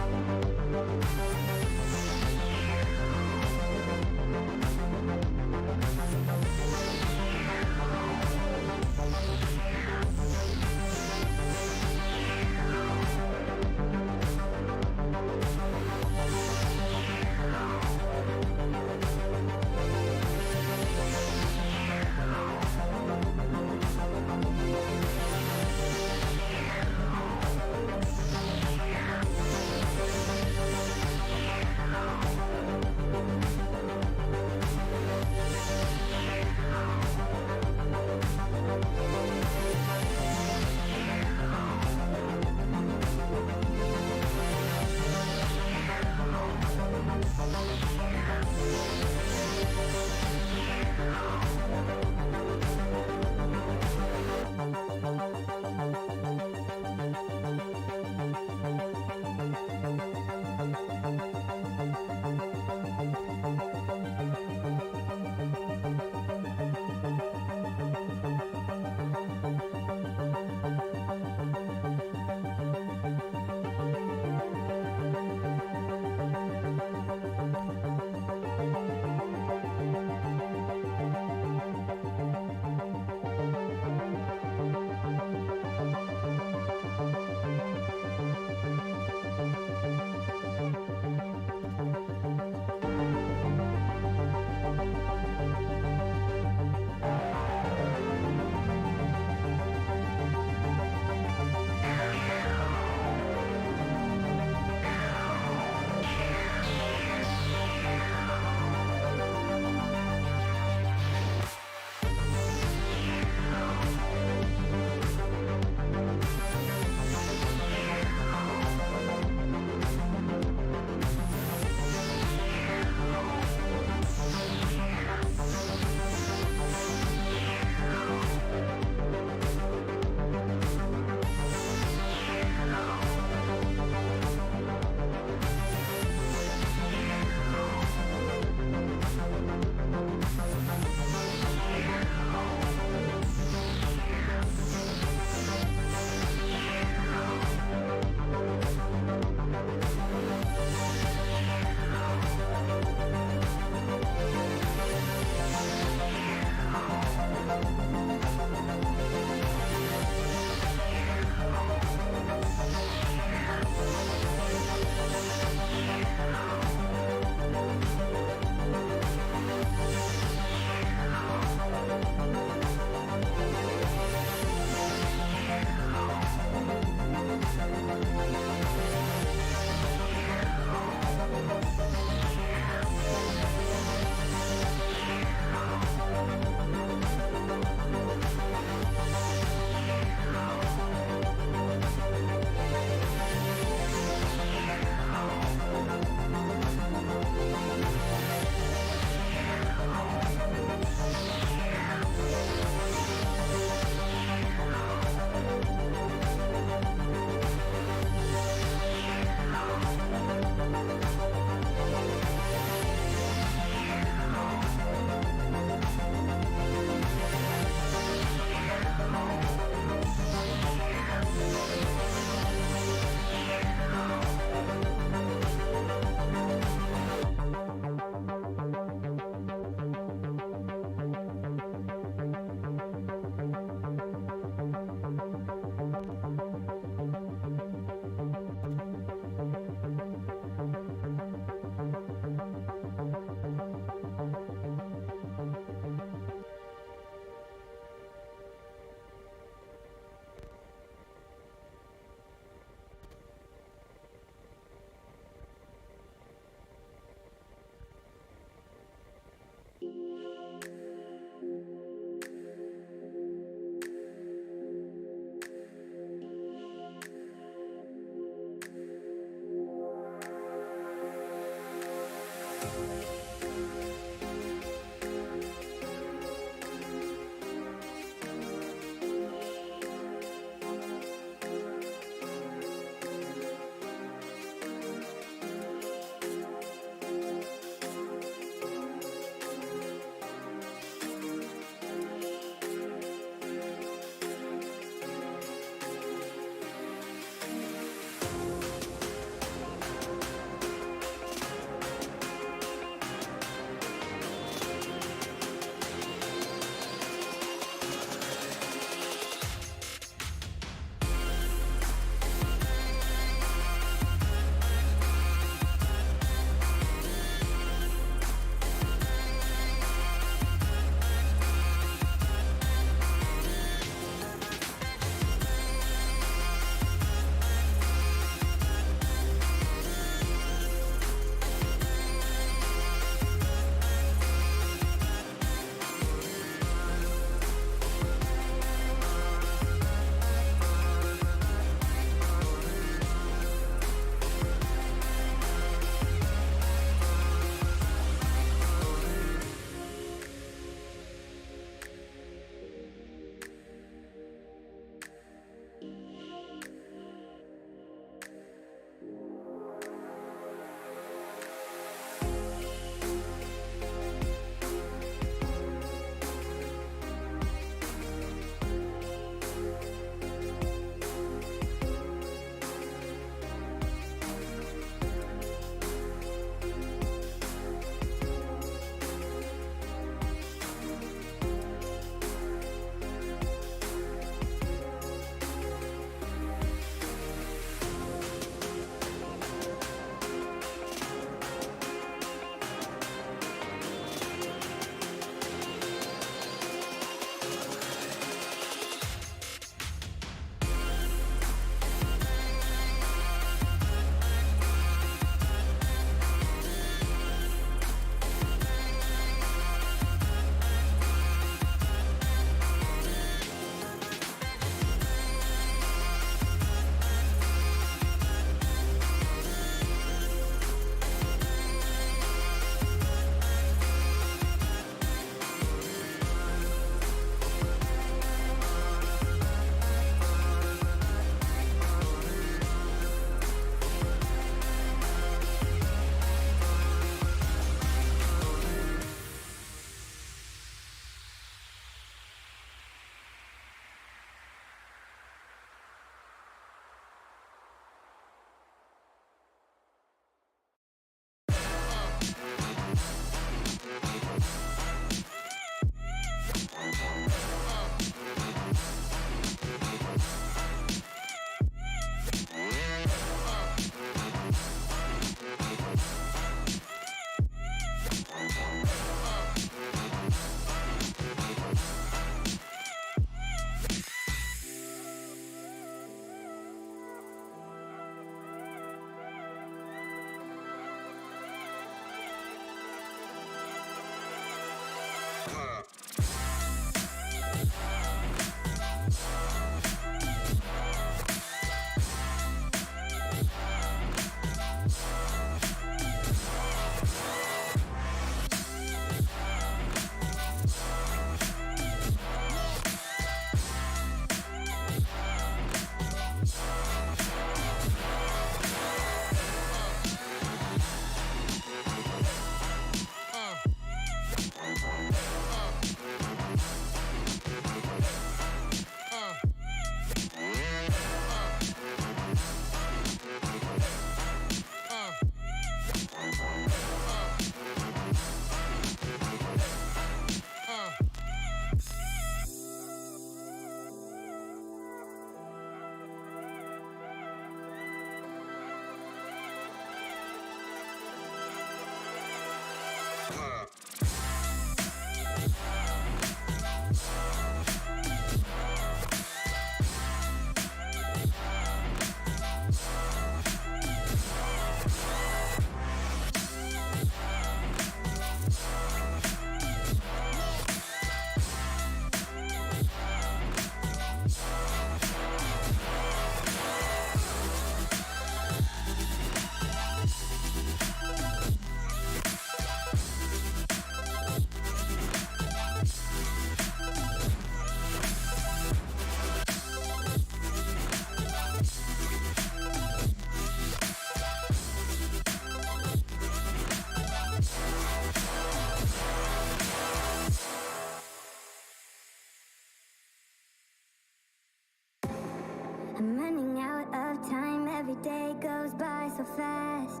I'm running out of time, every day goes by so fast.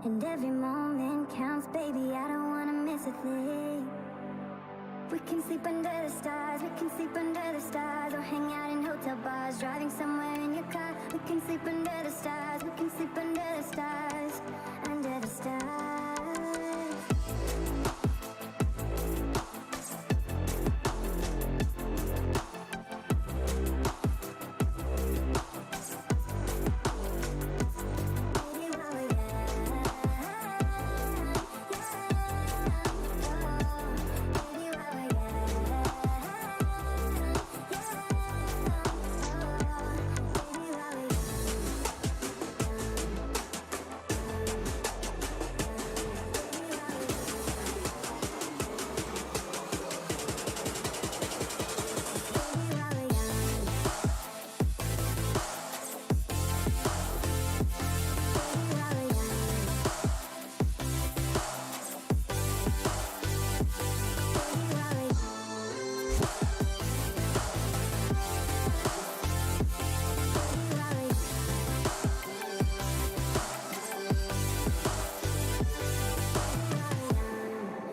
And every moment counts, baby, I don't wanna miss a thing. We can sleep under the stars, we can sleep under the stars, or hang out in hotel bars, driving somewhere in your car. We can sleep under the stars, we can sleep under the stars, under the stars.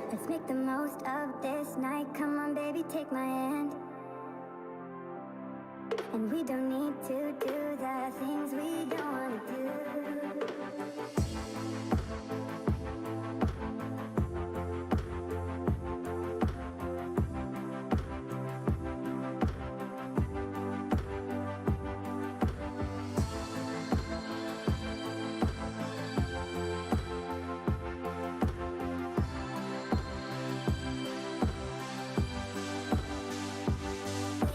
Let's make the most of this night. Come on, baby, take my hand. And we don't need to do the things we don't want to do.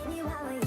Baby, while we're young,